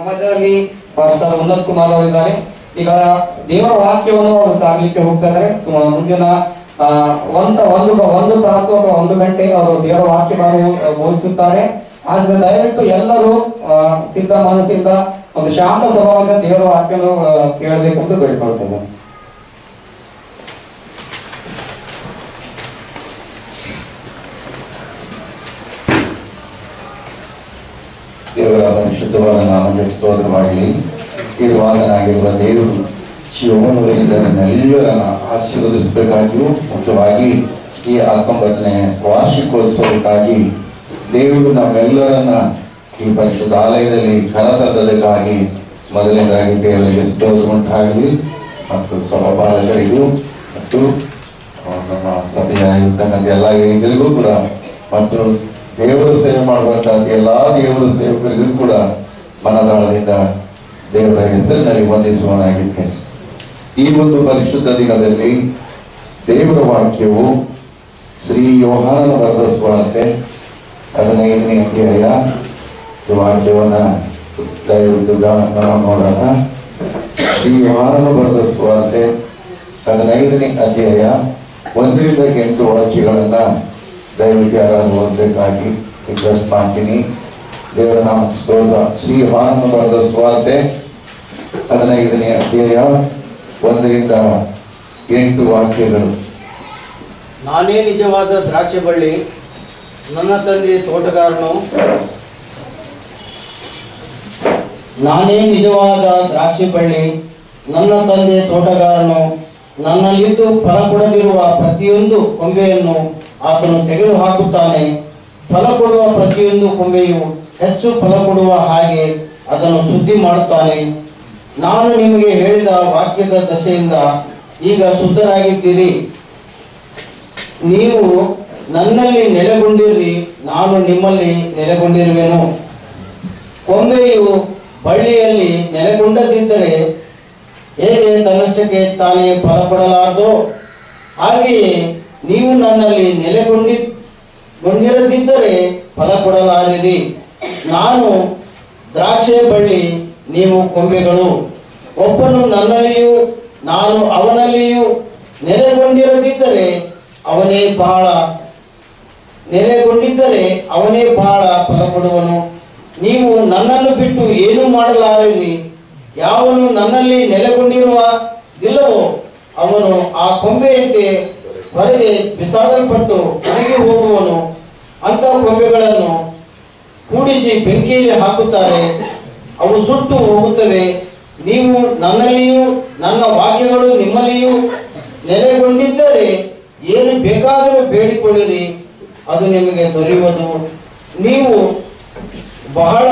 ಮಧ್ಯದಲ್ಲಿ ಪಾಸ್ಟರ್ ಉನ್ನತ್ ಕುಮಾರ್ ಅವರಿದ್ದಾರೆ. ಈಗ ದೇವರ ವಾಕ್ಯವನ್ನು ಅವರು ಸಾಗಲಿಕ್ಕೆ ಹೋಗ್ತಾ ಇದ್ದಾರೆ. ಮುಂದಿನ ಒಂದು ತಾಸು ಅಥವಾ 1 ಗಂಟೆ ಅವರು ದೇವರ ವಾಕ್ಯವನ್ನು ಬೋಧಿಸುತ್ತಾರೆ. ಆದ್ರೆ ದಯವಿಟ್ಟು ಎಲ್ಲರೂ ಸಿದ್ಧ ಮನಸ್ಸಿಂದ ಒಂದು ಶಾಂತ ಸ್ವಭಾವದ ದೇವರ ವಾಕ್ಯವನ್ನು ಕೇಳಬೇಕೆಂದು ಬೇಡಿಕೊಳ್ತೇನೆ. ದೇವರ ಪರಿಶುದ್ಧವಾದ ನಾಮಕ್ಕೆ ಸ್ತೋತ್ರವಾಗಲಿ. ಇರುವಾಗನಾಗಿರುವ ದೇವರು ಶಿವಮೊಗ್ಗದಿಂದ ನಮ್ಮೆಲ್ಲರನ್ನ ಆಶೀರ್ವದಿಸಬೇಕಾಗಿಯೂ ಮುಖ್ಯವಾಗಿ ಈ 19ನೇ ವಾರ್ಷಿಕೋತ್ಸವಕ್ಕಾಗಿ ದೇವರು ನಮ್ಮೆಲ್ಲರನ್ನ ಈ ಪರಿಶುದ್ಧ ಆಲಯದಲ್ಲಿ ಕರತದ್ದಕ್ಕಾಗಿ ಮೊದಲನೇದಾಗಿ ದೇವರಿಗೆ ಸ್ತೋತ್ರ ಉಂಟಾಗಲಿ. ಮತ್ತು ಸಭಾಪಾಲಕರಿಗೂ ಮತ್ತು ನಮ್ಮ ಸಭೆಯ ಇರ್ತಕ್ಕಂಥ ಎಲ್ಲ ಹಿರಿಯರಿಗೂ ಕೂಡ ಮತ್ತು ದೇವರ ಸೇವೆ ಮಾಡುವಂತಹ ಎಲ್ಲ ದೇವರ ಸೇವಕರಿಗೂ ಕೂಡ ಮನದಾಳದಿಂದ ದೇವರ ಹೆಸರಿನಲ್ಲಿ ವಂದಿಸುವನಾಗಿದ್ದೇನೆ. ಈ ಒಂದು ಪರಿಶುದ್ಧ ದಿನದಲ್ಲಿ ದೇವರ ವಾಕ್ಯವು ಶ್ರೀ ಯೋಹಾನನ ಬರೆದ ಸುವಾರ್ತೆ 15ನೇ ಅಧ್ಯಾಯ ಈ ವಾಕ್ಯವನ್ನ ದಯವಿಟ್ಟು ನೋಡೋಣ. ಶ್ರೀ ಯೋಹಾನನ ಬರೆದ ಸುವಾರ್ತೆ 15ನೇ ಅಧ್ಯಾಯ 1ರಿಂದ 8 ವಾಕ್ಯಗಳನ್ನ ದಯವಿಟ್ಟು ಯಾರಾದರೂ ಓದಬೇಕಾಗಿ ರಿಕ್ವೆಸ್ಟ್ ಮಾಡ್ತೀನಿ. ದೇವರ ನಾಮ ಸ್ತೋತ್ರ. ಶ್ರೀ ಯೋಹಾನನ ಬರೆದ ಸುವಾರ್ತೆ 15ನೇ ಅಧ್ಯಾಯ 1ರಿಂದ 8 ವಾಕ್ಯಗಳು. ನಾನೇ ನಿಜವಾದ ದ್ರಾಕ್ಷಿ ಬಳ್ಳಿ, ನನ್ನ ತಂದೆ ತೋಟಗಾರನು. ನಾನೇ ನಿಜವಾದ ದ್ರಾಕ್ಷಿ ಬಳ್ಳಿ, ನನ್ನ ತಂದೆ ತೋಟಗಾರನು. ನನ್ನಲ್ಲಿದ್ದು ಫಲ ಕೊಡದಿರುವ ಪ್ರತಿಯೊಂದು ಕೊಂಬೆಯನ್ನು ಆತನು ತೆಗೆದು ಹಾಕುತ್ತಾನೆ. ಫಲ ಕೊಡುವ ಪ್ರತಿಯೊಂದು ಕೊಂಬೆಯು ಹೆಚ್ಚು ಫಲ ಕೊಡುವ ಹಾಗೆ ಅದನ್ನು ಶುದ್ಧಿ ಮಾಡುತ್ತಾನೆ. ನಾನು ನಿಮಗೆ ಹೇಳಿದ ವಾಕ್ಯದ ದಶೆಯಿಂದ ಈಗ ಶುದ್ಧರಾಗಿದ್ದೀರಿ. ನೀವು ನನ್ನಲ್ಲಿ ನೆಲೆಗೊಂಡಿರಿ, ನಾನು ನಿಮ್ಮಲ್ಲಿ ನೆಲೆಗೊಂಡಿರುವೆನು. ಕೊಂಬೆಯು ಬಳ್ಳಿಯಲ್ಲಿ ನೆಲೆಗೊಂಡದಿದ್ದರೆ ಹೇಗೆ ತನ್ನಷ್ಟಕ್ಕೆ ತಾನೇ ಫಲ ಕೊಡಲಾರದೋ, ಹಾಗೆಯೇ ನೀವು ನನ್ನಲ್ಲಿ ನೆಲೆಗೊಂಡಿರದಿದ್ದರೆ ಫಲ ಕೊಡಲಾರಿರಿ. ನಾನು ದ್ರಾಕ್ಷೆ ಬಳ್ಳಿ, ನೀವು ಕೊಂಬೆಗಳು. ಒಬ್ಬನು ನನ್ನಲ್ಲಿಯೂ ನಾನು ಅವನಲ್ಲಿಯೂ ನೆಲೆಗೊಂಡಿರದಿದ್ದರೆ ಅವನೇ ಬಹಳ ಫಲ ಕೊಡುವನು. ನೀವು ನನ್ನನ್ನು ಬಿಟ್ಟು ಏನು ಮಾಡಲಾರಿರಿ. ಯಾವನು ನನ್ನಲ್ಲಿ ನೆಲೆಗೊಂಡಿರುವುದಿಲ್ಲವೋ ಅವನು ಆ ಕೊಂಬೆಯಂತೆ ಹೊರಗೆ ಬಿಸಾಡಲ್ಪಟ್ಟು ಹೊರಗೆ ಹೋಗುವನು. ಅಂಥ ಕೊಂಬೆಗಳನ್ನು ಕೂಡಿಸಿ ಬೆಂಕಿಯಲ್ಲಿ ಹಾಕುತ್ತಾರೆ, ಅವು ಸುಟ್ಟು ಹೋಗುತ್ತವೆ. ನೀವು ನನ್ನಲ್ಲಿಯೂ ನನ್ನ ವಾಕ್ಯಗಳು ನಿಮ್ಮಲ್ಲಿಯೂ ನೆಲೆಗೊಂಡಿದ್ದರೆ ಏನು ಬೇಕಾದರೂ ಬೇಡಿಕೊಳ್ಳಿರಿ, ಅದು ನಿಮಗೆ ದೊರೆಯುವುದು. ನೀವು ಬಹಳ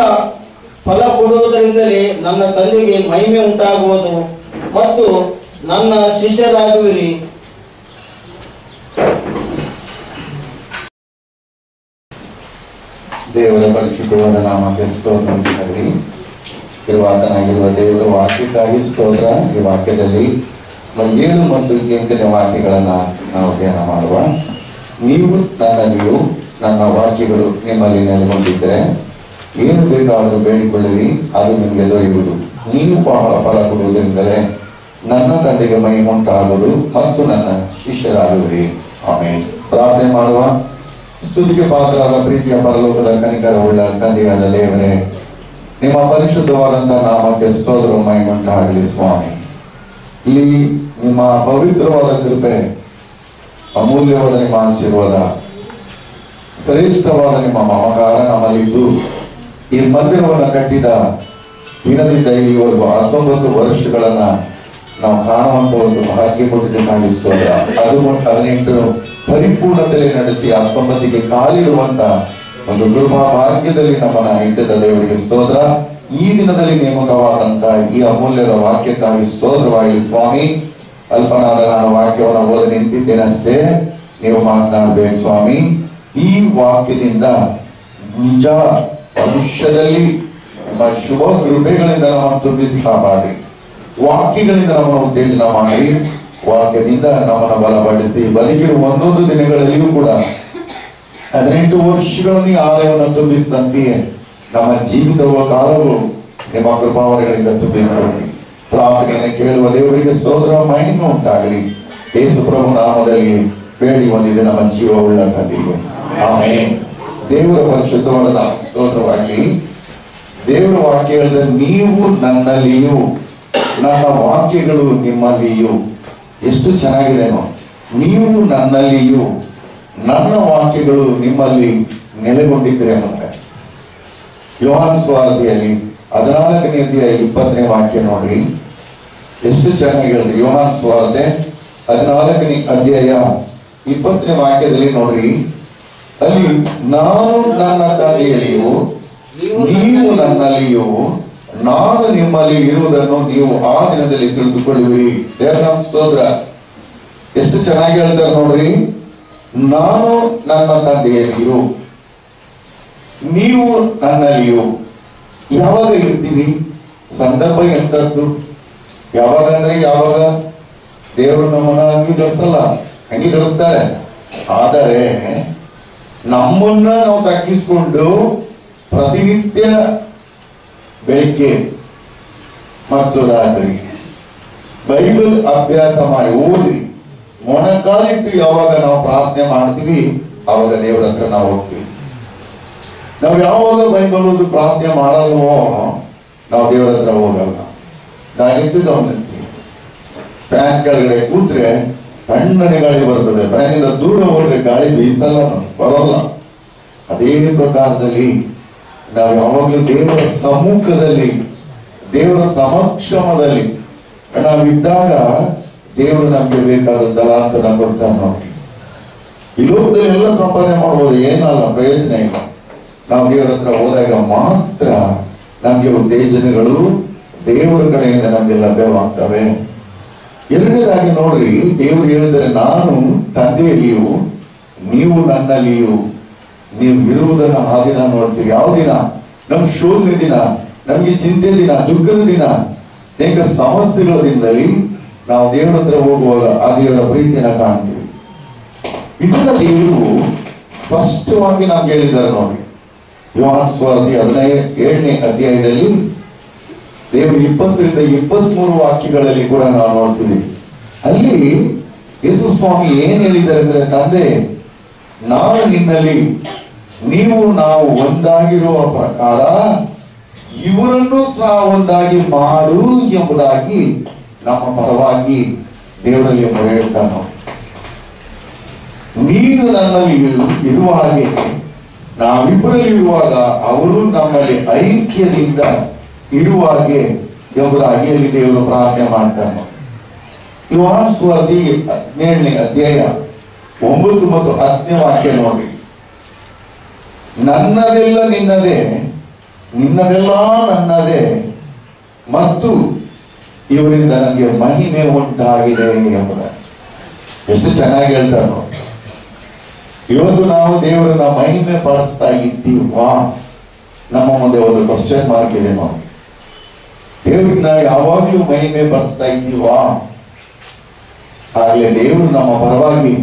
ಫಲ ಕೊಡುವುದರಿಂದಲೇ ನನ್ನ ತಂದೆಗೆ ಮಹಿಮೆ ಉಂಟಾಗುವುದು ಮತ್ತು ನನ್ನ ಶಿಷ್ಯರಾಗುವಿರಿ. ದೇವರ ಪರಿಶುದ್ಧವಾದ ನಾಮಕ್ಕೆ ಸ್ತೋತ್ರ ಉಂಟಾಗಲಿ. ಇರುವಾತನಾಗಿರುವ ದೇವರ ವಾಕ್ಯಕ್ಕಾಗಿ ಸ್ತೋತ್ರ. ಈ ವಾಕ್ಯದಲ್ಲಿ 7 ಮತ್ತು 8ನೇ ವಾಕ್ಯಗಳನ್ನ ನಾವು ಧ್ಯಾನ ಮಾಡುವ. ನೀವು ನನ್ನಲ್ಲಿಯೂ ನನ್ನ ವಾಕ್ಯಗಳು ನಿಮ್ಮಲ್ಲಿ ನೆಲೆಗೊಂಡಿದ್ದರೆ ಏನು ಬೇಕಾದರೂ ಬೇಡಿಕೊಳ್ಳಿರಿ, ಅದು ನಿಮಗೆ ದೊರೆಯುವುದು. ನೀವು ಬಹಳ ಫಲ ಕೊಡುವುದರಿಂದಲೇ ನನ್ನ ತಂದೆಗೆ ಮಹಿಮೆ ಉಂಟಾಗುವುದು ಮತ್ತು ನನ್ನ ಶಿಷ್ಯರಾಗುವಿರಿ. ಆಮೇಲೆ ಪ್ರಾರ್ಥನೆ ಮಾಡುವ. ಸ್ತುತಿಗೆ ಪಾತ್ರರಾದ ಪ್ರೀತಿಯ ಪರಲೋಕದ ಕನಿಕರವುಳ್ಳ ತಂದೆಯಾದ ದೇವರೇ, ನಿಮ್ಮ ಪರಿಶುದ್ಧವಾದಂತಹ ನಾಮಕ್ಕೆ ಸ್ತೋತ್ರ ಮಹಿಮೆ ಉಂಟಾಗಲಿ ಸ್ವಾಮಿ. ಇಲ್ಲಿ ನಿಮ್ಮ ಪವಿತ್ರವಾದ ಕೃಪೆ, ಅಮೂಲ್ಯವಾದ ನಿಮ್ಮ ಆಶೀರ್ವಾದ, ಶ್ರೇಷ್ಠವಾದ ನಿಮ್ಮ ಮಮಕಾರ ನಮ್ಮಲ್ಲಿದ್ದು ಈ ಮಂದಿರವನ್ನು ಕಟ್ಟಿದ ದಿನದಿಂದ ಇಲ್ಲಿವರೆಗೂ 19 ವರ್ಷಗಳನ್ನ ನಾವು ಕಾಣುವಂತ ಒಂದು ಭಾಗ್ಯ ಕೊಟ್ಟಿದ್ದಕ್ಕಾಗಿ ಸ್ತೋತ್ರ. ಅದು 18 ಪರಿಪೂರ್ಣತೆಯಲ್ಲಿ ನಡೆಸಿ 19ಗೆ ಕಾಲಿಡುವಂತ ಒಂದು ಕೃಪಾ ಭಾಗ್ಯದಲ್ಲಿ ನಮ್ಮನ್ನ ಇಟ್ಟಿದ್ದ ದೇವರಿಗೆ ಸ್ತೋತ್ರ. ಈ ದಿನದಲ್ಲಿ ನೇಮಕವಾದಂತ ಈ ಅಮೂಲ್ಯದ ವಾಕ್ಯಕ್ಕಾಗಿ ಸ್ತೋತ್ರವಾಗಲಿ ಸ್ವಾಮಿ. ಅಲ್ಪನಾದ ನಾನು ವಾಕ್ಯವನ್ನು ಓದಿ ನಿಂತಿದ್ದೇನೆ ಅಷ್ಟೇ, ನೀವು ಮಾತನಾಡಬೇಕು ಸ್ವಾಮಿ. ಈ ವಾಕ್ಯದಿಂದ ನಿಜ ಭವಿಷ್ಯದಲ್ಲಿ ನಿಮ್ಮ ಶುಭ ಕೃಪೆಗಳಿಂದ ನಮ್ಮನ್ನು ತುಂಬಿಸಿ ಕಾಪಾಡಿ, ವಾಕ್ಯಗಳಿಂದ ನಮ್ಮನ್ನು ಉತ್ತೇಜನ ಮಾಡಿ, ವಾಕ್ಯದಿಂದ ನಮ್ಮನ್ನು ಬಲಪಡಿಸಿ ಬದುಕಿರುವ 11 ದಿನಗಳಲ್ಲಿಯೂ ಕೂಡ 18 ವರ್ಷಗಳನ್ನು ಆಲಯವನ್ನು ತುಂಬಿಸಿದಂತೆಯೇ ನಮ್ಮ ಜೀವಿತವ ಕಾಲವು ನಿಮ್ಮ ಕೃಪಾವರಗಳಿಂದ ತುಂಬಿಸಿಕೊಳ್ಳಿ. ಪ್ರಾರ್ಥನೆಯನ್ನು ಕೇಳುವ ದೇವರಿಗೆ ಸ್ತೋತ್ರ ಮಹಿಮೆ ಉಂಟಾಗಲಿ. ಯೇಸು ಪ್ರಭು ನಾಮದಲ್ಲಿ ಬೇಡಿ ಹೊಂದಿದೆ ನಮ್ಮ ಜೀವವುಳ್ಳ ತಂದೆಗೆ. ಆಮೆನ್. ದೇವರ ಪರಿಶುದ್ಧವಾದ ಸ್ತೋತ್ರವಾಗಲಿ. ದೇವರ ವಾಕ್ಯ ಹೇಳಿದ, ನೀವು ನನ್ನಲ್ಲಿಯೂ ನನ್ನ ವಾಕ್ಯಗಳು ನಿಮ್ಮಲ್ಲಿಯೂ. ಎಷ್ಟು ಚೆನ್ನಾಗಿದೆ ನೋಡಿ. ನೀವು ನನ್ನಲ್ಲಿಯೂ ನನ್ನ ವಾಕ್ಯಗಳು ನಿಮ್ಮಲ್ಲಿ ನೆಲೆಗೊಂಡಿದ್ರೆ ಅನ್ನುತ್ತಾರೆ. ಯೋಹಾನ ಸುವಾರ್ತೆಯಲ್ಲಿ 14ನೇ ಅಧ್ಯಾಯ 20ನೇ ವಾಕ್ಯ ನೋಡ್ರಿ, ಎಷ್ಟು ಚೆನ್ನಾಗಿ ಹೇಳಿದ್ರಿ. ಯೋಹಾನ ಸುವಾರ್ತೆ 14ನೇ ಅಧ್ಯಾಯ 20ನೇ ವಾಕ್ಯದಲ್ಲಿ ನೋಡ್ರಿ, ಅಲ್ಲಿ ನಾನು ನನ್ನ ತಂದೆಯಲ್ಲಿಯೂ ನೀವು ನನ್ನಲ್ಲಿಯೂ ನಾನು ನಿಮ್ಮಲ್ಲಿ ಇರುವುದನ್ನು ನೀವು ಆ ದಿನದಲ್ಲಿ ತಿಳಿದುಕೊಳ್ಳುವಿರಿ. ದೇವರ ನಾಮ ಸ್ತೋತ್ರ. ಎಷ್ಟು ಚೆನ್ನಾಗಿ ಹೇಳ್ತಾರೆ ನೋಡ್ರಿ. ನಾನು ನನ್ನ ತಂದೆಯಲ್ಲಿಯೂ ನೀವು ನನ್ನಲ್ಲಿಯೂ. ಯಾವಾಗ ಇರ್ತೀವಿ? ಸಂದರ್ಭ ಎಂತದ್ದು? ಯಾವಾಗ ಅಂದ್ರೆ ಯಾವಾಗ ದೇವರು ನಮ್ಮನ್ನ ಅಂಗೀಕರಿಸಲ್ಲ, ಅಂಗೀಕರಿಸ್ತಾರೆ. ಆದರೆ ನಮ್ಮನ್ನ ನಾವು ತಗ್ಗಿಸಿಕೊಂಡು ಪ್ರತಿನಿತ್ಯ ಬೆಳಿಗ್ಗೆ ಮತ್ತು ರಾತ್ರಿ ಬೈಬಲ್ ಅಭ್ಯಾಸ ಮಾಡಿ ಓದಿ ಮೊಣಕಾಲಿಟ್ಟು ಯಾವಾಗ ನಾವು ಪ್ರಾರ್ಥನೆ ಮಾಡ್ತೀವಿ ಆವಾಗ ದೇವರ ಹತ್ರ ನಾವು ಹೋಗ್ತೀವಿ. ನಾವು ಯಾವಾಗ ಬೈಬಲ್ ಓದಿ ಪ್ರಾರ್ಥನೆ ಮಾಡಲ್ವೋ ನಾವು ದೇವರ ಹತ್ರ ಹೋಗಲ್ಲ. ನಾನಿದ್ದು ಗಮನಿಸ್ತೀವಿ. ಫ್ಯಾನ್ ಕೆಳಗಡೆ ಕೂತ್ರೆ ತಣ್ಣನೆ ಗಾಳಿ ಬರ್ತದೆ, ಫ್ಯಾನಿಂದ ದೂರ ಹೋದ್ರೆ ಗಾಳಿ ಬೀಸಲ್ಲ, ಬರೋಲ್ಲ. ಅದೇ ಪ್ರಕಾರದಲ್ಲಿ ನಾವು ಯಾವಾಗಲೂ ದೇವರ ಸಮ್ಮುಖದಲ್ಲಿ, ದೇವರ ಸಮಕ್ಷಮದಲ್ಲಿ ನಾವಿದ್ದಾಗ ದೇವರು ನಮ್ಗೆ ಬೇಕಾದದ್ದಲ್ಲ ಅಂತ ನಾವು ಕೊಡ್ತಾರೆ. ನೋಡಿ, ಈ ಲೋಕದಲ್ಲಿ ಎಲ್ಲ ಸಂಪಾದನೆ ಮಾಡ್ಬೋದು, ಏನಲ್ಲ, ಪ್ರಯೋಜನ ಇಲ್ಲ. ನಾವು ದೇವರ ಹತ್ರ ಹೋದಾಗ ಮಾತ್ರ ನಮ್ಗೆ ಉತ್ತೇಜನಗಳು ದೇವರ ಕಡೆಯಿಂದ ನಮ್ಗೆ ಲಭ್ಯವಾಗ್ತವೆ. ಎರಡನೇದಾಗಿ ನೋಡ್ರಿ, ದೇವರು ಹೇಳಿದರೆ ನಾನು ತಂದೆಯಲ್ಲಿಯೂ ನೀವು ನನ್ನಲ್ಲಿಯೂ. ನೀವು ಇರುವುದನ್ನು ಆ ದಿನ ನೋಡ್ತೀವಿ. ಯಾವ ದಿನ? ನಮ್ ಶೋಧನೆ ದಿನ, ನಮ್ಗೆ ಚಿಂತೆ ದಿನ, ದುಃಖದ ದಿನ, ಅನೇಕ ಸಮಸ್ಯೆಗಳ ದಿನದಲ್ಲಿ ನಾವು ದೇವರ ಹತ್ರ ಹೋಗುವಾಗ ಆ ದೇವರ ಪ್ರೀತಿಯನ್ನ ಕಾಣ್ತೀವಿ. ಇದನ್ನ ದೇವರು ಸ್ಪಷ್ಟವಾಗಿ ನಮ್ಗೆ ಹೇಳಿದ್ದಾರೆ ನೋಡಿ. ಯೋಹಾನ ಸುವಾರ್ತೆ 17ನೇ ಅಧ್ಯಾಯದಲ್ಲಿ ದೇವರು 20ರಿಂದ 23 ವಾಕ್ಯಗಳಲ್ಲಿ ಕೂಡ ನಾವು ನೋಡ್ತೀವಿ. ಅಲ್ಲಿ ಯೇಸು ಸ್ವಾಮಿ ಏನ್ ಹೇಳಿದ್ದಾರೆ ಅಂದ್ರೆ, ತಂದೆ ನಾನು ನಿನ್ನಲ್ಲಿ ನೀವು ನಾವು ಒಂದಾಗಿರುವ ಪ್ರಕಾರ ಇವರನ್ನು ಸಹ ಒಂದಾಗಿ ಮಾಡು ಎಂಬುದಾಗಿ ನಮ್ಮ ಪರವಾಗಿ ದೇವರಲ್ಲಿ ಮೊರೆ ಹೇಳ್ತಾನೆ. ನೀನು ನನ್ನಲ್ಲಿ ಇರುವ ಹಾಗೆ ನಾವಿಬ್ಬರಲ್ಲಿ ಇರುವಾಗ ಅವರು ನಮ್ಮಲ್ಲಿ ಐಕ್ಯದಿಂದ ಇರುವ ಹಾಗೆ ಎಂಬುದಾಗಿ ಅಲ್ಲಿ ದೇವರು ಪ್ರಾರ್ಥನೆ ಮಾಡ್ತಾನೆ. ಯೋಹಾನ ಸುವಾರ್ತೆ 17ನೇ ಅಧ್ಯಾಯ 9 ಮತ್ತು 10ನೇ ವಾಕ್ಯ ನೋಡಿ. ನನ್ನದೆಲ್ಲ ನಿನ್ನದೇ, ನಿನ್ನದೆಲ್ಲ ನನ್ನದೇ, ಮತ್ತು ಇವರಿಂದ ನನಗೆ ಮಹಿಮೆ ಉಂಟಾಗಿದೆ ಎಂಬುದಾಗಿ. ಎಷ್ಟು ಚೆನ್ನಾಗಿ ಹೇಳ್ತಾರೆ ನೋಡಿ. ಇವತ್ತು ನಾವು ದೇವರನ್ನ ಮಹಿಮೆ ಪಡಿಸ್ತಾ ಇದ್ದೀವಾ? ನಮ್ಮ ಮುಂದೆ ಒಂದು ಕ್ವಶನ್ ಮಾರ್ಕ್ ಇದೆ ನೋಡಿ. ದೇವರನ್ನ ಯಾವಾಗಲೂ ಮಹಿಮೆ ಪಡಿಸ್ತಾ ಇದ್ದೀವಾ? ಹಾಗೆ ದೇವರು ನಮ್ಮ ಪರವಾಗಿ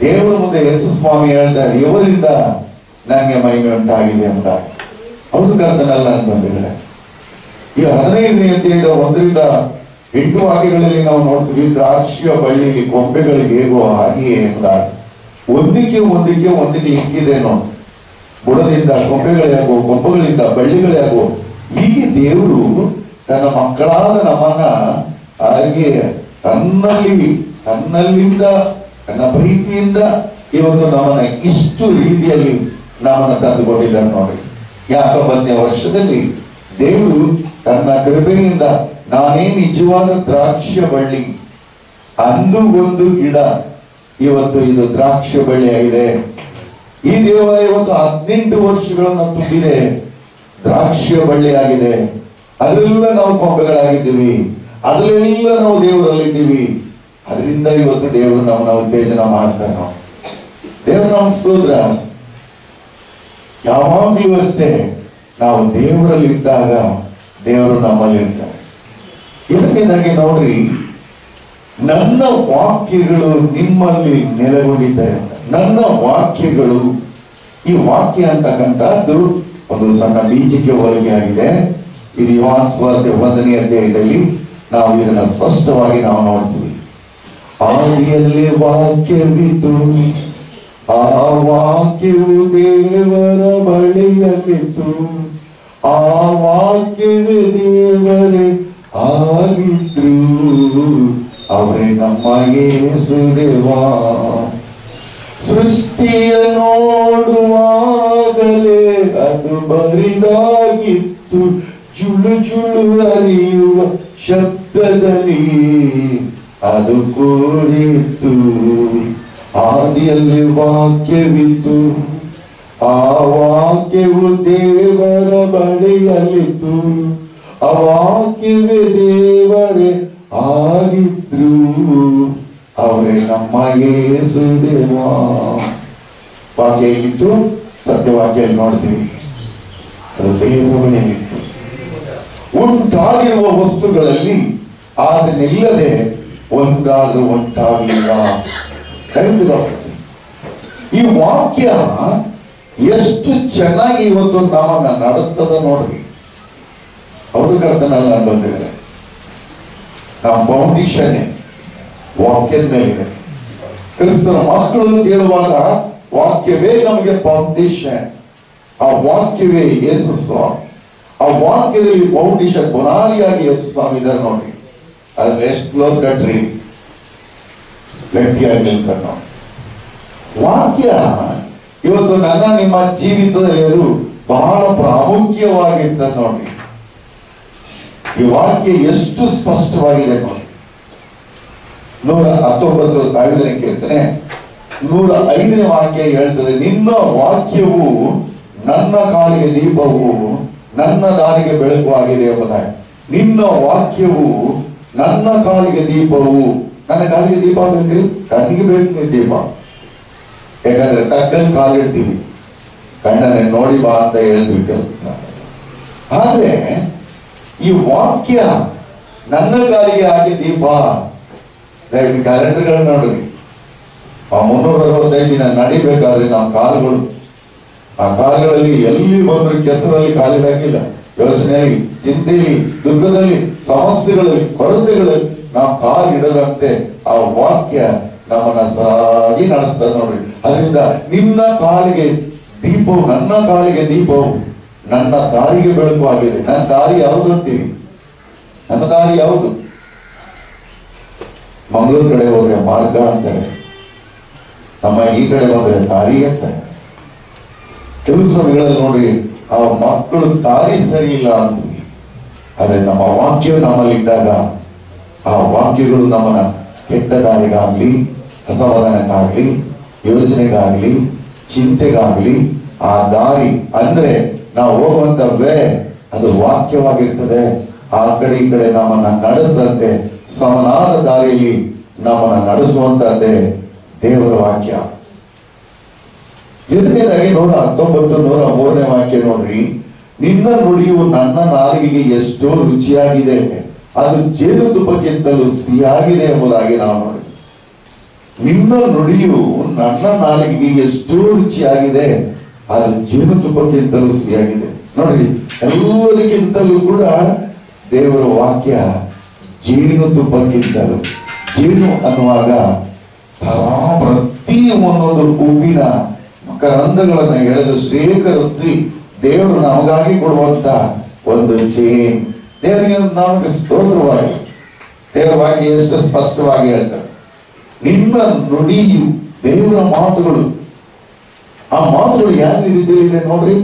ದೇವರ ಮುಂದೆ ಯೇಸು ಸ್ವಾಮಿ ಹೇಳ್ತಾರೆ, ಇವರಿಂದ ನನಗೆ ಮಹಿಮೆ ಉಂಟಾಗಿದೆ ಅಂತ. ಹೌದು ಕರ್ತನಲ್ಲ ಅಂತಂದ್ರೆ, ಈ 15ನೇ ಅಧ್ಯಾಯದ 1ರಿಂದ 8 ವಾಕ್ಯಗಳಲ್ಲಿ ನಾವು ನೋಡ್ತೀವಿ, ದ್ರಾಕ್ಷಿಯ ಬಳ್ಳಿಗೆ ಕೊಂಬೆಗಳಿಗೆ ಹೇಗೋ ಹಾಗೆಯೇ ಎಂಬುದಾಗಿ ಒಂದಿಗೆ ಇಕ್ಕಿದೆ ನೋಡಿ. ಬುಡದಿಂದ ಕೊಂಬೆಗಳೇ ಆಗೋ, ಕೊಂಬೆಗಳಿಂದ ಬಳ್ಳಿಗಳೇ ಆಗೋ. ಹೀಗೆ ದೇವರು ತನ್ನ ಮಕ್ಕಳಾದ ನಮ್ಮನ್ನ ಹಾಗೆ ತನ್ನಲ್ಲಿಂದ ತನ್ನ ಪ್ರೀತಿಯಿಂದ ಇವತ್ತು ನಮ್ಮನ್ನ ಇಷ್ಟು ರೀತಿಯಲ್ಲಿ ನಮ್ಮನ್ನ ತಂದುಕೊಂಡಿದ್ದಾರೆ ನೋಡಿ. 50ನೇ ವರ್ಷದಲ್ಲಿ ದೇವರು ತನ್ನ ಕೃಪೆಯಿಂದ ನಾನೇ ನಿಜವಾದ ದ್ರಾಕ್ಷಿಯ ಬಳ್ಳಿ, ಅಂದು ಒಂದು ಗಿಡ, ಇವತ್ತು ಇದು ದ್ರಾಕ್ಷಿ ಬಳ್ಳಿಯಾಗಿದೆ. ಈ ದೇವಾಲಯ ಇವತ್ತು 18 ವರ್ಷಗಳನ್ನು ತುಂಬಿದೆ, ದ್ರಾಕ್ಷಿಯ ಬಳ್ಳಿಯಾಗಿದೆ. ಅದರೆಲ್ಲ ನಾವು ಕೊಂಬೆಗಳಾಗಿದ್ದೀವಿ, ಅದರಲ್ಲೆಲ್ಲ ನಾವು ದೇವರಲ್ಲಿದ್ದೀವಿ. ಅದರಿಂದ ಇವತ್ತು ದೇವರು ನಮ್ಮನ್ನ ಉತ್ತೇಜನ ಮಾಡ್ತಾರೆ. ನಾವು ದೇವರು ನಮ್ಮ ಸ್ತೋತ್ರ. ಯಾವಾಗಲೂ ಅಷ್ಟೇ ನಾವು ದೇವರಲ್ಲಿ ಇದ್ದಾಗ ದೇವರು ನಮ್ಮಲ್ಲಿ ಇರ್ತಾರೆ. ಎರಡನೇದಾಗಿ ನೋಡ್ರಿ, ನನ್ನ ವಾಕ್ಯಗಳು ನಿಮ್ಮಲ್ಲಿ ನೆಲೆಗೊಂಡಿದ್ದಾರೆ ಅಂತ. ನನ್ನ ವಾಕ್ಯಗಳು, ಈ ವಾಕ್ಯ ಅಂತಕ್ಕಂಥದ್ದು ಒಂದು ಸಣ್ಣ ಬೀಜಕ್ಕೆ ಹೋಲಿಕೆ ಆಗಿದೆ. ಇದು ಯೋಹಾನ ಸುವಾರ್ತೆ 1ನೇ ಅಧ್ಯಾಯದಲ್ಲಿ ನಾವು ಇದನ್ನ ಸ್ಪಷ್ಟವಾಗಿ ನಾವು ನೋಡ್ತೀವಿ. ಆದಿಯಲ್ಲಿ ವಾಕ್ಯವಿತ್ತು, ಆ ವಾಕ್ಯವು ದೇವರ ಬಳಿಯಲ್ಲಿತ್ತು, ಆ ವಾಕ್ಯವೇ ದೇವರೇ ಆಗಿದ್ರು, ಅವರೇ ನಮ್ಮ ಯೇಸು ದೇವ. ಸೃಷ್ಟಿಯ ನೋಡುವಾಗಲೇ ಅದು ಬರಿದಾಗಿತ್ತು, ಜುಳು ಜುಳು ಹರಿಯುವ ಶಬ್ದದಲ್ಲಿ ಅದು ಕೂಡಿತ್ತು. ಆದಿಯಲ್ಲಿ ವಾಕ್ಯವಿತ್ತು, ಆ ವಾಕ್ಯವು ದೇವರ ಬಳಿಯಲ್ಲಿತ್ತು, ಆ ವಾಕ್ಯವೇ ದೇವರೇ ಆಗಿದ್ರು, ಅವರೇ ನಮ್ಮ ಯೇಸು ದೇವ. ವಾಕ್ಯ ಹೇಗಿತ್ತು? ಸತ್ಯವಾಕ್ಯ ನೋಡ್ತೀವಿ, ಅದು ದೇವರ ಬಳಿಯಲ್ಲಿತ್ತು. ಉಂಟಾಗಿರುವ ವಸ್ತುಗಳಲ್ಲಿ ಅದನ್ನಿಲ್ಲದೆ ಒಂದಾದ್ರೂ ಉಂಟಾಗಲಿಲ್ಲ. ಈ ವಾಕ್ಯ ಎಷ್ಟು ಚೆನ್ನಾಗಿ ಇವತ್ತು ನಮ್ಮನ್ನ ನಡೆಸ್ತದ ನೋಡ್ರಿ. ಹೌದು ಕರ್ತನಲ್ಲ ಅಂತಂದ್ರೆ ನಮ್ಮ ಫೌಂಡೇಶನ್ ವಾಕ್ಯದ ಮೇಲಿದೆ. ಕ್ರಿಸ್ತನ ಮಕ್ಕಳು ಹೇಳುವಾಗ ವಾಕ್ಯವೇ ನಮಗೆ ಫೌಂಡೇಶನ್. ಆ ವಾಕ್ಯವೇ ಯೇಸು ಸ್ವಾಮಿ. ಆ ವಾಕ್ಯದಲ್ಲಿ ಫೌಂಡೇಶನ್ ಬುನಾದಿಯಾಗಿ ಯೇಸು ಸ್ವಾಮಿ ಇದ್ದಾರೆ ನೋಡ್ರಿ. ಅದ್ರ ಎಷ್ಟು ಕ್ಲೋಸ್ ಕಟ್ರಿ ಗಟ್ಟಿಯಾಗಿ ನಿಲ್ತಾರೆ ನೋಡಿ. ವಾಕ್ಯ ಇವತ್ತು ನನ್ನ ನಿಮ್ಮ ಜೀವಿತದಲ್ಲಿ ಅದು ಬಹಳ ಪ್ರಾಮುಖ್ಯವಾಗಿರ್ತದೆ ನೋಡಿ. ಈ ವಾಕ್ಯ ಎಷ್ಟು ಸ್ಪಷ್ಟವಾಗಿದೆ ನೋಡಿ. 119 ಕೇಳ್ತೇನೆ, 105ನೇ ವಾಕ್ಯ ಹೇಳ್ತದೆ, ನಿನ್ನ ವಾಕ್ಯವು ನನ್ನ ಕಾಲಿಗೆ ದೀಪವು ನನ್ನ ದಾರಿಗೆ ಬೆಳಕು ಆಗಿದೆ ಎಂಬುದಾಗಿ. ನಿನ್ನ ವಾಕ್ಯವು ನನ್ನ ಕಾಲಿಗೆ ದೀಪವು. ನನ್ನ ಕಾಲಿಗೆ ದೀಪ ಬೇಕ್ರಿ, ಕಣ್ಣಿಗೆ ಬೇಕು ದೀಪ. ಯಾಕಂದ್ರೆ ತಕ್ಕಲ್ಲಿ ಕಾಲಿಡ್ತೀವಿ, ಕಣ್ಣನ್ನೇ ನೋಡಿ ಬಾ ಅಂತ ಹೇಳ್ತೀವಿ ಕೆಲಸ. ಆದ್ರೆ ಈ ವಾಕ್ಯ ನನ್ನ ಕಾಲಿಗೆ ಹಾಕಿ ದೀಪ. ದಯವಿಟ್ಟು ಕ್ಯಾಲೆಂಡರ್ಗಳನ್ನ ನೋಡ್ರಿ. ಆ 365 ದಿನ ನಡಿಬೇಕಾದ್ರೆ ನಮ್ಮ ಕಾಲುಗಳು, ಆ ಕಾಲುಗಳಲ್ಲಿ ಎಲ್ಲಿ ಬಂದ್ರು ಕೆಸರಲ್ಲಿ ಕಾಲಿಡಾಗಿಲ್ಲ. ಯೋಚನೆಯಲ್ಲಿ, ಚಿಂತೆಯಲ್ಲಿ, ದುಃಖದಲ್ಲಿ, ಸಮಸ್ಯೆಗಳಲ್ಲಿ, ಕೊರತೆಗಳಲ್ಲಿ ನಾವು ಕಾಲಿಡದಂತೆ ಆ ವಾಕ್ಯ ನಮ್ಮನ್ನ ಸರಾಗಿ ನಡೆಸ್ತದೆ ನೋಡ್ರಿ. ಅದರಿಂದ ನಿನ್ನ ಕಾಲಿಗೆ ದೀಪವು, ನನ್ನ ಕಾಲಿಗೆ ದೀಪವು, ನನ್ನ ದಾರಿಗೆ ಬೆಳಕು ಆಗಿದೆ. ನನ್ನ ದಾರಿ ಯಾವುದು ಅಂತೀವಿ? ನನ್ನ ದಾರಿ ಯಾವುದು? ಮಂಗಳೂರು ಕಡೆ ಹೋದ್ರೆ ಮಾರ್ಗ ಅಂತಾರೆ, ನಮ್ಮ ಈ ಕಡೆ ಹೋದ್ರೆ ದಾರಿ ಅಂತಾರೆ. ಕೆಲವು ಸಮಯಗಳಲ್ಲಿ ನೋಡ್ರಿ ಆ ಮಕ್ಕಳು ದಾರಿ ಸರಿ ಇಲ್ಲ ಅಂತೀವಿ. ಆದ್ರೆ ನಮ್ಮ ವಾಕ್ಯ ನಮ್ಮಲ್ಲಿದ್ದಾಗ ಆ ವಾಕ್ಯಗಳು ನಮ್ಮನ್ನ ಕೆಟ್ಟ ದಾರಿಗಾಗ್ಲಿ, ಅಸಮಾಧಾನಕ್ಕಾಗ್ಲಿ, ಯೋಚನೆಗಾಗ್ಲಿ, ಚಿಂತೆಗಾಗ್ಲಿ, ಆ ದಾರಿ ಅಂದ್ರೆ ನಾವು ಹೋಗುವಂತ ವೇ ಅದು ವಾಕ್ಯವಾಗಿರ್ತದೆ. ಆ ಕಡೆ ಈ ಕಡೆ ನಮ್ಮನ್ನ ನಡೆಸದಂತೆ ಸಮನಾದ ದಾರಿಯಲ್ಲಿ ನಮ್ಮನ್ನ ನಡೆಸುವಂತದ್ದೇ ದೇವರ ವಾಕ್ಯ. ಎರಡನೇದಾಗಿ 119, 103ನೇ ವಾಕ್ಯ ನೋಡ್ರಿ. ನಿನ್ನ ನುಡಿಯು ನನ್ನ ನಾಲಿಗೆಗೆ ಎಷ್ಟೋ ರುಚಿಯಾಗಿದೆ, ಅದು ಜೇನುತುಪ್ಪಕ್ಕಿಂತಲೂ ಸಿಹಿಯಾಗಿದೆ ಎಂಬುದಾಗಿ ನಾವು ನೋಡಿ. ನಿನ್ನ ನುಡಿಯು ನನ್ನ ನಾಲಿಗೆಗೆ ಎಷ್ಟೋ ರುಚಿಯಾಗಿದೆ, ಅದು ಜೇನುತುಪ್ಪಕ್ಕಿಂತಲೂ ಸಿಹಿಯಾಗಿದೆ. ನೋಡ್ರಿ, ಎಲ್ಲದಕ್ಕಿಂತಲೂ ಕೂಡ ದೇವರ ವಾಕ್ಯ ಜೇನುತುಪ್ಪಕ್ಕಿಂತಲೂ. ಜೇನು ಅನ್ನುವಾಗ ಪ್ರತಿ ಒಂದೊಂದು ಹೂವಿನ ಮಕರಂದಗಳನ್ನ ಎಳೆದು ಶೇಖರಿಸಿ ದೇವರು ನಮಗಾಗಿ ಕೊಡುವಂತ ಒಂದು ಚೇನ್. ದೇವರಿಗೆ ನಮಗೆ ಸ್ತೋತ್ರವಾಗಿ ದೇವರ ವಾಕ್ಯ ಎಷ್ಟು ಸ್ಪಷ್ಟವಾಗಿ ಹೇಳ್ತಾರೆ. ನಿನ್ನ ನುಡಿಯು, ದೇವರ ಮಾತುಗಳು, ಆ ಮಾತುಗಳು ಯಾವ ರೀತಿ ಇದೆ ನೋಡ್ರಿ.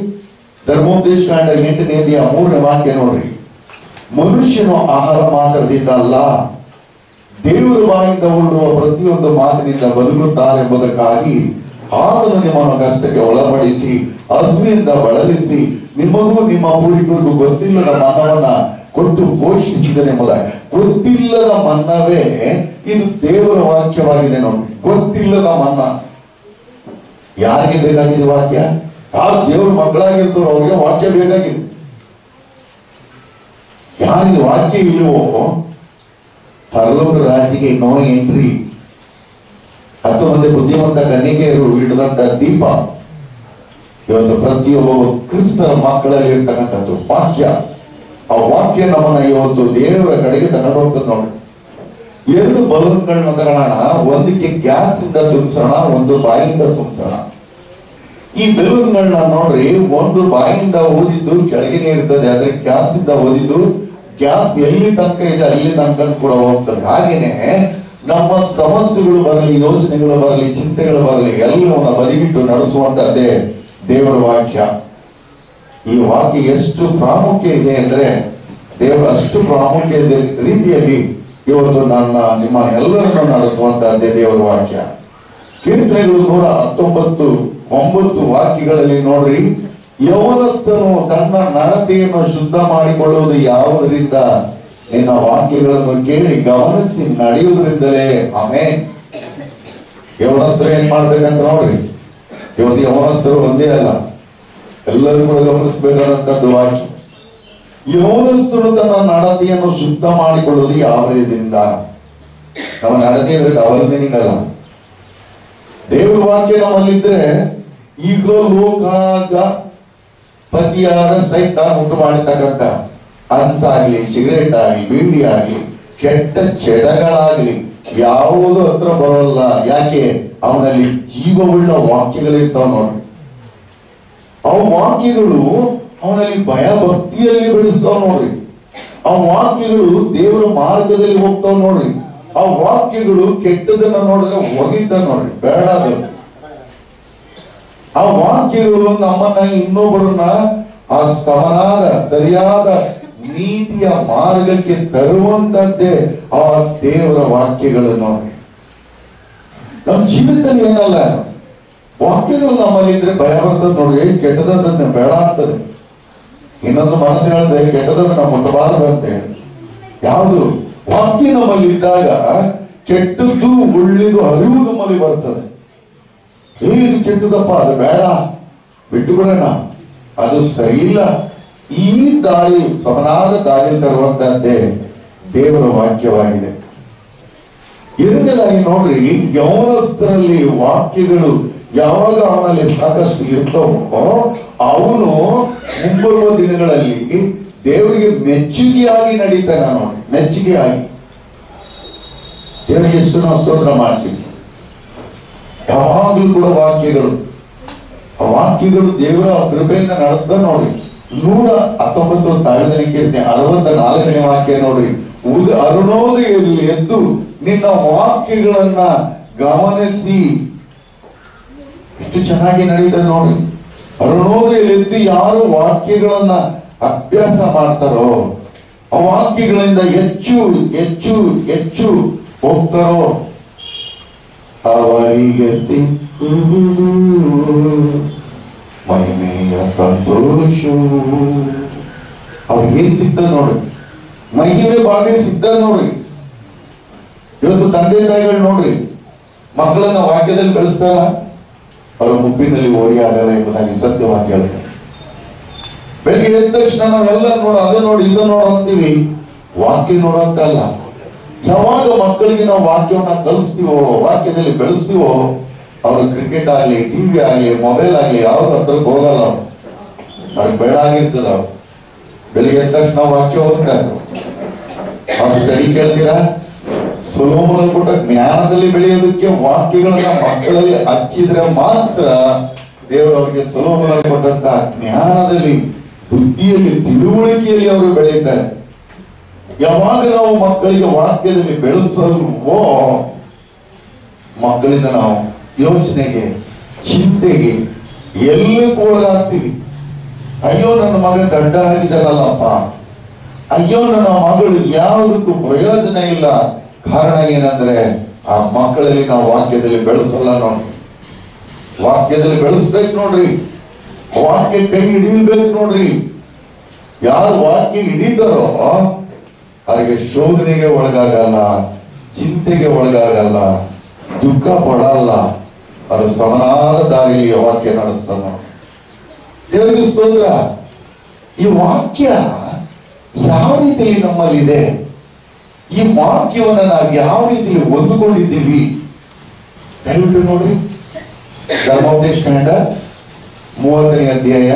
ಧರ್ಮೋಪದೇಶ ಕಾಂಡ 8ನೇ ಅಧ್ಯಾಯ 3ನೇ ವಾಕ್ಯ ನೋಡ್ರಿ. ಮನುಷ್ಯನು ಆಹಾರ ಮಾತ್ರದಿಂದ ಅಲ್ಲ, ದೇವರ ಬಾಯಿಂದ ಹೊರಡುವ ಪ್ರತಿಯೊಂದು ಮಾತಿನಿಂದ ಬದುಕುತ್ತಾರೆಂಬುದಕ್ಕಾಗಿ ಆತನು ನಿಮ್ಮನ್ನು ಕಷ್ಟಕ್ಕೆ ಒಳಪಡಿಸಿ ಹಸುವಿನಿಂದ ಬಳಲಿಸಿ ನಿಮಗೂ ನಿಮ್ಮ ಪೂರ್ವಿಕರಿಗೂ ಗೊತ್ತಿಲ್ಲದ ಮನ್ನವನ್ನ ಕೊಟ್ಟು ಪೋಷಿಸಿದನೆಂಬುದಾಗಿ. ಗೊತ್ತಿಲ್ಲದ ಮನ್ನವೇ ಇದು ದೇವರ ವಾಕ್ಯವಾಗಿದೆ ನೋಡಿ. ಗೊತ್ತಿಲ್ಲದ ಮನ್ನ ಯಾರಿಗೆ ಬೇಕಾಗಿದೆ ವಾಕ್ಯ? ಯಾರು ದೇವರ ಮಕ್ಕಳಾಗಿರ್ತಾರೋ ಅವ್ರಿಗೆ ವಾಕ್ಯ ಬೇಕಾಗಿದೆ. ಯಾರಿಗೆ ವಾಕ್ಯ ಇಲ್ಲವೋ ಪರಲೋಕ ರಾಜ್ಯಕ್ಕೆ ನೋ ಎಂಟ್ರಿ. 10 ಮಂದಿ ಬುದ್ಧಿವಂತ ಕನ್ನಿಕೆಯರು ಹಿಡಿದಂತ ದೀಪ ಇವತ್ತು ಪ್ರತಿಯೊಬ್ಬ ಕ್ರಿಸ್ತನ ಮಕ್ಕಳಲ್ಲಿ ಇರ್ತಕ್ಕಂಥದ್ದು ವಾಕ್ಯ. ಆ ವಾಕ್ಯ ನಮ್ಮನ್ನ ಇವತ್ತು ದೇವರ ಕಡೆಗೆ ತಗೊಂಡು ಹೋಗ್ತದೆ ನೋಡಿ. 2 ಬಲೂನ್ಗಳನ್ನ ತಗೋಣ, ಒಂದಕ್ಕೆ ಗ್ಯಾಸ್ ಇಂದ ತುಂಬಿಸೋಣ, ಒಂದು ಬಾಯಿಂದ ತುಂಬಿಸೋಣ. ಈ ಬೆಲೂನ್ಗಳನ್ನ ನೋಡ್ರಿ, ಒಂದು ಬಾಯಿಂದ ಓದಿದ್ದು ಕೆಳಗಿನೇ ಇರ್ತದೆ, ಆದ್ರೆ ಗ್ಯಾಸ್ ಇಂದ ಓದಿದ್ದು ಗ್ಯಾಸ್ ಎಲ್ಲಿ ತನಕ ಇದೆ ಅಲ್ಲಿ ತನಕ ಕೂಡ ಹೋಗ್ತದೆ. ಹಾಗೇನೆ ನಮ್ಮ ಸಮಸ್ಯೆಗಳು ಬರಲಿ, ಯೋಚನೆಗಳು ಬರಲಿ, ಚಿಂತೆಗಳು ಬರಲಿ, ಎಲ್ಲವನ್ನ ಬದಿಗಿಟ್ಟು ನಡೆಸುವಂತದ್ದೇ ದೇವರ ವಾಕ್ಯ. ಈ ವಾಕ್ಯ ಎಷ್ಟು ಪ್ರಾಮುಖ್ಯ ಇದೆ ಅಂದ್ರೆ, ದೇವರ ಅಷ್ಟು ಪ್ರಾಮುಖ್ಯ ರೀತಿಯಲ್ಲಿ ಇವತ್ತು ನಿಮ್ಮ ಎಲ್ಲರನ್ನು ನಡೆಸುವಂತಹದ್ದೇ ದೇವರ ವಾಕ್ಯ. ಕೀರ್ತನೆಗಳು 119:9 ವಾಕ್ಯಗಳಲ್ಲಿ ನೋಡ್ರಿ, ಯೌವನಸ್ಥನು ತನ್ನ ನಡತೆಯನ್ನು ಶುದ್ಧ ಮಾಡಿಕೊಳ್ಳುವುದು ಯಾವುದರಿಂದ? ನಿನ್ನ ವಾಕ್ಯಗಳನ್ನು ಕೇಳಿ ಗಮನಿಸಿ ನಡೆಯುವುದರಿಂದಲೇ. ಆಮೇನ್. ಯೌವನಸ್ಥರು ಏನ್ ಮಾಡ್ಬೇಕಂತ ನೋಡ್ರಿ, ಇವತ್ತು ಯೌವನಸ್ಥರು ಒಂದೇ ಅಲ್ಲ, ಎಲ್ಲರೂ ಕೂಡ ಗಮನಿಸಬೇಕಾದಂತದ್ದು ವಾಕ್ಯ. ಯೌವನಸ್ಥರು ತನ್ನ ನಡತೆಯನ್ನು ಶುದ್ಧ ಮಾಡಿಕೊಳ್ಳುವುದು ಯಾವ ರೀತಿಯಿಂದ? ನಮ್ಮ ನಡತೆ ಅಂದ್ರೆ ಡಬಲ್ ಮೀನಿಂಗ್ ಅಲ್ಲ. ದೇವ್ರ ವಾಕ್ಯ ನಮ್ಮಲ್ಲಿದ್ರೆ ಈಗ ಲೋಕಾಗ ಪತಿಯಾದ ಸಹಿತ ಉಂಟು ಮಾಡಿರ್ತಕ್ಕಂಥ ಅನ್ಸಾಗ್ಲಿ, ಸಿಗರೇಟ್ ಆಗ್ಲಿ, ಬೀಡಿ ಆಗ್ಲಿ, ಕೆಟ್ಟ ಚಡಗಳಾಗ್ಲಿ ಯಾವುದು ಹತ್ರ ಬರೋಲ್ಲ. ಯಾಕೆ? ಅವನಲ್ಲಿ ಜೀವವುಳ್ಳ ವಾಕ್ಯಗಳಿರ್ತಾವ ನೋಡ್ರಿ. ಆ ವಾಕ್ಯಗಳು ಅವನಲ್ಲಿ ಭಯ ಭಕ್ತಿಯಲ್ಲಿ ಬೆಳೆಸ್ತಾವ ನೋಡ್ರಿ. ಆ ವಾಕ್ಯಗಳು ದೇವರ ಮಾರ್ಗದಲ್ಲಿ ಹೋಗ್ತಾವ ನೋಡ್ರಿ. ಆ ವಾಕ್ಯಗಳು ಕೆಟ್ಟದನ್ನ ನೋಡಿದ್ರೆ ಒಗಿತ ನೋಡ್ರಿ, ಬೇಡ. ಆ ವಾಕ್ಯಗಳು ನಮ್ಮನ್ನ ಇನ್ನೊಬ್ಬರನ್ನ ಆ ಸಮನಾದ ಸರಿಯಾದ ನೀತಿಯ ಮಾರ್ಗಕ್ಕೆ ತರುವಂತದ್ದೇ ಆ ದೇವರ ವಾಕ್ಯಗಳು ನೋಡ್ರಿ. ನಮ್ಮ ಜೀವಿತದಲ್ಲಿ ಏನಲ್ಲ, ವಾಕ್ಯಗಳು ನಮ್ಮಲ್ಲಿ ಇದ್ರೆ ಭಯ ಬರ್ತದೆ ನೋಡ್ರಿ. ಕೆಟ್ಟದನ್ನ ಬೇಡ ಆಗ್ತದೆ. ಇನ್ನೊಂದು ಮನಸ್ಸು ಹೇಳಿದ್ರೆ ಕೆಟ್ಟದನ್ನ ನಾವು ಮುಟ್ಟಬಾರದು ಅಂತ ಹೇಳಿ. ಯಾವುದು? ವಾಕ್ಯ ನಮ್ಮಲ್ಲಿ ಇದ್ದಾಗ ಕೆಟ್ಟದ್ದು ಒಳ್ಳೆಯದು ಅರಿವು ನಮ್ಮಲ್ಲಿ ಬರ್ತದೆ. ಇದು ಕೆಟ್ಟದಪ್ಪ, ಅದು ಬೇಡ, ಬಿಟ್ಟು ಬಿಡೋಣ, ಅದು ಸರಿ ಇಲ್ಲ. ಈ ದಾರಿ ಸಮನಾದ ದಾರಿ ತರುವಂತದ್ದೇ ದೇವರ ವಾಕ್ಯವಾಗಿದೆ. ಎರಡನೇದಾಗಿ ನೋಡ್ರಿ, ಯೌವನಸ್ಥರಲ್ಲಿ ವಾಕ್ಯಗಳು ಯಾವಾಗ ಅವನಲ್ಲಿ ಸಾಕಷ್ಟು ಇರ್ತವೋ ಅವನು ಮುಂಬರುವ ದಿನಗಳಲ್ಲಿ ದೇವರಿಗೆ ಮೆಚ್ಚುಗೆಯಾಗಿ ನಡೀತಾನೆ ನೋಡಿ. ಮೆಚ್ಚುಗೆಯಾಗಿ ದೇವರಿಗೆ ಎಷ್ಟು ನಾವು ಸ್ತೋತ್ರ ಮಾಡ್ತೀವಿ. ಯಾವಾಗಲೂ ಕೂಡ ವಾಕ್ಯಗಳು, ಆ ವಾಕ್ಯಗಳು ದೇವರ ಕೃಪೆಯಿಂದ ನಡೆಸ್ತಾ ನೋಡ್ರಿ. 119 ತಾಳ್ಮೆ ಕೀರ್ತನೆ 64ನೇ ವಾಕ್ಯ ನೋಡ್ರಿ. ಅರುಣೋದಯಲ್ಲಿ ಎದ್ದು ನಿನ್ನ ವಾಕ್ಯಗಳನ್ನ ಗಮನಿಸಿ. ಎಷ್ಟು ಚೆನ್ನಾಗಿ ನಡೀತದೆ ನೋಡಿ. ಅರುಣೋದಯಲ್ಲಿ ಎದ್ದು ಯಾರು ವಾಕ್ಯಗಳನ್ನ ಅಭ್ಯಾಸ ಮಾಡ್ತಾರೋ, ಆ ವಾಕ್ಯಗಳಿಂದ ಹೆಚ್ಚು ಹೆಚ್ಚು ಹೆಚ್ಚು ಹೋಗ್ತಾರೋ ಅವರಿಗೆ ಸಿಕ್ಕುವುದು ಮಹಿಮೆಯ ಸಂತೋಷ. ಅವ್ರಿಗೆ ಏನ್ ಸಿಗ್ತದೆ ನೋಡ್ರಿ, ಮಹಿಮೆ ಭಾಗ ಸಿಗ್ತದೆ ನೋಡ್ರಿ. ಇವತ್ತು ತಂದೆ ತಾಯಿಗಳು ನೋಡ್ರಿ, ಮಕ್ಕಳನ್ನ ವಾಕ್ಯದಲ್ಲಿ ಬೆಳೆಸ್ತಾರ, ಅವರ ಮುಪ್ಪಿನಲ್ಲಿ ಓಡಿ ಆಗಲ್ಲ ಎಂಬುದಾಗಿ ಸತ್ಯವಾಗಿ ಹೇಳ್ತಾರೆ. ಬೆಳಿಗ್ಗೆ ಎದ್ದ ತಕ್ಷಣ ನಾವೆಲ್ಲ ಅದು ನೋಡಿ ಇದು ನೋಡು ಅಂತೀವಿ, ವಾಕ್ಯ ನೋಡೋಂತ ಅಲ್ಲ. ಯಾವಾಗ ಮಕ್ಕಳಿಗೆ ನಾವು ವಾಕ್ಯವನ್ನ ಕಲಿಸ್ತೀವೋ, ವಾಕ್ಯದಲ್ಲಿ ಬೆಳೆಸ್ತೀವೋ, ಅವ್ರು ಕ್ರಿಕೆಟ್ ಆಗ್ಲಿ, ಟಿವಿ ಆಗ್ಲಿ, ಮೊಬೈಲ್ ಆಗ್ಲಿ ಯಾವ್ದು ಹತ್ರಕ್ಕೆ ಹೋಗಲ್ಲ. ಅವ್ರಿಗೆ ಬೇಡ ಆಗಿರ್ತದ. ಅವ್ರು ಬೆಳಿಗ್ಗೆ ಎದ್ದ ತಕ್ಷಣ ವಾಕ್ಯ ಓದ್ತಾರೆ. ಅವ್ರು ಸ್ಟಡಿ ಕೇಳ್ತೀರಾ? ಸೊಲೊಮೋನ ಕೊಟ್ಟ ಜ್ಞಾನದಲ್ಲಿ ಬೆಳೆಯೋದಕ್ಕೆ ವಾಕ್ಯಗಳನ್ನ ಮಕ್ಕಳಲ್ಲಿ ಹಚ್ಚಿದ್ರೆ ಮಾತ್ರ ದೇವರವರಿಗೆ ಸೊಲೊಮೋನ ಕೊಟ್ಟಂತ ಜ್ಞಾನದಲ್ಲಿ, ಬುದ್ಧಿಯಲ್ಲಿ, ತಿಳುವಳಿಕೆಯಲ್ಲಿ ಅವರು ಬೆಳೆಯುತ್ತಾರೆ. ಯಾವಾಗ ನಾವು ಮಕ್ಕಳಿಗೆ ವಾಕ್ಯದಲ್ಲಿ ಬೆಳೆಸಲ್ವೋ, ಮಕ್ಕಳಿಂದ ನಾವು ಯೋಚನೆಗೆ, ಚಿಂತೆಗೆ ಎಲ್ಲಕ್ಕೂ ಒಳಗಾಗ್ತೀವಿ. ಅಯ್ಯೋ ನನ್ನ ಮಗ ಗಡ್ಡ ಆಗಿದ್ದಾನಲ್ಲಪ್ಪ, ಅಯ್ಯೋ ನನ್ನ ಮಗಳು ಯಾವುದಕ್ಕೂ ಪ್ರಯೋಜನ ಇಲ್ಲ. ಕಾರಣ ಏನಂದ್ರೆ ಆ ಮಕ್ಕಳಲ್ಲಿ ನಾವು ವಾಕ್ಯದಲ್ಲಿ ಬೆಳೆಸಲ್ಲ ನೋಡಿ. ವಾಕ್ಯದಲ್ಲಿ ಬೆಳೆಸ್ಬೇಕು ನೋಡ್ರಿ. ವಾಕ್ಯ ಕೈ ಹಿಡಿಬೇಕು ನೋಡ್ರಿ. ಯಾರು ವಾಕ್ಯ ಹಿಡಿತಾರೋ ಅವರಿಗೆ ಶೋಧನೆಗೆ ಒಳಗಾಗಲ್ಲ, ಚಿಂತೆಗೆ ಒಳಗಾಗಲ್ಲ, ದುಃಖ ಪಡಲ್ಲ. ಅದು ಸಮನಾದ ದಾರಿಯಲ್ಲಿ ವಾಕ್ಯ ನಡೆಸ್ತಾನ. ದೇವರಿಗೆ ಸ್ತೋತ್ರ. ಈ ವಾಕ್ಯ ಯಾವ ರೀತಿಯಲ್ಲಿ ನಮ್ಮಲ್ಲಿದೆ, ಈ ವಾಕ್ಯವನ್ನ ನಾವು ಯಾವ ರೀತಿಯಲ್ಲಿ ಹೊಂದಿಕೊಂಡಿದ್ದೀವಿ ದಯವಿಟ್ಟು ನೋಡ್ರಿ. ಧರ್ಮೋಪದೇಶ ಕಾಂಡ 30ನೇ ಅಧ್ಯಾಯ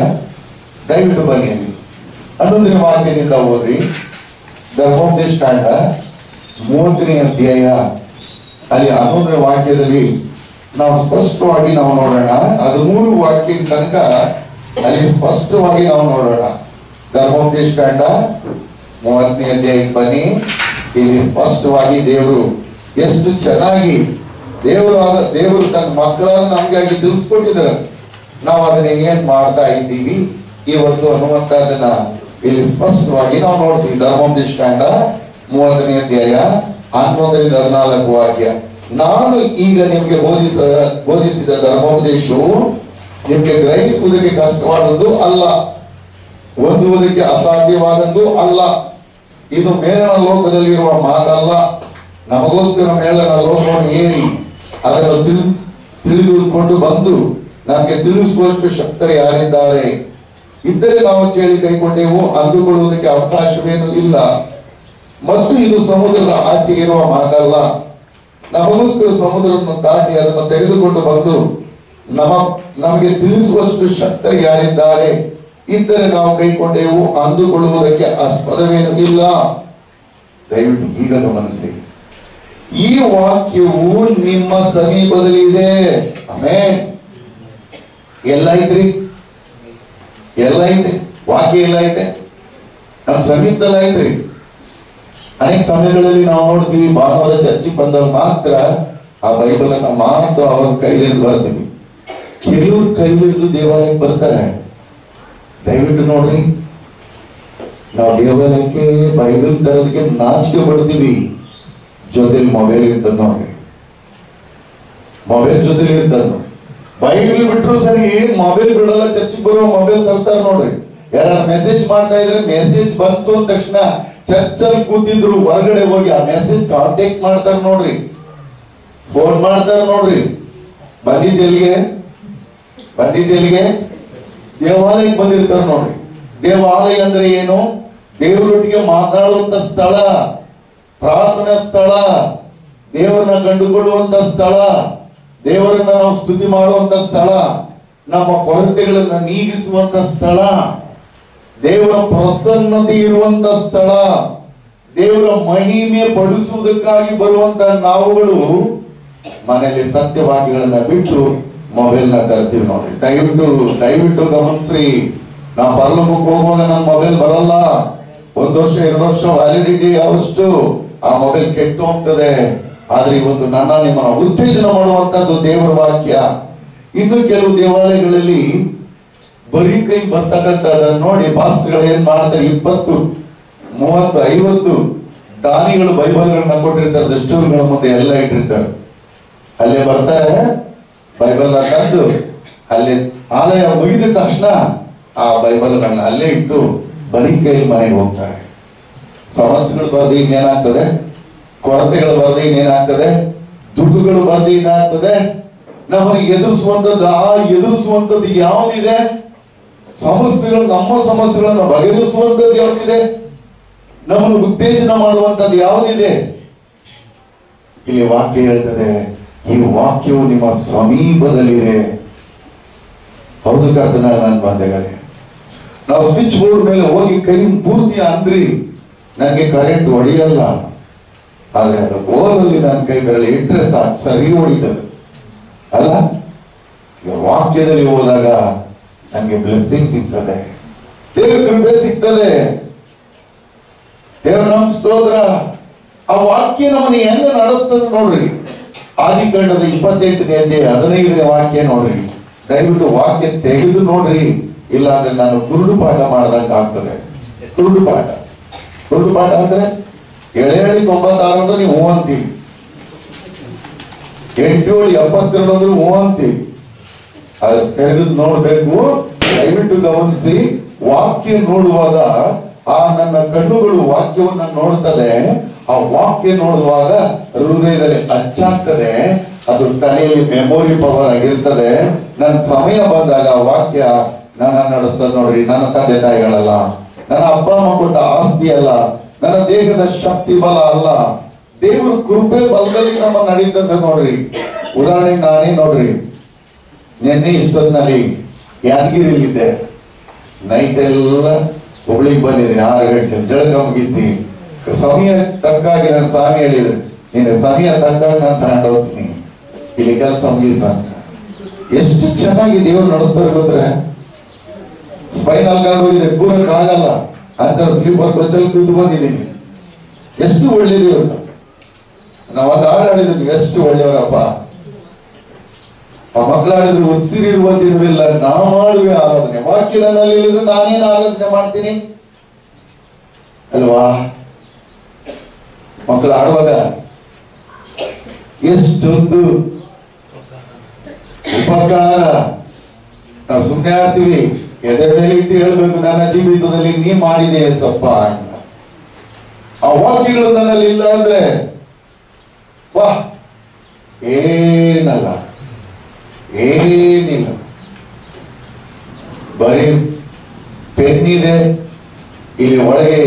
ದಯವಿಟ್ಟು ಬನ್ನಿ. 11ನೇ ವಾಕ್ಯದಿಂದ ಓದಿ. ಧರ್ಮೋಪದೇಶ ಕಾಂಡ 30ನೇ ಅಧ್ಯಾಯ ಅಲ್ಲಿ 11ನೇ ವಾಕ್ಯದಲ್ಲಿ ನಾವು ಸ್ಪಷ್ಟವಾಗಿ ನಾವು ನೋಡೋಣ. 13 ವಾಕ್ಯದ ತನಕ ಅಲ್ಲಿ ಸ್ಪಷ್ಟವಾಗಿ ನಾವು ನೋಡೋಣ. ಧರ್ಮೋಪದೇಶ ಕಾಂಡ 30ನೇ ಅಧ್ಯಾಯಕ್ಕೆ ಬನ್ನಿ. ಇಲ್ಲಿ ಸ್ಪಷ್ಟವಾಗಿ ದೇವರು ಎಷ್ಟು ಚೆನ್ನಾಗಿ ದೇವರು ತನ್ನ ಮಕ್ಕಳನ್ನು ನಮಗಾಗಿ ತಿಳಿಸ್ಕೊಟ್ಟಿದ್ದಾರೆ. ನಾವು ಅದನ್ನ ಏನ್ ಮಾಡ್ತಾ ಇದ್ದೀವಿ ಇವತ್ತು ಅನ್ನುವಂಥದ್ದನ್ನ ಇಲ್ಲಿ ಸ್ಪಷ್ಟವಾಗಿ ನಾವು ನೋಡ್ತೀವಿ. ಧರ್ಮೋಪದೇಶ ಕಾಂಡ 30ನೇ ಅಧ್ಯಾಯ 11ರಿಂದ 14 ವಾಕ್ಯ. ನಾನು ಈಗ ನಿಮ್ಗೆ ಬೋಧಿಸಿದ ಧರ್ಮೋಪದೇಶವು ನಿಮ್ಗೆ ಗ್ರಹಿಸುವುದಕ್ಕೆ ಕಷ್ಟವಾದದ್ದು ಅಲ್ಲ, ಓದುವುದಕ್ಕೆ ಅಸಾಧ್ಯವಾದದ್ದು ಅಲ್ಲ. ಇದು ಮೇಲನ ಲೋಕದಲ್ಲಿರುವ ಮಾತಲ್ಲ. ನಮಗೋಸ್ಕರ ಮೇಲನ ಲೋಕವನ್ನು ಏರಿ ಅದನ್ನು ತಿಳಿದುಕೊಂಡು ಬಂದು ನಮಗೆ ತಿಳಿಸುವಷ್ಟು ಶಕ್ತರು ಯಾರಿದ್ದಾರೆ? ಇದ್ದರೆ ನಾವು ಕೇಳಿ ಕೈಕೊಂಡೆವು, ಅಂದುಕೊಳ್ಳುವುದಕ್ಕೆ ಅವಕಾಶವೇನು ಇಲ್ಲ. ಮತ್ತು ಇದು ಸಮುದ್ರದ ಆಚೆ ಇರುವ ಮಾತಲ್ಲ. ನಮಗೋಸ್ಕರ ಸಮುದ್ರವನ್ನು ದಾಟಿ ಅದನ್ನು ತೆಗೆದುಕೊಂಡು ಬಂದು ನಮಗೆ ತಿಳಿಸುವಷ್ಟು ಶಕ್ತರು ಯಾರಿದ್ದಾರೆ? ಇದ್ದರೆ ನಾವು ಕೈಕೊಂಡೆವು, ಅಂದುಕೊಳ್ಳುವುದಕ್ಕೆ ಆಸ್ಪದವೇನು ಇಲ್ಲ. ದಯವಿಟ್ಟು ಈಗ ಗಮನಿಸಿ, ಈ ವಾಕ್ಯವು ನಿಮ್ಮ ಸಮೀಪದಲ್ಲಿ ಇದೆ. ಆಮೇಲೆ ಎಲ್ಲ ಐತ್ರಿ, ಎಲ್ಲ ಐತೆ ವಾಕ್ಯ, ಎಲ್ಲ ಐತೆ ನಮ್ಮ ಸಮೀಪದಲ್ಲಿ ಐತ್ರಿ. ಅನೇಕ ಸಮಯಗಳಲ್ಲಿ ನಾವು ನೋಡ್ತೀವಿ, ಭಾನುವಾರ ಚರ್ಚಿಗೆ ಬಂದಾಗ ಮಾತ್ರ ಆ ಬೈಬಲ್ ಅನ್ನ ಮಾತ್ರ ಅವ್ರ ಕೈಲಿ ಬರ್ತೀವಿ. ಕೆಲವ್ರ ಕೈಲಿದ್ದು ದೇವಾಲಯಕ್ಕೆ ಬರ್ತಾರೆ. ದಯವಿಟ್ಟು ನೋಡ್ರಿ, ನಾವು ದೇವಾಲಯಕ್ಕೆ ಬೈಬಲ್ ತರೋದಕ್ಕೆ ನಾಚಿಕೆ ಪಡ್ತೀವಿ. ಜೊತೆಲಿ ಮೊಬೈಲ್ ಇರ್ತದ ನೋಡ್ರಿ, ಮೊಬೈಲ್ ಜೊತೆಲಿ ಇರ್ತದ. ಬೈಬಲ್ ಬಿಟ್ರು ಸರಿ, ಮೊಬೈಲ್ ಬಿಡಲ್ಲ. ಚರ್ಚಿಗೆ ಬರೋ ಮೊಬೈಲ್ ತರ್ತಾರ ನೋಡ್ರಿ. ಯಾರು ಮೆಸೇಜ್ ಮಾಡ್ತಾ ಇದ್ರೆ ಮೆಸೇಜ್ ಬಂತು ಅಂದ ತಕ್ಷಣ ಚರ್ಚಲ್ಲಿ ಕೂತಿದ್ರು ಹೊರಗಡೆ ಹೋಗಿ ಆ ಮೆಸೇಜ್ ಕಾಂಟ್ಯಾಕ್ಟ್ ಮಾಡ್ತಾರ ನೋಡ್ರಿ, ಫೋನ್ ಮಾಡ್ತಾರ ನೋಡ್ರಿ. ಬಂದಿದ್ದೆಲ್ಲಿಗೆ ದೇವಾಲಯಕ್ಕೆ ಬಂದಿರ್ತಾರ ನೋಡ್ರಿ. ದೇವಾಲಯ ಅಂದ್ರೆ ಏನು? ದೇವರೊಟ್ಟಿಗೆ ಮಾತನಾಡುವಂತ ಸ್ಥಳ, ಪ್ರಾರ್ಥನಾ ಸ್ಥಳ, ದೇವರನ್ನ ಕಂಡುಕೊಳ್ಳುವಂತ ಸ್ಥಳ, ದೇವರನ್ನ ನಾವು ಸ್ತುತಿ ಮಾಡುವಂತ ಸ್ಥಳ, ನಮ್ಮ ಕೊರತೆಗಳನ್ನ ನೀಗಿಸುವಂತ ಸ್ಥಳ, ದೇವರ ಪ್ರಸನ್ನತೆ ಇರುವಂತ ಸ್ಥಳ, ದೇವರ ಮಹಿಮೆ ಪಡಿಸುವುದಕ್ಕಾಗಿ ಬರುವಂತ ನಾವುಗಳು ಮನೆಯಲ್ಲಿ ಸತ್ಯವಾಕ್ಯಗಳನ್ನ ಬಿಟ್ಟು ಮೊಬೈಲ್ ನ ತರ್ತೀವಿ ನೋಡ್ರಿ. ದಯವಿಟ್ಟು ಗಮನಿಸ್ರಿ. ನಾವು ಪರಲೋಕಕ್ಕೆ ಹೋಗುವಾಗ ನನ್ನ ಮೊಬೈಲ್ ಬರಲ್ಲ. 1 ವರ್ಷ 2 ವರ್ಷ ವ್ಯಾಲಿಡಿಟಿ ಯಾವಷ್ಟು ಆ ಮೊಬೈಲ್ ಕೆಟ್ಟು ಹೋಗ್ತದೆ. ಆದ್ರೆ ಇವತ್ತು ನಿಮ್ಮನ್ನ ಉತ್ತೇಜನ ಮಾಡುವಂತದ್ದು ದೇವರ ವಾಕ್ಯ. ಇನ್ನು ಕೆಲವು ದೇವಾಲಯಗಳಲ್ಲಿ ಬರೀ ಕೈ ಬರ್ತಕ್ಕಂಥದ್ದನ್ನು ನೋಡಿ ಪಾಸ್ಟರ್ಗಳು ಏನ್ ಮಾಡ್ತಾರೆ, 20, 30, 50 ದಾನಿಗಳು ಬೈಬಲ್ಗಳನ್ನ ಕೊಟ್ಟಿರ್ತಾರೆ. ದಷ್ಟೂರುಗಳ ಮುಂದೆ ಎಲ್ಲ ಇಟ್ಟಿರ್ತಾರೆ. ಅಲ್ಲೇ ಬರ್ತಾರೆ, ಬೈಬಲ್ ತಂದು ಅಲ್ಲಿ ಆಲಯ ಮುಗಿದ ತಕ್ಷಣ ಆ ಬೈಬಲ್ಗಳನ್ನ ಅಲ್ಲೇ ಇಟ್ಟು ಬರೀ ಕೈ ಮನೆಗೆ ಹೋಗ್ತಾರೆ. ಸಮಸ್ಯೆಗಳು ಬರದೆ ಇನ್ನೇನಾಗ್ತದೆ, ಕೊರತೆಗಳು ಬರದೆ ಇನ್ನೇನಾಗ್ತದೆ, ದುಡ್ಡುಗಳು ಬರದೆ ಏನಾಗ್ತದೆ, ನಮಗೆ ಎದುರಿಸುವಂತದ್ದು ಯಾವುದಿದೆ? ಸಮಸ್ಯೆಗಳು, ನಮ್ಮ ಸಮಸ್ಯೆಗಳನ್ನು ಬಗೆಹರಿಸುವಂತದ್ದು ಯಾವುದಿದೆ? ನಮ್ಮನ್ನು ಉತ್ತೇಜನ ಮಾಡುವಂತದ್ದು ಯಾವುದಿದೆ? ಇಲ್ಲಿ ವಾಕ್ಯ ಹೇಳ್ತದೆ, ಈ ವಾಕ್ಯವು ನಿಮ್ಮ ಸಮೀಪದಲ್ಲಿದೆ. ಹೌದು ಕರ್ತನ ನನ್ನ ಬಂಧೆಗಳೇ, ನಾವು ಸ್ವಿಚ್ ಬೋರ್ಡ್ ಮೇಲೆ ಹೋಗಿ ಕೈ ಪೂರ್ತಿ ಅಂದ್ರಿ ನನಗೆ ಕರೆಂಟ್ ಹೊಡೆಯಲ್ಲ. ಆದ್ರೆ ಅದು ಬೋರ್ನಲ್ಲಿ ನನ್ನ ಕೈ ಬೆರಳು ಇಟ್ಟರೆ ಸಾಕು, ಸರಿ ಹೊಡಿತದೆ ಅಲ್ಲ. ವಾಕ್ಯದಲ್ಲಿ ಹೋದಾಗ ನನಗೆ ಬ್ಲೆಸ್ಸಿಂಗ್ ಸಿಗ್ತದೆ, ದೇವರ ಕೃಪೆ ಸಿಗ್ತದೆ. ದೇವರ ನಮ್ಮ ಸ್ತೋತ್ರ. ಆ ವಾಕ್ಯ ನಮ್ಮನ್ನ ಹೆಂಗ ನಡೆಸ್ತದೆ ನೋಡ್ರಿ. ಆದಿಕಾಂಡದ 28ನೇ ಅಧ್ಯಾಯ 15ನೇ ವಾಕ್ಯ ನೋಡ್ರಿ. ದಯವಿಟ್ಟು ವಾಕ್ಯ ತೆಗೆದು ನೋಡ್ರಿ, ಇಲ್ಲ ಅಂದ್ರೆ ನಾನು ಕುರುಡು ಪಾಠ ಮಾಡ್ದಂಗ ಆಗ್ತದೆ. ಕುರುಡು ಪಾಠ ಅಂದ್ರೆ 7-9-96 ಅಂದ್ರೆ ನೀವು ಹೂ ಅಂತೀವಿ, 8-7-72 ಅಂದ್ರೆ ಹೂ ಅಂತೀವಿ. ಅದು ತೆಗೆದು ನೋಡ್ಬೇಕು. ದಯವಿಟ್ಟು ಗಮನಿಸಿ, ವಾಕ್ಯ ನೋಡುವಾಗ ಆ ನನ್ನ ಕಣ್ಣುಗಳು ವಾಕ್ಯವನ್ನ ನೋಡ್ತದೆ. ಆ ವಾಕ್ಯ ನೋಡುವಾಗ ಹೃದಯದಲ್ಲಿ ಅಚ್ಚಾಗ್ತದೆ, ಅದು ತಲೆಯಲ್ಲಿ ಮೆಮೊರಿ ಪವರ್ ಆಗಿರ್ತದೆ. ನನ್ನ ಸಮಯ ಬಂದಾಗ ವಾಕ್ಯ ನನ್ನ ನಡೆಸ್ತದೆ ನೋಡ್ರಿ. ನನ್ನ ತಂದೆ ತಾಯಿಗಳಲ್ಲ, ನನ್ನ ಅಪ್ಪ ಅಮ್ಮ ಕೊಟ್ಟ ಆಸ್ತಿ ಅಲ್ಲ, ನನ್ನ ದೇಹದ ಶಕ್ತಿ ಬಲ ಅಲ್ಲ, ದೇವ್ರ ಕೃಪೆ ಬಲದಲ್ಲಿ ನಮ್ಮ ನಡೀತದೆ ನೋಡ್ರಿ. ಉದಾಹರಣೆಗೆ ನಾನೇ ನೋಡ್ರಿ, ನಿನ್ನೆ ಇಷ್ಟೊತ್ತಿನಲ್ಲಿ ಯಾದಗಿರಿಲಿದ್ದೆ. ನೈಟ್ ಎಲ್ಲ ಹುಬ್ಳಿಗೆ ಬಂದಿದ್ದೀನಿ 6 ಗಂಟೆ ಜಳಕ ಮುಗಿಸಿ ಸಮಯ ತಕ್ಕಾಗಿ ನನ್ನ ಸ್ವಾಮಿ ಹೇಳಿದ್ರು, ನೀನು ಸಮಯ ತಕ್ಕಾಗಿ ನಾನು ತಗೊಂಡು ಹೋಗ್ತೀನಿ, ಇಲ್ಲಿ ಕೆಲಸ ಮುಗಿಸ ಅಂತ. ಎಷ್ಟು ಚೆನ್ನಾಗಿ ದೇವರು ನಡೆಸ್ತಾರೆ ಗೊತ್ತಾರೆ. ಸ್ಪೈನಲ್ ಕಾರ್ಡ್ ಹೋಗಿದೆ, ಕೂರಕ್ಕಾಗಲ್ಲ ಅಂತ ಸ್ಲೀಪರ್ ಕೋಚಲ್ಲಿ ಕೂತು ಬಂದಿದ್ದೀನಿ. ಎಷ್ಟು ಒಳ್ಳೆ ದೇವರು. ನಾವು ಅದು ಆಡಿದ್ರು, ಎಷ್ಟು ಒಳ್ಳೆಯವರಪ್ಪ. ಆ ಮಕ್ಕಳಾಡಿದ್ರು ಉಸಿರಿರುವುದಿಲ್ಲ, ನಾವು ಮಾಡುವೆ ಆರಾಧನೆ. ವಾಕ್ಯ ನನ್ನಲ್ಲಿ ಇಲ್ಲಿದ್ರೆ ನಾನೇನು ಆರಾಧನೆ ಮಾಡ್ತೀನಿ ಅಲ್ವಾ? ಮಕ್ಕಳು ಆಡುವಾಗ ಎಷ್ಟೊಂದು ಉಪಕಾರ. ನಾವು ಸುಮ್ಮನೆ ಆಡ್ತೀವಿ, ಎದೆ ಮೇಲೆ ಇಟ್ಟು ಹೇಳ್ಬೇಕು, ನನ್ನ ಜೀವಿತದಲ್ಲಿ ನೀ ಮಾಡಿದೆ ಸಪ್ಪ ಅಂತ. ಆ ವಾಕ್ಯಗಳು ನನ್ನಲ್ಲಿ ಇಲ್ಲ ಅಂದ್ರೆ ವಾ ಏನಲ್ಲ, ಏನಿಲ್ಲ. ಬರೀ ಪೆನ್ ಇದೆ, ಇಲ್ಲಿ ಒಳಗೆ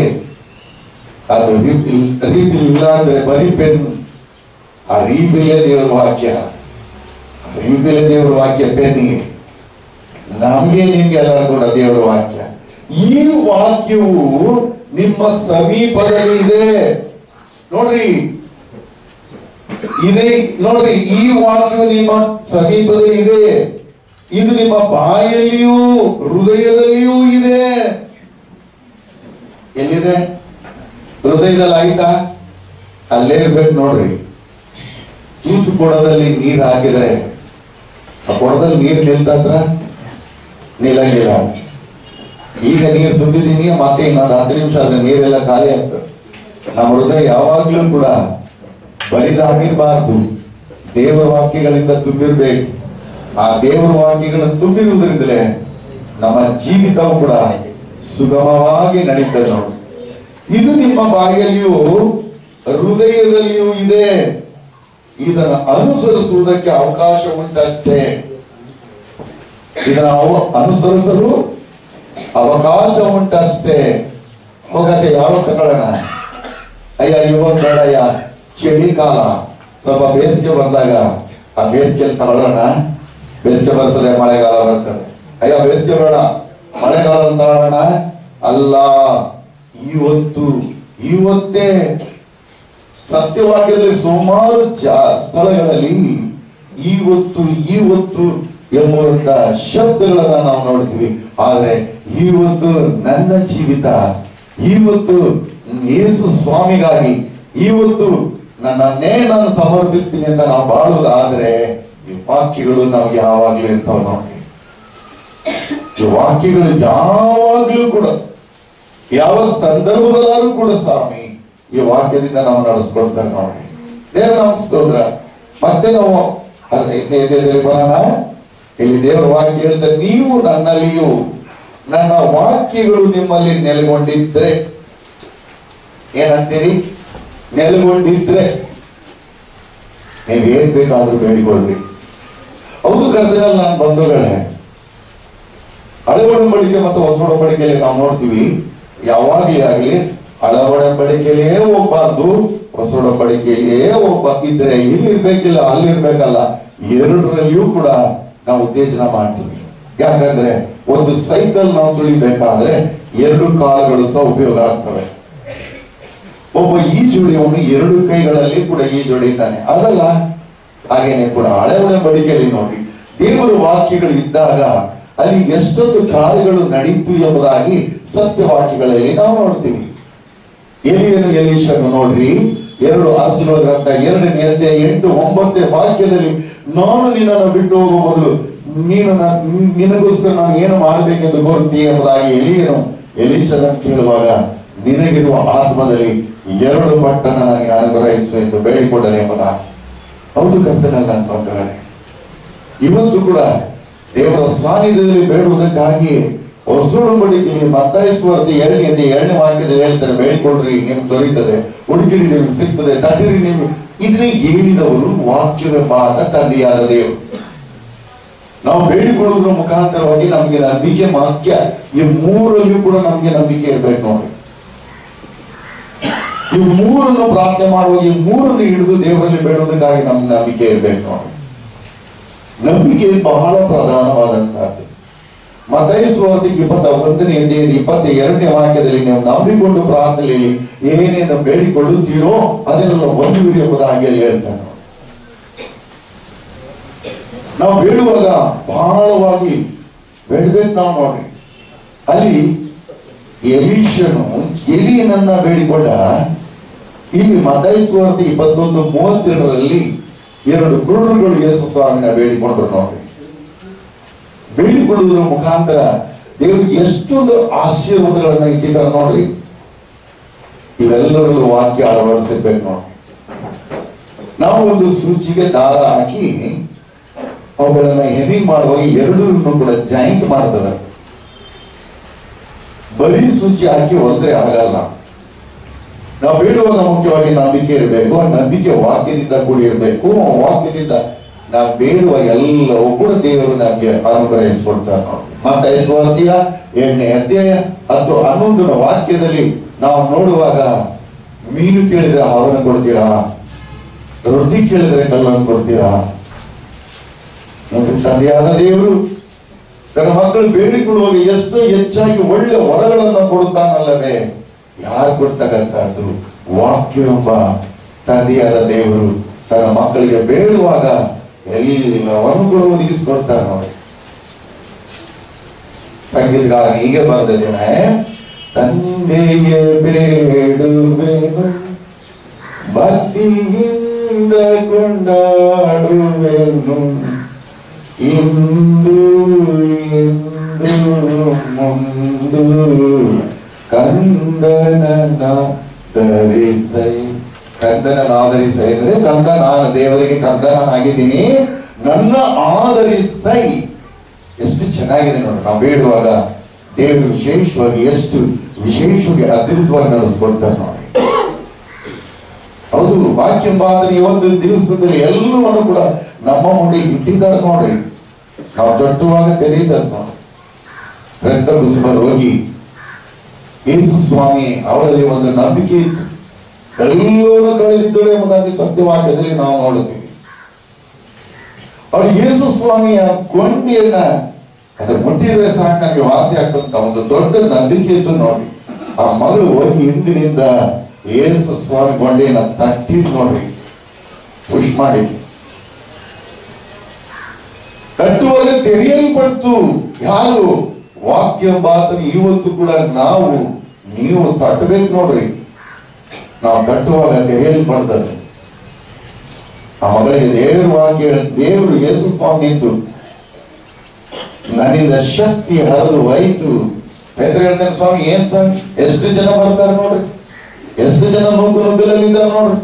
ಅದು ರೀಫಿಲ್ ಇಲ್ಲ ಅಂದ್ರೆ ಬರೀ ಪೆನ್. ಆ ರೀಫಿಲ್ಲೇ ದೇವರ ವಾಕ್ಯ, ರೀಫಿಲ್ಲೇ ದೇವರ ವಾಕ್ಯ ಪೆನ್ನಿಗೆ. ನಮ್ಗೆ ನಿಮ್ಗೆ ಎಲ್ಲರೂ ಕೂಡ ದೇವರ ವಾಕ್ಯ. ಈ ವಾಕ್ಯವು ನಿಮ್ಮ ಸಮೀಪದಲ್ಲಿ ಇದೆ ನೋಡ್ರಿ, ಇದೆ ನೋಡ್ರಿ. ಈ ವಾಕ್ಯವು ನಿಮ್ಮ ಸಮೀಪದಲ್ಲಿ ಇದೆ. ಇದು ನಿಮ್ಮ ಬಾಯಲ್ಲಿಯೂ ಹೃದಯದಲ್ಲಿಯೂ ಇದೆ. ಎಲ್ಲಿದೆ? ಹೃದಯದಲ್ಲಿ ಆಯ್ತಾ? ಅಲ್ಲೇ ಇರ್ಬೇಕು ನೋಡ್ರಿ. ತೂತು ಕೊಡದಲ್ಲಿ ನೀರು ಹಾಕಿದ್ರೆ ಆ ಕೊಡದಲ್ಲಿ ನೀರು ನಿಲ್ತತ್ರ ನಿಲ್ಲಂಗಿಲ್ಲ. ಈಗ ನೀರು ತುಂಬಿದೀನಿ, ಮತ್ತೆ ಇನ್ನೊಂದು 10 ನಿಮಿಷ ಆದ್ರೆ ನೀರೆಲ್ಲ ಖಾಲಿ ಆಗ್ತದೆ. ನಮ್ಮ ಹೃದಯ ಯಾವಾಗ್ಲೂ ಕೂಡ ಬರಿದಾಗಿರ್ಬಾರ್ದು, ದೇವರ ವಾಕ್ಯಗಳಿಂದ ತುಂಬಿರ್ಬೇಕು. ಆ ದೇವರ ವಾಕ್ಯಗಳನ್ನು ತುಂಬಿರುವುದರಿಂದಲೇ ನಮ್ಮ ಜೀವಿತವು ಕೂಡ ಸುಗಮವಾಗಿ ನಡೀತದೆ ನೋಡಿ. ಇದು ನಿಮ್ಮ ಬಾಯಿಯಲ್ಲಿಯೂ ಹೃದಯದಲ್ಲಿಯೂ ಇದೆ. ಇದನ್ನು ಅನುಸರಿಸುವುದಕ್ಕೆ ಅವಕಾಶ ಉಂಟಷ್ಟೇ. ಇದನ್ನು ಅನುಸರಿಸಲು ಅವಕಾಶ ಉಂಟಷ್ಟೇ. ಅವಕಾಶ ಯಾವಾಗ ತಗೊಳ್ಳೋಣ? ಅಯ್ಯ ಇವಾಗ ಬೇಡಯ್ಯ, ಚಳಿಗಾಲ ಸ್ವಲ್ಪ ಬೇಸಿಗೆ ಬಂದಾಗ ಆ ಬೇಸಿಗೆಯಲ್ಲಿ ತಗೊಳ್ಳೋಣ. ಬೇಸಿಗೆ ಬರ್ತದೆ, ಮಳೆಗಾಲ ಬರ್ತದೆ. ಅಯ್ಯ ಬೇಸಿಗೆ ಬೇಡ, ಮಳೆಗಾಲ ತಗೊಳ್ಳೋಣ. ಅಲ್ಲ, ಇವತ್ತೇ ಸತ್ಯವಾಕ್ಯದಲ್ಲಿ ಸುಮಾರು ಸ್ಥಳಗಳಲ್ಲಿ ಇವತ್ತು ಎಂಬುವಂತ ಶಬ್ದಗಳನ್ನ ನಾವು ನೋಡ್ತೀವಿ. ಆದ್ರೆ ಇವತ್ತು ನನ್ನ ಜೀವಿತ, ಇವತ್ತು ಯೇಸು ಸ್ವಾಮಿಗಾಗಿ ಇವತ್ತು ನನ್ನನ್ನೇ ನಾನು ಸಮರ್ಪಿಸ್ತೀನಿ ಅಂತ ನಾವು ಬಾಳುವುದಾದ್ರೆ ಈ ವಾಕ್ಯಗಳು ನಮ್ಗೆ ಯಾವಾಗ್ಲೂ ಇರ್ತಾವ ನೋಡಿ. ಈ ವಾಕ್ಯಗಳು ಯಾವಾಗ್ಲೂ ಕೂಡ, ಯಾವ ಸಂದರ್ಭದಲ್ಲೂ ಕೂಡ ಸ್ವಾಮಿ ಈ ವಾಕ್ಯದಿಂದ ನಾವು ನಡೆಸ್ಕೊಳ್ತಾರೆ ನೋಡಿ. ದೇವರ ನಮಸ್ಕೋದ್ರ. ಮತ್ತೆ ನಾವು 15ನೇ ಬರೋಣ. ಇಲ್ಲಿ ದೇವರ ವಾಕ್ಯ ಹೇಳ್ತಾರೆ, ನೀವು ನನ್ನಲ್ಲಿಯೂ ನನ್ನ ವಾಕ್ಯಗಳು ನಿಮ್ಮಲ್ಲಿ ನೆಲೆಗೊಂಡಿದ್ರೆ. ಏನಂತೀರಿ? ನೆಲೆಗೊಂಡಿದ್ರೆ ನೀವೇನ್ ಬೇಕಾದ್ರೂ ಬೇಡಿಕೊಳ್ರಿ. ಹೌದು ಕರ್ತನಲ್ಲಿ ನನ್ನ ಬಂಧುಗಳೇ, ಹಳೆ ಒಡಂಬಡಿಕೆ ಮತ್ತು ಹೊಸ ಒಡಂಬಡಿಕೆಯಲ್ಲಿ ನಾವು ನೋಡ್ತೀವಿ, ಯಾವಾಗಲೇ ಆಗಲಿ ಹಳೆ ಒಡಂಬಡಿಕೆಯಲ್ಲೇ ಹೋಗ್ಬಾರ್ದು, ಹೊಸ ಒಡಂಬಡಿಕೆಯಲ್ಲೇ ಇದ್ರೆ ಇಲ್ಲಿ ಇರ್ಬೇಕಿಲ್ಲ ಅಲ್ಲಿ ಇರ್ಬೇಕಲ್ಲ, ಎರಡರಲ್ಲಿಯೂ ಕೂಡ ನಾವು ಉತ್ತೇಜನ ಮಾಡ್ತೀವಿ. ಯಾಕಂದ್ರೆ ಒಂದು ಸೈಕಲ್ ನಾವು ತುಳಿಬೇಕಾದ್ರೆ 2 ಕಾಲುಗಳು ಸಹ ಉಪಯೋಗ ಆಗ್ತವೆ. ಒಬ್ಬ ಈಜುಡಿಯವನು 2 ಕೈಗಳಲ್ಲಿ ಕೂಡ ಈಜುಡಿತಾನೆ, ಅದಲ್ಲ. ಹಾಗೇನೆ ಕೂಡ ಹಳೆ ಒಡಂಬಡಿಕೆಯಲ್ಲಿ ನೋಡಿ, ದೇವರ ವಾಕ್ಯಗಳು ಇದ್ದಾಗ ಅಲ್ಲಿ ಎಷ್ಟೊಂದು ಕಾರ್ಯಗಳು ನಡೀತು ಎಂಬುದಾಗಿ ಸತ್ಯವಾಕ್ಯಗಳಲ್ಲಿ ನಾವು ನೋಡ್ತೀವಿ. ಎಲಿಯನು ಎಲೀಷನು ನೋಡ್ರಿ, 2 ಅರಸರ ಗ್ರಂಥ 2ನೇ ಅಧ್ಯಾಯ 8-9 ವಾಕ್ಯದಲ್ಲಿ, ನಾನು ನಿನ್ನನ್ನು ಬಿಟ್ಟು ಹೋಗುವ ಮೊದಲು ನೀನು ನಿನಗೋಸ್ಕರ ನಾನು ಏನು ಮಾಡಬೇಕೆಂದು ಕೋರ್ತಿ ಎಂಬುದಾಗಿ ಎಲಿಯನು ಎಲೀಷನನ್ನು ಕೇಳುವಾಗ, ನಿನಗಿರುವ ಆತ್ಮದಲ್ಲಿ 2 ಪಟ್ಟನ್ನು ನನಗೆ ಅನುಗ್ರಹಿಸು ಎಂದು ಬೇಡಿಕೊಂಡರೆ ಎಂಬುದಾಗಿ. ಹೌದು ಕರ್ತನಲ್ಲ ಅಂತಂದ್ರೆ ಇವತ್ತು ಕೂಡ ದೇವರ ಸಾನ್ನಿಧ್ಯದಲ್ಲಿ ಬೇಡುವುದಕ್ಕಾಗಿ ಹೊಸ ಒಡಂಬಡಿಕೆಯಲ್ಲಿ ಮತ್ತಾಯ ಸುವಾರ್ತೆ 7ನೇ ವಾಕ್ಯದಲ್ಲಿ ಹೇಳ್ತಾರೆ, ಬೇಡಿಕೊಳ್ಳ್ರಿ ನಿಮ್ಗೆ ದೊರೆಯುತ್ತದೆ, ಹುಡುಕಿರಿ ನಿಮ್ಗೆ ಸಿಗ್ತದೆ, ತಟ್ಟಿರಿ ನೀವು. ಇದನ್ನೇ ಹೇಳಿದವರು ವಾಕ್ಯವೆಂಬ ತಂದೆಯಾದ ದೇವರು. ನಾವು ಬೇಡಿಕೊಳ್ಳುವುದರ ಮುಖಾಂತರವಾಗಿ ನಮ್ಗೆ ನಂಬಿಕೆ ವಾಕ್ಯ, ಈ 3ರಲ್ಲಿಯೂ ಕೂಡ ನಮ್ಗೆ ನಂಬಿಕೆ ಇರ್ಬೇಕು ನೋಡಿ. ಈ 3 ಪ್ರಾರ್ಥನೆ ಮಾಡುವಾಗ ಈ 3 ಹಿಡಿದು ದೇವರಲ್ಲಿ ಬೇಡುವುದಕ್ಕಾಗಿ ನಮ್ಗೆ ನಂಬಿಕೆ ಇರ್ಬೇಕು ನೋಡಿ. ನಂಬಿಕೆ ಬಹಳ ಪ್ರಧಾನವಾದಂತಹದ್ದು. ಮತ್ತಾಯ ಸುವಾರ್ತೆ 21ನೇ ಅಧ್ಯಾಯದ 22ನೇ ವಾಕ್ಯದಲ್ಲಿ ನೀವು ನಂಬಿಕೊಂಡು ಪ್ರಾರ್ಥನೆಯಲ್ಲಿ ಏನೇನು ಬೇಡಿಕೊಳ್ಳುತ್ತೀರೋ ಅದನ್ನೆಲ್ಲ ಹೊಂದುವಿರಿ ಎಂಬುದಾಗಿ ಹೇಳ್ತಾನೆ. ನಾವು ಬೇಡುವಾಗ ಬಹಳವಾಗಿ ಬೇಡಬೇಕು ನಾವು ನೋಡ್ರಿ. ಅಲ್ಲಿ ಎಲೀಷನು ಎಲಿಯನನ್ನ ಬೇಡಿಕೊಂಡ. ಇಲ್ಲಿ ಮತ್ತಾಯ ಸುವಾರ್ತೆ 21:32 2 ಕುರುಡರುಗಳು ಯೇಸು ಸ್ವಾಮಿನ ಬೇಡಿಕೊಂಡ್ರು ನೋಡ್ರಿ. ಬೇಡಿಕೊಳ್ಳುವುದರ ಮುಖಾಂತರ ದೇವರಿಗೆ ಎಷ್ಟೊಂದು ಆಶೀರ್ವಾದಗಳನ್ನ ಇಟ್ಟಿದ್ದಾರೆ ನೋಡ್ರಿ. ಇವೆಲ್ಲರಲ್ಲೂ ವಾಕ್ಯ ಅಳವಡಿಸಿರ್ಬೇಕು ನೋಡ್ರಿ. ನಾವು ಒಂದು ಸೂಚಿಗೆ ದಾರ ಹಾಕಿ ಅವುಗಳನ್ನ ಹೆವಿ ಮಾಡುವಾಗ ಎರಡೂ ಕೂಡ ಜಾಯಿಂಟ್ ಮಾಡ್ತದೆ. ಬರೀ ಸೂಚಿ ಹಾಕಿ ಹೊಂದ್ರೆ ಆಗಲ್ಲ. ನಾವು ಬೇಡುವಾಗ ಮುಖ್ಯವಾಗಿ ನಂಬಿಕೆ ಇರಬೇಕು. ಆ ನಂಬಿಕೆ ವಾಕ್ಯದಿಂದ ಕೂಡಿ ಇರಬೇಕು. ವಾಕ್ಯದಿಂದ ನಾವು ಬೇಡುವ ಎಲ್ಲವೂ ಕೂಡ ದೇವರು ನಮಗೆ ಅನುಗ್ರಹಿಸಿಕೊಡ್ತಾರೆ. ಮತ್ತಾಯ ಸುವಾರ್ತೆಯ 7ನೇ ಅಧ್ಯಾಯ 10-11 ವಾಕ್ಯದಲ್ಲಿ ನಾವು ನೋಡುವಾಗ ಮೀನು ಕೇಳಿದ್ರೆ ಹಾವನ್ನು ಕೊಡ್ತೀರಾ, ರೊಟ್ಟಿ ಕೇಳಿದ್ರೆ ಕಲ್ಲನ್ನು ಕೊಡ್ತೀರಾ? ತಂದೆಯಾದ ದೇವರು ತನ್ನ ಮಕ್ಕಳು ಬೇಡಿಕೊಳ್ಳುವಾಗ ಎಷ್ಟು ಹೆಚ್ಚಾಗಿ ಒಳ್ಳೆ ವರಗಳನ್ನು ಕೊಡುತ್ತಾನಲ್ಲವೇ? ಯಾರು ಕೊಡ್ತಕ್ಕಂಥದ್ದು? ವಾಕ್ಯ ಎಂಬ ತಂದೆಯಾದ ದೇವರು ತನ್ನ ಮಕ್ಕಳಿಗೆ ಬೇಡುವಾಗ ಎಲ್ಲವನ್ನು ಕೂಡ ಒದಗಿಸಿಕೊಡ್ತಾರೆ ನೋಡಿ. ಸಂಗೀತಗಾರ ಹೀಗೆ ಬರೆದಿದ್ದೇನೆ, ತಂದೆಗೆ ಬೇಡುವೆನು, ಭಕ್ತಿಯಿಂದ ಕೊಂಡಾಡುವೆನು, ಇಂದು ಎಂದು ಮುಂದು ಕಂದನನ ಧರಿಸೈ. ಕಂದನ ಆಧರಿಸೈ ಅಂದ್ರೆ ಕಂದ, ನಾನು ದೇವರಿಗೆ ಕಂದನಾಗಿದ್ದೀನಿ, ನನ್ನ ಆಧರಿಸೈ. ಎಷ್ಟು ಚೆನ್ನಾಗಿದೆ ನೋಡಿ. ನಾವು ಬೇಡುವಾಗ ದೇವರು ವಿಶೇಷವಾಗಿ ಎಷ್ಟು ವಿಶೇಷವಾಗಿ ಅದ್ಭುತವಾಗಿ ನಡೆಸ್ಕೊಡ್ತಾರೆ ನೋಡಿ. ಹೌದು, ವಾಕ್ಯ ಬಾಂಧವ ಇವತ್ತು ದಿವಸದಲ್ಲಿ ಎಲ್ಲವನ್ನು ಕೂಡ ನಮ್ಮ ಮುಂದೆ ಇಟ್ಟಿದ್ದಾರೆ ನೋಡ್ರಿ. ನಾವು ತೊಟ್ಟುವಾಗ ತೆರೀತಾರೆ ನೋಡಿ. ರಕ್ತ ಕುಸುಮ ರೋಗಿ ಯೇಸು ಸ್ವಾಮಿ ಅವರಲ್ಲಿ ಒಂದು ನಂಬಿಕೆ ಇತ್ತು. ಎಲ್ಲರೂ ಕಳೆದಿದ್ದಳು ಎಂಬುದಾಗಿ ಸತ್ಯವಾಕ್ಯದಲ್ಲಿ ನಾವು ನೋಡುತ್ತೀವಿ. ಅವರು ಯೇಸು ಸ್ವಾಮಿಯ ಕೊಂಡಿಯನ್ನ ಅದು ಮುಟ್ಟಿದ್ರೆ ಸಾಕು ನನಗೆ ವಾಸಿ ಆಗ್ತಂತ ಒಂದು ದೊಡ್ಡ ನಂಬಿಕೆ ಇತ್ತು ನೋಡಿ. ಆ ಮಗಳು ಹೋಗಿ ಹಿಂದಿನಿಂದ ಯೇಸು ಸ್ವಾಮಿ ಗೊಂಡೆಯನ್ನ ತಟ್ಟಿದ್ ನೋಡ್ರಿ, ಪುಷ್ ಮಾಡಿ ತಟ್ಟುವಾಗ ತೆರೆಯಲ್ಪಡ್ತು. ಯಾರು? ವಾಕ್ಯ ಬಾತನು. ಇವತ್ತು ಕೂಡ ನಾವು ನೀವು ತಟ್ಟಬೇಕು ನೋಡ್ರಿ. ನಾವು ತಟ್ಟುವಾಗ ತೆರೆಯಲ್ಪಡ್ತದೆ. ಆ ಮಗಳಿಗೆ ದೇವರು ವಾಕ್ಯ, ದೇವರು ಯೇಸು ಸ್ವಾಮಿ ಇತ್ತು, ನನ್ನಿಂದ ಶಕ್ತಿ ಹರಿದು ಹೋಯ್ತು. ಪೇತ್ರ ಹೇಳ್ತಾನೆ, ಸ್ವಾಮಿ ಏನ್ ಸ್ವಾಮಿ ಎಷ್ಟು ಜನ ಬರ್ತಾರೆ ನೋಡ್ರಿ, ಎಷ್ಟು ಜನ ನುಗ್ಗಲಿಂದ ನೋಡ್ರಿ,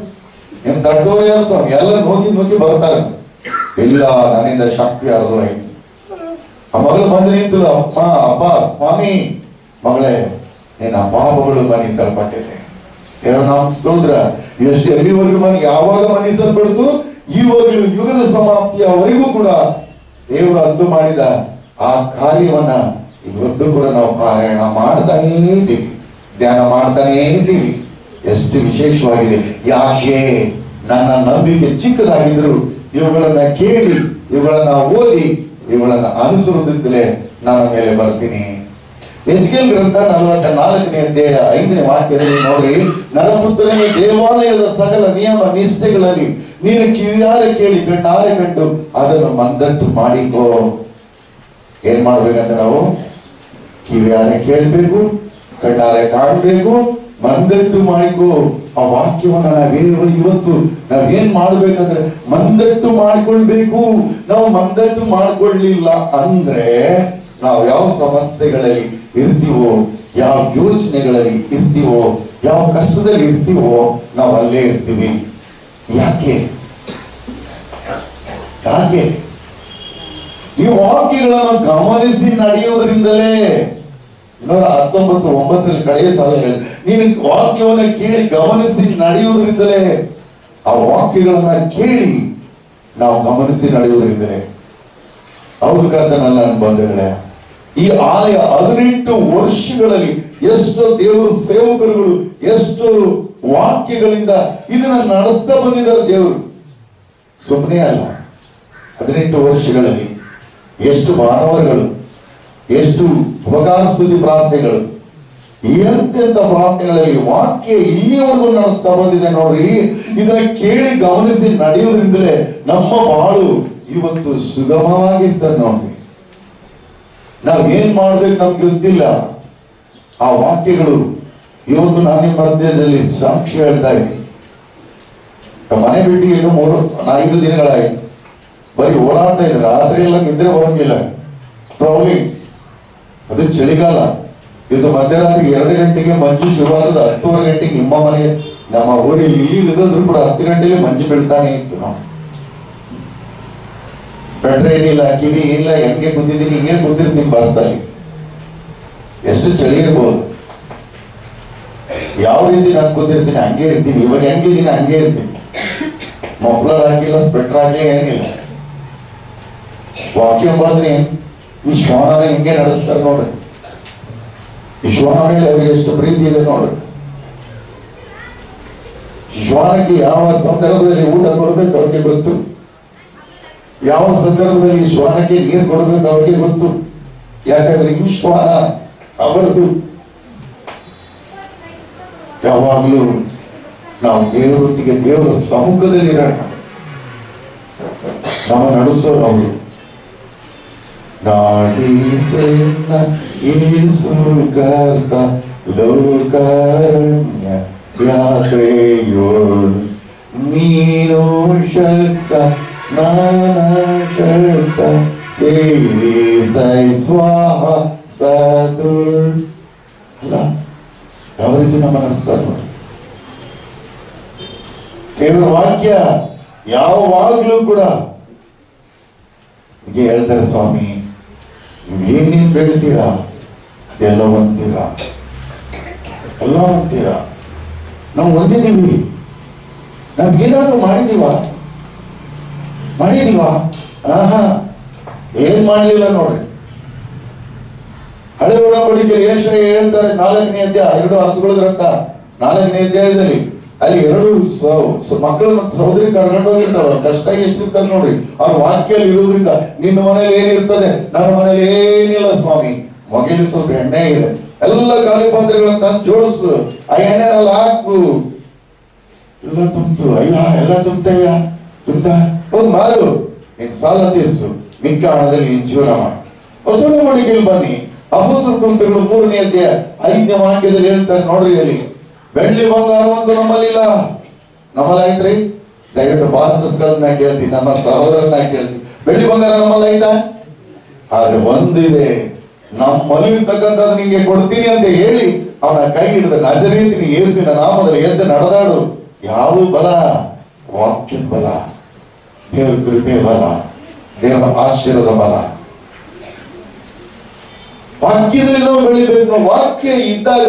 ನಿಮ್ ತಟ್ಟುವರು ಯಾರು ಸ್ವಾಮಿ? ಎಲ್ಲ ನುಗ್ಗಿ ಬರ್ತಾರೆ. ಇಲ್ಲ, ನನ್ನಿಂದ ಶಕ್ತಿ ಹರಿದು ಹೋಯ್ತು. ಆ ಮಗಳು ಬಂದು ನಿಂತು, ಅಪ್ಪ ಅಪ್ಪ ಸ್ವಾಮಿ, ಮಗಳೇ ನಿನ್ನ ಪಾಪಗಳು ಮನ್ನಿಸಲ್ಪಟ್ಟಿದೆ. ದೇವರ ನಾಮ ಸ್ತೋತ್ರ. ಎಷ್ಟು ಎಲ್ಲಿವರೆಗೂ ಯಾವಾಗ ಮನ್ನಿಸಲ್ಪಡ್ತು? ಈವಾಗಲೂ ಯುಗದ ಸಮಾಪ್ತಿಯವರೆಗೂ ಕೂಡ ದೇವರು ಅಂದು ಮಾಡಿದ ಆ ಕಾರ್ಯವನ್ನ ಇವತ್ತು ಕೂಡ ನಾವು ಪಾರಾಯಣ ಮಾಡ್ತಾನೇ ಇದ್ದೀವಿ, ಧ್ಯಾನ ಮಾಡ್ತಾನೇ ಇದ್ದೀವಿ. ಎಷ್ಟು ವಿಶೇಷವಾಗಿದೆ. ಯಾಕೆ? ನನ್ನ ನಂಬಿಕೆ ಚಿಕ್ಕದಾಗಿದ್ರು ಇವುಗಳನ್ನ ಕೇಳಿ, ಇವುಗಳನ್ನ ಓದಿ, ಇವುಗಳನ್ನ ಅನುಸರಿಸುತ್ತಲೇ ನನ್ನ ಮೇಲೆ ಬರ್ತೀನಿ. ಎಜ್ಕೇಲ್ ಗ್ರಂಥ 44ನೇ ಅಧ್ಯಾಯ 5ನೇ ವಾಕ್ಯದಲ್ಲಿ ನೋಡ್ರಿ, ನರಪುತ್ರನೇ, ದೇವಾಲಯದ ಸಕಲ ನಿಯಮ ನಿಷ್ಠೆಗಳಲ್ಲಿ ನೀನು ಕಿವಿಯಾರೆ ಕೇಳಿ ಕಣ್ಣಾರೆ ಕಂಡು ಅದನ್ನು ಮಂದಟ್ಟು ಮಾಡಿಕೋ. ಏನ್ ಮಾಡ್ಬೇಕಂತ ನಾವು ಕಿವಿಯಾರೆ ಕೇಳ್ಬೇಕು, ಕಣ್ಣಾರೆ ಕಾಣಬೇಕು, ಮಂದಟ್ಟು ಮಾಡಿಕೋ. ಆ ವಾಕ್ಯವನ್ನ ಇವತ್ತು ನಾವೇನ್ ಮಾಡ್ಬೇಕಂದ್ರೆ ಮಂದಟ್ಟು ಮಾಡಿಕೊಳ್ಬೇಕು. ನಾವು ಮಂದಟ್ಟು ಮಾಡ್ಕೊಳ್ಳಿಲ್ಲ ಅಂದ್ರೆ ನಾವು ಯಾವ ಸಮಸ್ಯೆಗಳಲ್ಲಿ ಇರ್ತೀವೋ, ಯಾವ ಯೋಚನೆಗಳಲ್ಲಿ ಇರ್ತೀವೋ, ಯಾವ ಕಷ್ಟದಲ್ಲಿ ಇರ್ತೀವೋ ನಾವು ಅಲ್ಲೇ ಇರ್ತೀವಿ. ಯಾಕೆ? ಈ ವಾಕ್ಯಗಳನ್ನು ಗಮನಿಸಿ ನಡೆಯುವುದರಿಂದಲೇ 19:9 ಕಡೆಯ ಸಾಲ ಹೇಳಿ, ನೀನು ವಾಕ್ಯವನ್ನ ಕೇಳಿ ಗಮನಿಸಿ ನಡೆಯುವುದರಿಂದಲೇ, ಆ ವಾಕ್ಯಗಳನ್ನ ಕೇಳಿ ನಾವು ಗಮನಿಸಿ ನಡೆಯುವುದರಿಂದಲೇ. ಹೌದು ಕರ್ತನಲ್ಲ ಬಂಧುಗಳೇ, ಈ ಆಲಯ 18 ವರ್ಷಗಳಲ್ಲಿ ಎಷ್ಟು ದೇವರು ಸೇವಕರುಗಳು, ಎಷ್ಟು ವಾಕ್ಯಗಳಿಂದ ಇದನ್ನ ನಡೆಸ್ತಾ ಬಂದಿದ್ದಾರೆ ದೇವರು. ಸುಮ್ಮನೆ ಅಲ್ಲ, 18 ವರ್ಷಗಳಲ್ಲಿ ಎಷ್ಟು ಭಾನುವಾರಗಳು, ಎಷ್ಟು ಉಪಕಾರ ಸ್ತುತಿ ಪ್ರಾರ್ಥನೆಗಳು, ಎಂತೆಂತ ಪ್ರಾರ್ಥನೆಗಳಲ್ಲಿ ವಾಕ್ಯ ಇಲ್ಲಿಯವರೆಗೂ ನಡೆಸ್ತಾ ಬಂದಿದೆ ನೋಡ್ರಿ. ಇದನ್ನ ಕೇಳಿ ಗಮನಿಸಿ ನಡೆಯುವುದರಿಂದಲೇ ನಮ್ಮ ಬಾಳು ಇವತ್ತು ಸುಗಮವಾಗಿರ್ತದೆ ನೋಡ್ರಿ. ನಾವ್ ಏನ್ ಮಾಡ್ಬೇಕು ನಮ್ಗೆ ಗೊತ್ತಿಲ್ಲ. ಆ ವಾಕ್ಯಗಳು ಇವತ್ತು ನಾನು ನಿಮ್ಮ ಮಧ್ಯದಲ್ಲಿ ಸಾಕ್ಷಿ ಹೇಳ್ತಾ ಇದ್ದೀನಿ. ಮನೆ ಬಿಟ್ಟು ಇನ್ನು 5 ದಿನಗಳಾಯ್ತು, ಬರೀ ಓಡಾಡ್ತಾ ಇದ್ರೆ ರಾತ್ರಿ ಎಲ್ಲ ನಿದ್ರೆ ಬರೋಂಗಿಲ್ಲ, ಟ್ರಾವೆಲಿಂಗ್. ಅದು ಚಳಿಗಾಲ. ಇದು ಮಧ್ಯರಾತ್ರಿ 2 ಗಂಟೆಗೆ ಮಂಜು ಶುರುವಾದ 10:30 ಗಂಟೆಗೆ ನಿಮ್ಮ ಮನೆ ನಮ್ಮ ಊರಲ್ಲಿ ಇಲ್ಲಿ ಇಳಿದ್ರು ಕೂಡ 10 ಗಂಟೆಗೆ ಮಂಜು ಬೀಳ್ತಾನೆ ಇತ್ತು. ನಾವು ಸ್ವೆಟರ್ ಏನಿಲ್ಲ, ಕಿವಿ ಇಲ್ಲ, ಹೆಂಗೆ ಕೂತಿದ್ದೀನಿ ಹಿಂಗೆ ಕೂತಿರ್ತೀನಿ ಬಸ್ಸಲ್ಲಿ. ಎಷ್ಟು ಚಳಿ ಇರ್ಬೋದು. ಯಾವ ರೀತಿ ನಾನು ಕೂತಿರ್ತೀನಿ ಹಂಗೆ ಇರ್ತೀನಿ. ಇವಾಗ ಹೆಂಗಿದ್ದೀನಿ ಹಂಗೆ ಇರ್ತೀನಿ. ಮಫ್ಲರ್ ಹಾಕಿಲ್ಲ, ಸ್ವೆಟರ್ ಹಾಕಿ ಏನಿಲ್ಲ. ವಾಕ್ಯ ಬಂದ್ರೆ ಈ ಶ್ವಾನ ಹೆಂಗೆ ನಡೆಸ್ತಾರೆ ನೋಡ್ರಿ. ಈ ಶ್ವಾನ ಮೇಲೆ ಅವ್ರಿಗೆ ಎಷ್ಟು ಪ್ರೀತಿ ಇದೆ ನೋಡ್ರಿ. ಶ್ವಾನಕ್ಕೆ ಯಾವ ಸಂದರ್ಭದಲ್ಲಿ ಊಟ ಕೊಡ್ಬೇಕು ಅವ್ರಿಗೆ ಗೊತ್ತು, ಯಾವ ಸಂದರ್ಭದಲ್ಲಿ ಶ್ವಾನಕ್ಕೆ ನೀರು ಕೊಡ್ಬೇಕು ಅವ್ರಿಗೆ ಗೊತ್ತು. ಯಾಕಂದ್ರೆ ಈ ಶ್ವಾನ ಅವರದು. ಯಾವಾಗಲೂ ನಾವು ದೇವರೊಟ್ಟಿಗೆ ದೇವರ ಸಮ್ಮುಖದಲ್ಲಿರೋಣ. ನಮ್ಮ ನಡೆಸೋರು ಅವರು. ಲೋಕಾರಣ್ಯ ಯಾತ್ರೆಯೋಳು ನೀನು ಶಕ್ತ ನಾನಶಕ್ತ ಸೇರಿ ಸೈ ಸ್ವಾಹ ಸದುಳ್. ಅಲ್ಲ ಯಾವ ರೀತಿ ನಮ್ಮ ನಡೆಸ್ತಾರೆ ದೇವರ ವಾಕ್ಯ. ಯಾವಾಗ್ಲೂ ಕೂಡ ಹೀಗೆ ಹೇಳ್ತಾರೆ, ಸ್ವಾಮಿ ಏನೇನ್ ಬೇಡ್ತೀರಾ ಅದೆಲ್ಲ ಒಂತೀರಾ, ಎಲ್ಲ ಒಂತೀರಾ. ನಾವು ಹೊಂದಿದ್ದೀವಿ. ನಾವೇನಾದ್ರೂ ಮಾಡಿದೀವ? ಏನ್ ಮಾಡ್ಲಿಲ್ಲ ನೋಡ್ರಿ. ಹಳೆ ಒಡಂಬಡಿಕೆ ಯೆಶಾಯ ಹೇಳ್ತಾರೆ 4ನೇ ಅಧ್ಯಾಯ 2 ಹಸುಗಳ ಗ್ರಂಥ 4ನೇ ಅಧ್ಯಾಯದಲ್ಲಿ ಅಲ್ಲಿ 2 ಮಕ್ಕಳನ್ನ ಸಹೋದರಿ ಕರ್ಕೊಂಡು ಹೋಗಿರ್ತಾವ. ಕಷ್ಟ ಎಷ್ಟಿರ್ತಾರೆ ನೋಡ್ರಿ. ಅವ್ರ ವಾಕ್ಯಲ್ಲಿ ಇರುವುದರಿಂದ ನಿನ್ನ ಮನೇಲಿ ಏನಿರ್ತದೆ, ನನ್ನ ಮನೇಲಿ ಏನಿಲ್ಲ ಸ್ವಾಮಿ, ಮಗೇಲಿ ಸ್ವಲ್ಪ ಎಣ್ಣೆ ಇದೆ, ಎಲ್ಲ ಖಾಲಿ ಪಾತ್ರೆಗಳನ್ನ ತಂದು ಜೋಡಿಸು, ಆ ಎಣ್ಣೆನೆಲ್ಲ ಹಾಕು, ಎಲ್ಲ ತುಂಬ್ತು. ಅಯ್ಯ ಎಲ್ಲ ತುಂಬ್ತಯ್ಯ ತುಂಬ್ತ ಹೋಗ್ ಮಾರು, ನಿನ್ ಸಾಲ ತೀರ್ಸು, ಮಿಕ್ಕ ಹಣದಲ್ಲಿ ನೀನ್ ಜೀವನ ಮಾಡಿ. ಹೊಸ ಒಡಂಬಡಿಕೆಯಲ್ಲಿ ಬನ್ನಿ. ಅಪೊಸ್ತಲರ ಕೃತ್ಯಗಳು 3ನೇ ಅಧ್ಯಾಯ 5ನೇ ವಾಕ್ಯದಲ್ಲಿ ಹೇಳ್ತಾರೆ ನೋಡ್ರಿ. ಅಲ್ಲಿ ಬೆಳ್ಳಿ ಬಂಗಾರ ಒಂದು ನಮ್ಮಲ್ಲಿಲ್ಲ. ನಮ್ಮಲ್ಲಿ ಐತ್ರಿ? ದಯವಿಟ್ಟು ಪಾಸ್ಟರ್ಸ್ಗಳನ್ನ ಕೇಳ್ತೀನಿ, ನಮ್ಮ ಸಹೋದರನ್ನ ಕೇಳ್ತೀನಿ, ಬೆಳ್ಳಿ ಬಂಗಾರ ನಮ್ಮಲ್ಲಿ ಐತಾ? ಆದ್ರೆ ಒಂದಿದೆ, ನಮ್ಮಲ್ಲಿ ಇರ್ತಕ್ಕಂಥದ್ದು ನಿಂಗೆ ಕೊಡ್ತೀನಿ ಅಂತ ಹೇಳಿ ಅವನ ಕೈ ಹಿಡಿದ ನಜರೇತಿನ ಯೇಸುವಿನ ನಾಮದಲ್ಲಿ ಎದ್ದು ನಡೆದಾಡು. ಯಾವ ಬಲ? ವಾಕ್ಯದ ಬಲ, ದೇವರ ಕೃಪೆ ಬಲ, ದೇವರ ಆಶೀರ್ವಾದ ಬಲ. ವಾಕ್ಯದಲ್ಲಿ ನಾವು ಬೆಳಿಬೇಕು. ವಾಕ್ಯ ಇದ್ದಾಗ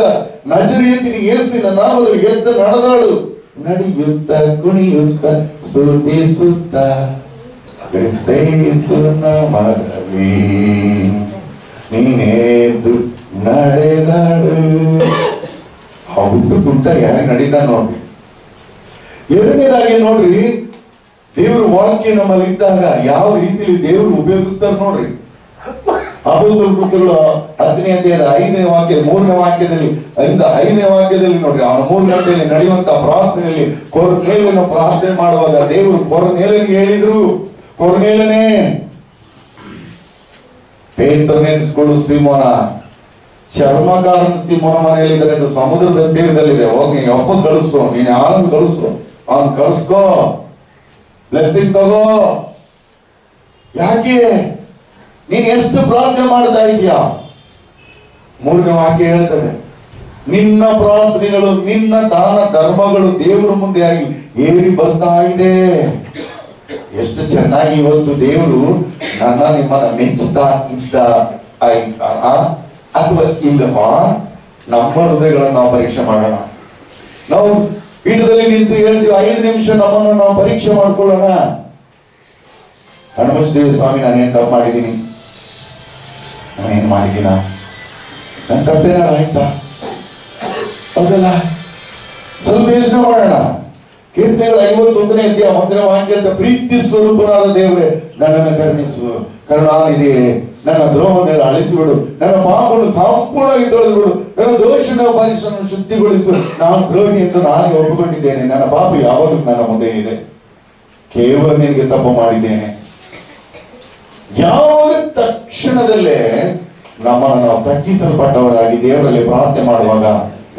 ನಜರೇತಿನ ಯೇಸುವಿನ ನಾಮದಲ್ಲಿ ಎದ್ದು ನಡೆದಾಡು. ನಡೆಯುತ್ತ ಕುಣಿಯುತ್ತ ಸ್ತುತಿಸುತ್ತ ಕ್ರಿಸ್ತೇಸುವಿನ ಮನವಿ ನೀನೇದು ನಡೆದಾಡು. ಹುಟ್ಟು ಕುಂತ ಯಾರು ನಡೀತಾ ನೋಡ್ರಿ. 2ನೇದಾಗಿ ನೋಡ್ರಿ, ದೇವ್ರ ವಾಕ್ಯ ನಮ್ಮಲ್ಲಿ ಇದ್ದಾಗ ಯಾವ ರೀತಿಯಲ್ಲಿ ದೇವರು ಉಪಯೋಗಿಸ್ತಾರೆ ನೋಡ್ರಿ. ಅಪೊಸ್ತಲರ ಕೃತ್ಯಗಳು 10ನೇ ಅಧ್ಯಾಯದ 5ನೇ ವಾಕ್ಯ 3ನೇ ವಾಕ್ಯದಲ್ಲಿ 5ನೇ ವಾಕ್ಯದಲ್ಲಿ ನೋಡ್ರಿ, ಅವನ 3 ಗಂಟೆಯಲ್ಲಿ ನಡೆಯುವಂತ ಪ್ರಾರ್ಥನೆಯಲ್ಲಿ ಕೊರ್ನೇಲನ ಪ್ರಾರ್ಥನೆ ಮಾಡುವಾಗ ದೇವರು ಕೊರ್ನೇಲನಿಗೆ ಹೇಳಿದ್ರು, ಕೊರ್ನೇಲನೇ ಪೇತ್ರ ನೆನೆಸ್ಕೊಳ್ಳು, ಸಿಮೋನ ಚರ್ಮಕಾರನ ಸಿಮೋನ ಮನೆಯಲ್ಲಿದ್ದಾನೆ, ಇದು ಸಮುದ್ರದ ತೀರದಲ್ಲಿದೆ, ಹೋಗಿ ಅಪ್ಪ ಕಳಿಸ್ಕೊ, ನೀನ್ ಯಾರನ್ನು ಕಳಿಸ್ಕೊ, ಅವನ್ ಕಳಿಸ್ಕೋ, ಬ್ಲೆಸ್ಸಿಂಗ್ ತಗೋ. ಯಾಕೆ? ನೀನ್ ಎಷ್ಟು ಪ್ರಾರ್ಥನೆ ಮಾಡ್ತಾ ಇದೀಯಾ? 3ನೇ ವಾಕ್ಯ ಹೇಳ್ತದೆ, ನಿನ್ನ ಪ್ರಾರ್ಥನೆಗಳು ನಿನ್ನ ದಾನ ಧರ್ಮಗಳು ದೇವರ ಮುಂದೆ ಆಗಿ ಏರಿ ಬರ್ತಾ ಇದೆ. ಎಷ್ಟು ಚೆನ್ನಾಗಿ ಇವತ್ತು ದೇವರು ನನ್ನ ನಿಮ್ಮನ್ನ ಮೆಚ್ಚುತ್ತಾ ಇದ್ದ ಅಥವಾ ಇಲ್ಲವಾ? ನಮ್ಮ ಹೃದಯಗಳನ್ನು ನಾವು ಪರೀಕ್ಷೆ ಮಾಡೋಣ. ನಾವು ಪೀಠದಲ್ಲಿ ನಿಂತು ಹೇಳ್ತೀವಿ, 5 ನಿಮಿಷ ನಮ್ಮನ್ನು ನಾವು ಪರೀಕ್ಷೆ ಮಾಡ್ಕೊಳ್ಳೋಣ. ಹನುಮಂತದೇವ ಸ್ವಾಮಿ, ನಾನೇನ್ ತಪ್ಪು ಮಾಡಿದ್ದೀನಿ? ನಾನೇನ್ ಮಾಡಿದ್ದೀನ? ನನ್ನ ತಪ್ಪೇನಾರ ಆಯ್ತಾ? ಹೌದಲ್ಲ? ಸ್ವಲ್ಪ ಯೋಚನೆ ಮಾಡೋಣ. ಕೀರ್ತನೆಗಳ 51ನೇ ಅಧ್ಯಾಯ 1ನೇ ವಾಕ್ಯ, ಪ್ರೀತಿ ಸ್ವರೂಪನಾದ ದೇವರೇ ನನ್ನನ್ನು ಕರುಣಿಸು, ಕರುಣಾನಿಧಿ ನನ್ನ ದ್ರೋಹಗಳ ಅಳಿಸಿಬಿಡು, ನನ್ನ ಪಾಪವನ್ನು ಸಂಪೂರ್ಣವಾಗಿ ತೊಳೆದುಬಿಡು, ನನ್ನ ದೋಷದ ಪರಿಶ್ರಮ ಶುದ್ಧಿಗೊಳಿಸು. ನಾನು ದ್ರೋಹಿ ಎಂದು ನಾನೇ ಒಪ್ಪಿಕೊಂಡಿದ್ದೇನೆ, ನನ್ನ ಪಾಪ ಯಾವಾಗಲೂ ನನ್ನ ಮುಂದೆ ಇದೆ, ಕೇವಲ ನಿನಗೆ ತಪ್ಪು ಮಾಡಿದ್ದೇನೆ. ಯಾವ ತಕ್ಷಣದಲ್ಲೇ ನಮ್ಮನ್ನು ನಾವು ತಗ್ಗಿಸಲ್ಪಟ್ಟವರಾಗಿ ದೇವರಲ್ಲಿ ಪ್ರಾರ್ಥನೆ ಮಾಡುವಾಗ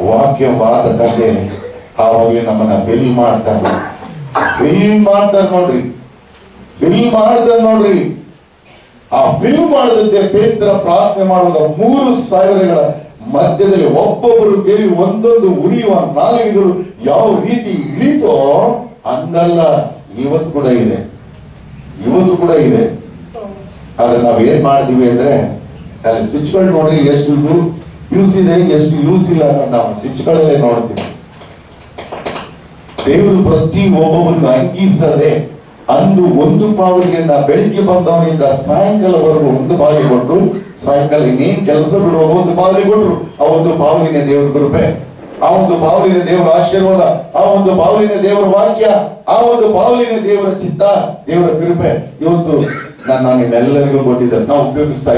ವಾಕ್ಯವಾದ ತಂದೆ ಆವಾಗಲೇ ನಮ್ಮನ್ನ ಬಿಲ್ ಮಾಡ್ತಾರೆ ನೋಡ್ರಿ, ಬಿಲ್ ಮಾಡ್ತಾರೆ ನೋಡ್ರಿ. ಆ ಬಿಲ್ ಮಾಡದಂತೆ ಪೇತ್ರ ಪ್ರಾರ್ಥನೆ ಮಾಡುವಾಗ 3,000ಗಳ ಮಧ್ಯದಲ್ಲಿ ಒಬ್ಬೊಬ್ಬರು ಬೇರೆ ಒಂದೊಂದು ಉರಿಯುವ ನಾಲಿಗೆಗಳು ಯಾವ ರೀತಿ ಇಳಿತೋ ಅಂದಲ್ಲ ಇವತ್ತು ಕೂಡ ಇದೆ, ಆದ್ರೆ ನಾವ್ ಏನ್ ಮಾಡಿದೀವಿ ಅಂದ್ರೆ ಸ್ವಿಚ್ಗಳು ನೋಡ್ರಿ, ಎಷ್ಟು ಯೂಸ್ ಇದೆ ಎಷ್ಟು ಯೂಸ್ ಇಲ್ಲ ಅಂತ ನಾವು ಸ್ವಿಚ್ಗಳಲ್ಲೇ ನೋಡ್ತೀವಿ. ದೇವರು ಪ್ರತಿ ಒಬ್ಬೊಬ್ಬರನ್ನು ಅಂಗೀಸದೆ ಅಂದು ಒಂದು ಪಾವಲಿಗೆ ಬೆಳಿಗ್ಗೆ ಬಂದವನಿಂದ ಸಾಯಂಕಾಲವರೆಗೂ ಒಂದು ಪಾವಲಿ ಕೊಟ್ಟರು, ಸಾಯಂಕಾಲ ಇನ್ನೇನ್ ಕೆಲಸ ಬಿಡುವಾಗ ಒಂದು ಪಾವಲಿ ಕೊಟ್ಟರು. ಆ ಒಂದು ಪಾವಲಿನ ದೇವರ ಕೃಪೆ, ಆ ಒಂದು ಪಾವಲಿನ ದೇವರ ಆಶೀರ್ವಾದ, ಆ ಒಂದು ಪಾವಲಿನ ದೇವರ ವಾಕ್ಯ, ಆ ಒಂದು ಪಾವಲಿನ ದೇವರ ಚಿತ್ತ, ದೇವರ ಕೃಪೆ ಇವತ್ತು ನಾನು ನಿಮ್ಮೆಲ್ಲರಿಗೂ ಕೊಟ್ಟಿದ್ದೆ. ನಾವು ಉಪಯೋಗಿಸ್ತಾ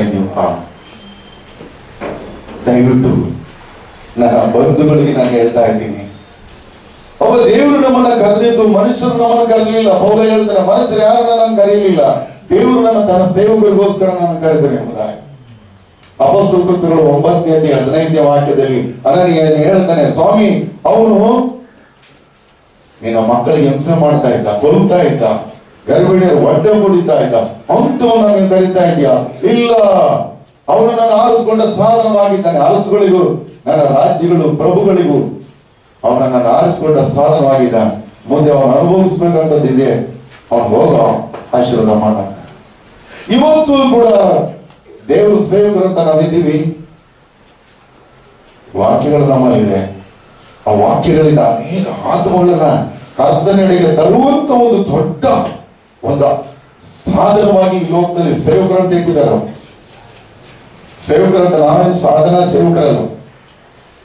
ಇದ್ದೀವಾ? ದಯವಿಟ್ಟು ನನ್ನ ಬಂಧುಗಳಿಗೆ ನಾನು ಹೇಳ್ತಾ ಇದ್ದೀನಿ, ಅವ ದೇವರು ನಮ್ಮನ್ನ ಕರೆದಿದ್ದು, ಮನುಷ್ಯರು ನಮ್ಮನ್ನು ಕರೆಯಲಿಲ್ಲ. ಪೌಲ ಹೇಳ್ತಾರೆ, ಮನುಷ್ಯರು ಯಾರು ನನ್ನನ್ನು ಕರೆಯಲಿಲ್ಲ, ದೇವರು ನನ್ನ ತನ್ನ ಸೇವಕರಿಗೋಸ್ಕರ ನನ್ನ ಕರೆದರು ಎಂಬುದಾಗಿ. ಅಪೊಸ್ತಲ ಕೃತ್ಯಗಳು 9:15 ವಾಕ್ಯದಲ್ಲಿ ಅನನೀಯ ಹೇಳ್ತಾನೆ, ಸ್ವಾಮಿ ಅವನು ನಿನ್ನ ಮಕ್ಕಳಿಗೆ ಹಿಂಸೆ ಮಾಡ್ತಾ ಇದ್ದ, ಕೊಲ್ತಾ ಇದ್ದ, ಗರ್ಭಿಣಿಯರು ಹೊಟ್ಟೆ ಕುಡಿತಾ ಇದ್ದ, ಅಂತವನ್ನ ನೀನು ಕರೀತಾ ಇದೆಯಾ? ಇಲ್ಲ, ಅವನು ನಾನು ಆರಿಸಿಕೊಂಡ ಸಾಧನವಾಗಿದ್ದಾನೆ. ಅರಸುಗಳಿಗೂ ನನ್ನ ರಾಜ್ಯಗಳು ಪ್ರಭುಗಳಿಗೂ ಅವನನ್ನ ಆರಿಸಿಕೊಂಡ ಸಾಧನವಾಗಿದ್ದ. ಮುಂದೆ ಅವನು ಅನುಭವಿಸ್ಬೇಕಂತದ್ದಿದೆ, ಅವನು ಹೋಗ ಆಶೀರ್ವಾದ ಮಾಡ. ಇವತ್ತು ಕೂಡ ದೇವರು ಸೇವಕರಂತ ನಾವಿದ್ದೀವಿ, ವಾಕ್ಯಗಳು ನಮ್ಮಲ್ಲಿದೆ. ಆ ವಾಕ್ಯಗಳಿಂದ ಅನೇಕ ಆತ್ಮಗಳನ್ನ ಕರ್ತನೆಡೆಗೆ ತರುವಂತ ಒಂದು ದೊಡ್ಡ ಒಂದು ಸಾಧನವಾಗಿ ಈ ಲೋಕದಲ್ಲಿ ಸೇವಕರಂತ ಇಟ್ಟಿದ್ದಾರೆ. ಸೇವಕರಂತ ನಾವೇನು ಸಾಧನಾ ಸೇವಕರಲ್ಲ.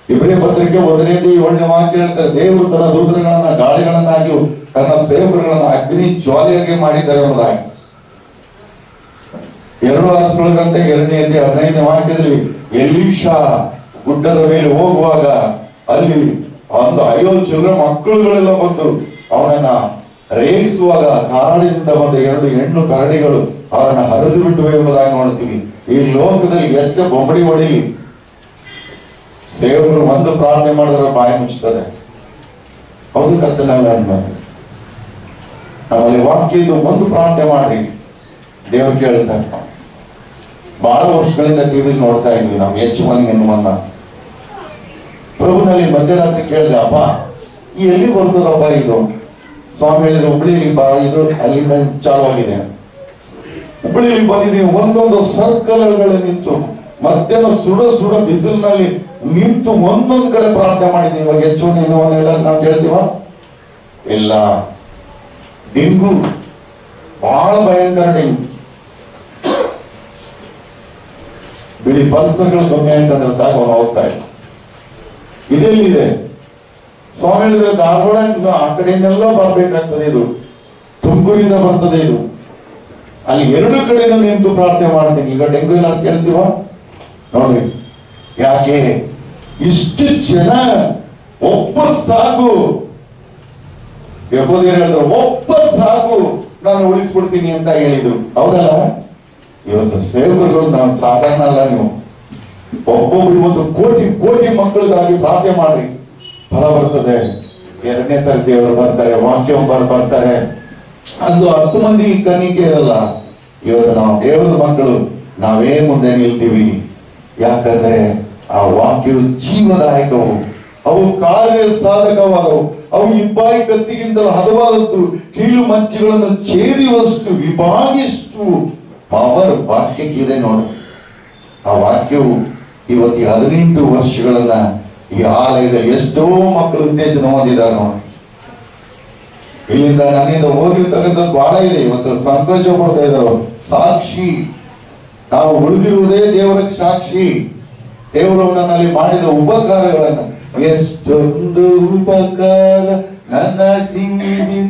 ಇಬ್ರಿಯ ಪತ್ರಿಕೆ 1:7 ವಾಕ್ಯ ಹೇಳ್ತಾರೆ, ದೇವರು ತನ್ನ ದೂತರುಗಳನ್ನ ಗಾಳಿಗಳನ್ನಾಗಿ ತನ್ನ ಸೇವಕರುಗಳನ್ನ ಅಗ್ನಿ ಜ್ವಾಲೆಯಾಗಿ ಮಾಡಿದ್ದಾರೆ ಎಂಬುದಾಗಿ. 2 ಅರಸುಗಳಂತೆ 2:15 ವಾಕ್ಯದಲ್ಲಿ ಎಲೀಷಾ ಗುಡ್ಡದ ಮೇಲೆ ಹೋಗುವಾಗ ಅಲ್ಲಿ ಒಂದು 5 ಚಿಲ್ಲರೆ ಮಕ್ಕಳುಗಳೆಲ್ಲ ಬಂದು ಅವನನ್ನ ರೇಗಿಸುವಾಗ ಕಾಡಿನಿಂದ ಬಂದ 2 ಹೆಣ್ಣು ಕರಡಿಗಳು ಅವರನ್ನ ಹರಿದು ಬಿಟ್ಟುವೆ ಎಂಬುದಾಗಿ ನೋಡ್ತೀವಿ. ಈ ಲೋಕದಲ್ಲಿ ಎಷ್ಟು ಬೊಂಬಡಿ ಹೊಡಿಲಿ, ಸೇವಕರು ಒಂದು ಪ್ರಾರ್ಥನೆ ಮಾಡಿದ್ರೆ ಬಾಯಿ ಮುಚ್ಚುತ್ತದೆ. ಹೌದು ಕರ್ತನಲ್ಲ ಅನ್ಬಾರ್ದು. ನಮ್ಮಲ್ಲಿ ವಾಕ್ಯ ಇದು, ಒಂದು ಪ್ರಾರ್ಥನೆ ಮಾಡಿ ದೇವರು ಕೇಳ್ತಾರೆ. ಬಹಳ ವರ್ಷಗಳಿಂದ ಟಿವಿಲಿ ನೋಡ್ತಾ ಇದ್ವಿ ನಾವು ಹೆಚ್ಚು ಮನೆ ಎನ್ನುವನ್ನ. ಪ್ರಭುನಲ್ಲಿ ಮಧ್ಯರಾತ್ರಿ ಕೇಳಿದೆ, ಅಪ್ಪ ಈ ಎಲ್ಲಿ ಬರ್ತದಪ್ಪ ಇದು? ಸ್ವಾಮಿ ಹೇಳಿದ್ರೆ ಹುಬ್ಳಿಲಿ ಬಾ, ಇದು ಅಲ್ಲಿಂದ ಚಾಲುವಾಗಿದೆ. ಹುಬ್ಳಿಲಿ ಬಂದಿದ್ದೀವಿ, ಒಂದೊಂದು ಸರ್ಕಲ್ಗಳಲ್ಲಿ ನಿಂತು ಮಧ್ಯಾಹ್ನ ಸುಡ ಬಿಸಿಲಿನಲ್ಲಿ ನಿಂತು ಒಂದೊಂದ್ ಕಡೆ ಪ್ರಾರ್ಥನೆ ಮಾಡಿದ್ದೀವಿ. ಇವಾಗ ಹೆಚ್ಚು ಎನ್ನುವನ್ನೆಲ್ಲ ನಾವು ಕೇಳ್ತೀವ? ಇಲ್ಲ. ಡೆಂಗು ಬಹಳ ಭಯಂಕರ, ಡೆಂಗು ಬಿಳಿ ಪಲ್ಸರ್ಗಳು ಕಮ್ಮಿ ಆಯ್ತಂದ್ರೆ ಸಾಕು ಅವನು ಹೋಗ್ತಾ ಇಲ್ಲ. ಇದೆಲ್ಲಿದೆ? ಸ್ವಾಮಿ ಹೇಳಿದ್ರೆ ಧಾರವಾಡ ಆ ಕಡೆಯಿಂದೆಲ್ಲ ಬರ್ಬೇಕಾಗ್ತದೆ, ಇದು ತುಮಕೂರಿಂದ ಬರ್ತದೆ ಇದು. ಅಲ್ಲಿ 2 ಕಡೆಯಿಂದ ನಿಂತು ಪ್ರಾರ್ಥನೆ ಮಾಡ್ತೀನಿ. ಈಗ ಡೆಂಗು ಇಲ್ಲ ಅಂತ ಕೇಳ್ತೀವ? ನೋಡ್ರಿ, ಯಾಕೆ ಇಷ್ಟು ಜನ? ಒಬ್ಬ ಸಾಕು, ಯೆಹೂದ್ಯರು ಹೇಳಿದ್ರು ಒಬ್ಬ ಸಾಕು, ನಾನು ಉಳಿಸ್ಬಿಡ್ತೀನಿ ಅಂತ ಹೇಳಿದ್ರು. ಹೌದಲ್ಲ? ಇವತ್ತು ಸೇವಕರು ನಾವು ಸಾಧಾರಣ ಅಲ್ಲ. ನೀವು ಒಬ್ಬೊಬ್ರು ಇವತ್ತು ಕೋಟಿ ಮಕ್ಕಳಿಗಾಗಿ ಪ್ರಾರ್ಥನೆ ಮಾಡ್ರಿ, ಫಲ ಬರ್ತದೆ. 2ನೇ ಸರಿ ದೇವರು ಬರ್ತಾರೆ, ವಾಕ್ಯ ಬರ್ತಾರೆ. ಅಂದು 10 ಮಂದಿ ಕನಿಕೆ ಇರಲ್ಲ. ಇವತ್ತು ನಾವು ದೇವರ ಮಕ್ಕಳು ನಾವೇ ಮುಂದೆ ನಿಲ್ತೀವಿ. ಯಾಕಂದ್ರೆ ಆ ವಾಕ್ಯವು ಜೀವದಾಯಕವು, ಅವು ಕಾರ್ಯ ಸಾಧಕವಾದವು, ಅವು ಇಬ್ಬಾಯಿ ಕತ್ತಿಗಿಂತಲೂ ಹದವಾದದ್ದು, ಕೀಳು ಮಂಚಿಗಳನ್ನು ಛೇದಿಯುವಷ್ಟು ವಿಭಾಗಿಷ್ಟು ಪವರ್ ವಾಕ್ಯಕ್ಕಿದೆ ನೋಡಿ. ಆ ವಾಕ್ಯವು ಇವತ್ತು 18 ವರ್ಷಗಳನ್ನ ಈ ಆಲಯದಲ್ಲಿ ಎಷ್ಟೋ ಮಕ್ಕಳು ಉತ್ತೇಜನ ಹೊಂದಿದ್ದಾರೆ ನೋಡಿ. ಇಲ್ಲಿಂದ ನನ್ನಿಂದ ಹೋಗಿರ್ತಕ್ಕಂಥದ್ದು ಬಹಳ ಇದೆ. ಇವತ್ತು ಸಂತೋಷ ಪಡ್ತಾ ಇದ್ದಾರೆ. ಸಾಕ್ಷಿ, ನಾವು ಉಳಿದಿರುವುದೇ ದೇವರ ಸಾಕ್ಷಿ. ದೇವರು ನನ್ನಲ್ಲಿ ಮಾಡಿದ ಉಪಕಾರಗಳನ್ನ, ಎಷ್ಟೊಂದು ಉಪಕಾರ ನನ್ನ ಜೀವಿ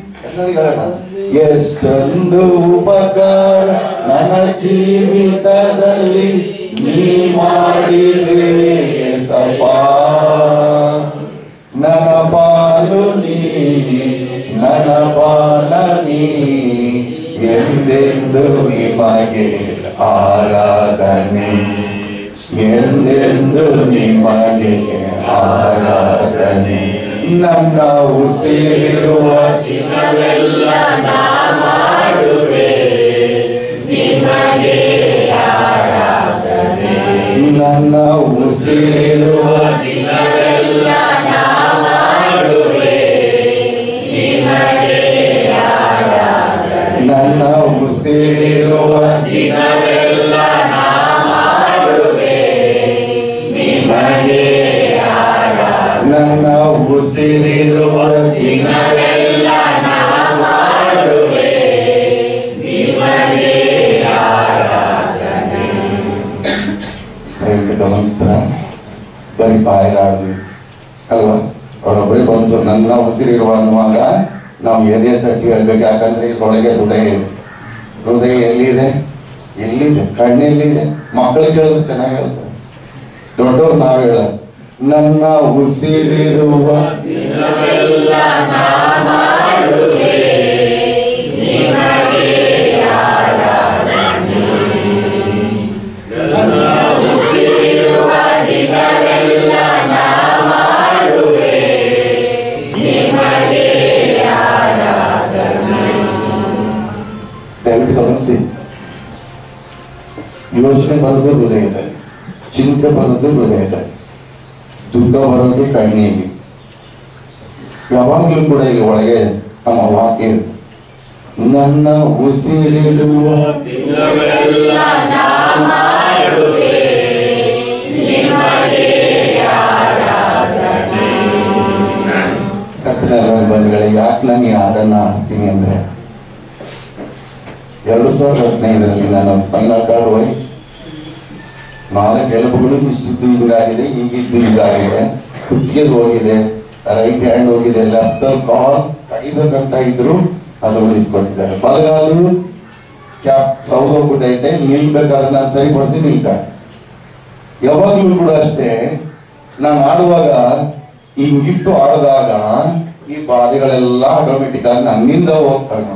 ಎಷ್ಟೊಂದು ಉಪಕಾರ ನನ್ನ ಜೀವಿತದಲ್ಲಿ ನೀ ಮಾಡಿದೆ ಸಪ, ನನ್ನ ಪಾಲು ನೀ, ನನ್ನ ಪಾಲ ನೀ, ಎಂದೆಂದು ನಿಮಗೆ ಆರಾಧನೆ, ಎಂದೆಂದು ನಿಮಗೆ ಆರಾಧನೆ. ನನ್ನ ಉಸಿರಿರುವ ದಿನವೆಲ್ಲ ನಾ ಮಾಡುವೆ ನಿಮಗೆ ಆರಾಧನೆ. ನನ್ನ ಉಸಿರಿರುವ ದಿನವೆಲ್ಲ ನಾ ಮಾಡುವೆ ನಿಮಗೆ ಆರಾಧನೆ. ನನ್ನ ಉಸಿರಿರುವ ದಿನವೆಲ್ಲ ನಾ ಮಾಡುವೆ ನಿಮಗೆ ಆರಾಧನೆ. ನನ್ನ ಉಸಿರಿರುವ ದಿನವೆಲ್ಲ ನಾ ಮಾಡುವೆ ನಿಮಗೆ ಆರಾಧನೆ. ಗಮನಿಸ್ತಾರ ಬರೀ ಬಾಯಿಲಾಡ್ವಿ ಅಲ್ವಾ? ಅವರೊಬ್ಬರೇ ಬಂತು ನನ್ನ ಉಸಿರಿರುವ ಅನ್ನುವಾಗ ನಾವು ಎದೆ ತಟ್ಟಿ ಹೇಳ್ಬೇಕು. ಯಾಕಂದ್ರೆ ಇದ್ರೊಳಗೆ ಹೃದಯ ಇದೆ. ಹೃದಯ ಎಲ್ಲಿದೆ? ಎಲ್ಲಿದೆ? ಕಣ್ಣೆಲ್ಲಿದೆ? ಮಕ್ಕಳು ಕೇಳಿದ್ರು ಚೆನ್ನಾಗಿ ಹೇಳ್ತಾರೆ, ದೊಡ್ಡವ್ರು ನಾವು ಹೇಳೋದು. ನನ್ನ ಉಸಿರಿರುವ ದಿನವೆಲ್ಲ ನಾ ಮಾಡುವೆ ನಿಮಗೆ ಆರಾಧನೆ. ನನ್ನ ಉಸಿರಿರುವ ದಿನವೆಲ್ಲ ನಾ ಮಾಡುವೆ ನಿಮಗೆ ಆರಾಧನೆ. ದಯವಿಟ್ಟು ಗಮನಿಸಿ, ಯೋಚನೆ ಬರೋದು ಹೃದಯದಲ್ಲಿ, ಚಿಂತೆ ಬರೋದು ಹೃದಯದಲ್ಲಿ, ದುಃಖ ಬರೋದು ಕಣ್ಣೀರಿಗೆ. ಯಾವಾಗಲೂ ಕೂಡ ಇಲ್ಲಿ ಒಳಗೆ ನಮ್ಮ ವಾಕ್ಯ ನನ್ನ ಉಸಿರಿರುವ ದಿನವೆಲ್ಲ ನಾ ಮಾಡುವೆ ನಿಮಗೆ ಆರಾಧನೆ. ಬಂಧುಗಳೇ, ಯಾಕೆ ನಾನು ಈ ಹಾಡನ್ನ ಹಾಡ್ತೀನಿ ಅಂದ್ರೆ 2015ರಲ್ಲಿ ನನ್ನ ಸ್ಪೈನಲ್ ಕಾರ್ಡ್ ಹೋಗಿ 4 ಎಲುಬುಗಳು ಇಷ್ಟಿದ್ದು ಹಿಂಗಾಗಿದೆ, ಈಗಿದ್ದು ಇದಾಗಿದೆ, ಕುತ್ತಿಗೆ ಹೋಗಿದೆ, ರೈಟ್ ಹ್ಯಾಂಡ್ ಹೋಗಿದೆ, ಲೆಫ್ಟ್ ಕಾಲ್ ತೆಗಿಬೇಕಂತ ಇದ್ರು ಅದು ಉಳಿಸ್ಕೊಟ್ಟಿದ್ದಾರೆ. ಬಲಗಾಲು ಕ್ಯಾಪ್ ಸೌದೋಗ್ಬಿಟ್ಟೈತೆ, ನಿಲ್ಬೇಕಾದ್ರೆ ನಾನು ಸರಿಪಡಿಸಿ ನಿಲ್ತಾರೆ. ಯಾವಾಗಲೂ ಕೂಡ ಅಷ್ಟೇ, ನಾನು ಆಡುವಾಗ ಹಿಂಗಿಟ್ಟು ಆಡಿದಾಗ ಈ ಬಾರಿಗಳೆಲ್ಲ ಆಟೋಮೆಟಿಕ್ ಆಗಿ ನನ್ನಿಂದ ಹೋಗ್ತಾನೆ.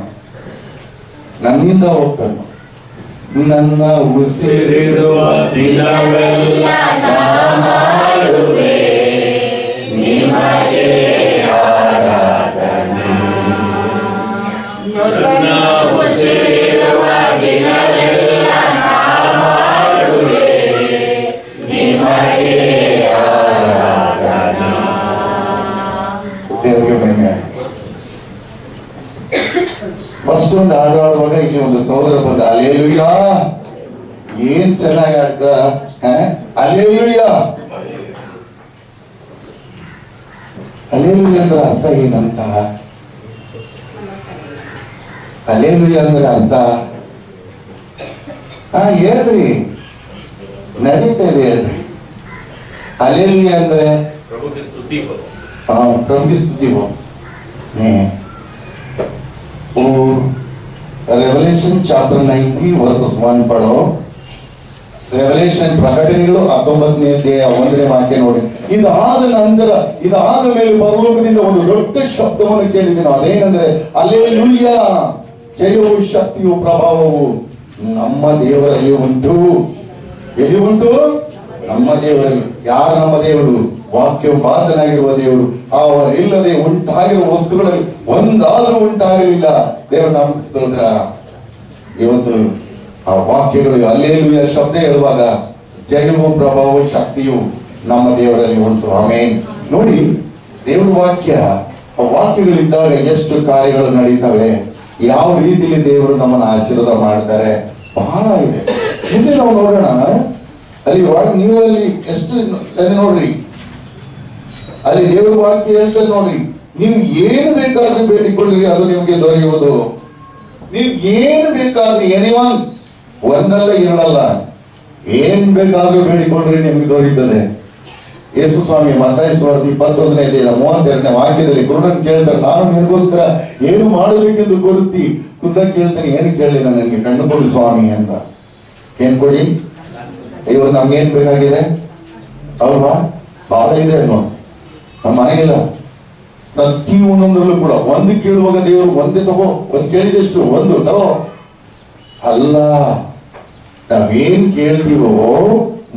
ನನ್ನ ಉಸಿರಿರುವ ದಿನವೆಲ್ಲ ನಾ ಮಾಡುವೆ ನಿಮಗೆ ಆರಾಧನೆ. ನನ್ನ ಉಸಿರಿರುವ ದಿನವೆಲ್ಲ ನಾ ಮಾಡುವೆ ನಿಮಗೆ ಆರಾಧನೆ. ದೇವರಿಗೆ ಮಹಿಮೆ. ಫಸ್ಟ್ ಒಂದು ಹಾಡು ಆಡುವಾಗ ಇಲ್ಲಿ ಒಂದು ಸಹೋದರ ಬಂದ, ಅಲ್ಲೇಲುಯ್ಯ, ಏನ್ ಚೆನ್ನಾಗಿ ಆಡ್ತ, ಅಲ್ಲೇಲುಯ್ಯ. ಅಲ್ಲೇಲುಯ್ಯ ಅಂದ್ರೆ ಅರ್ಥ ಏನಂತ? ಅಲ್ಲೇಲುಯ್ಯ ಅಂದ್ರೆ ಅರ್ಥ ಹೇಳ್ರಿ, ನಡೀತಾ ಇದೆ ಹೇಳ್ರಿ. ಅಲ್ಲೇಲುಯ್ಯ ಅಂದ್ರೆ ಪ್ರಭುಗೆ ಸ್ತುತಿ ಹೋ. Revelation chapter 19 verses 1 ಪಡೋ. ರೆವಲ್ಯೂಷನ್ ಪ್ರಕಟಣೆಗಳು 19ನೇ ಅಧ್ಯಾಯ 1ನೇ ವಾಕ್ಯ ನೋಡಿ. ಇದಾದ ನಂತರ, ಇದಾದ ಮೇಲೆ ಪರಲೋಕದಿಂದ ಒಂದು ದೊಡ್ಡ ಶಬ್ದವನ್ನು ಕೇಳಿದೆನು. ಅದೇನೆಂದ್ರೆ, ಅಲ್ಲೇಲೂಯ, ಜಯವೂ ಶಕ್ತಿಯು ಪ್ರಭಾವವು ನಮ್ಮ ದೇವರಲ್ಲಿ ಉಂಟು. ಎಲ್ಲಿ ಉಂಟು? ನಮ್ಮ ದೇವರಲ್ಲಿ. ಯಾರು ನಮ್ಮ ದೇವರು? ವಾಕ್ಯೋಪಾತನಾಗಿರುವ ದೇವರು. ಅವರಿಲ್ಲದೆ ಉಂಟಾಗಿರುವ ವಸ್ತುಗಳಲ್ಲಿ ಒಂದಾದ್ರೂ ಉಂಟಾಗಲಿಲ್ಲ. ದೇವರ ನಾಮಕ್ಕೆ ಸ್ತೋತ್ರ. ಇವತ್ತು ಆ ವಾಕ್ಯಗಳು ಅಲ್ಲೇಲೂಯ ಶಬ್ದ ಹೇಳುವಾಗ ಜಯವೂ ಪ್ರಭಾವವು ಶಕ್ತಿಯು ನಮ್ಮ ದೇವರಲ್ಲಿ ಉಂಟು. ಆಮೇನ್. ನೋಡಿ, ದೇವರ ವಾಕ್ಯ, ಆ ವಾಕ್ಯಗಳಿದ್ದಾಗ ಎಷ್ಟು ಕಾರ್ಯಗಳು ನಡೀತವೆ, ಯಾವ ರೀತಿಯಲ್ಲಿ ದೇವರು ನಮ್ಮನ್ನು ಆಶೀರ್ವಾದ ಮಾಡ್ತಾರೆ, ಬಹಳ ಇದೆ. ಮುಂದೆ ನಾವು ನೋಡೋಣ. ಅಲ್ಲಿ ನೀವು ಅಲ್ಲಿ ಎಷ್ಟು ನೋಡ್ರಿ, ಅಲ್ಲಿ ದೇವರ ವಾಕ್ಯ ಹೇಳ್ತಾರೆ ನೋಡ್ರಿ, ನೀವು ಏನು ಬೇಕಾದ್ರೂ ಬೇಡಿಕೊಳ್ಳ್ರಿ, ಅದು ನಿಮ್ಗೆ ದೊರೆಯುವುದು. ನೀವು ಏನು ಬೇಕಾದ್ರೂ, ಎನಿವನ್, ಒಂದಲ್ಲ ಎರಡಲ್ಲ, ಏನ್ ಬೇಕಾದ್ರೂ ಬೇಡಿಕೊಳ್ಳ್ರಿ, ನಿಮ್ಗೆ ದೊರೆಯುತ್ತದೆ. ಯೇಸು ಸ್ವಾಮಿ ಮತ್ತಾಯ ಸುವಾರ್ತೆ 21ನೇ ಅಧ್ಯಾಯ 32ನೇ ವಾಕ್ಯದಲ್ಲಿ ಕುರುಡನ್ ಕೇಳ್ತಾರೆ, ನಾನು ನಿನಗೋಸ್ಕರ ಏನು ಮಾಡಬೇಕೆಂದು ಗುರುತಿ ಖುದ್ದ ಕೇಳ್ತೀನಿ, ಏನು ಕೇಳಲಿಲ್ಲ, ನನಗೆ ಕಣ್ಣು ಕೊಡಿ ಸ್ವಾಮಿ ಅಂತ. ಏನ್ ಕೊಡಿ? ಇವತ್ತು ನಮ್ಗೆ ಏನ್ ಬೇಕಾಗಿದೆ ಅಲ್ವಾ? ಭಾಳ ಇದೆ ನೋಡಿ, ನಮ್ಮ ಮನೆಗಿಲ್ಲ. ಪ್ರತಿ ಒಂದೊಂದ್ರಲ್ಲೂ ಕೂಡ ಒಂದು ಕೇಳುವಾಗ ದೇವರು ಒಂದೇ ತಗೋ, ಒಂದು ಕೇಳಿದಷ್ಟು ಒಂದು ತಗೋ ಅಲ್ಲ. ನಾವೇನ್ ಕೇಳ್ತೀವೋ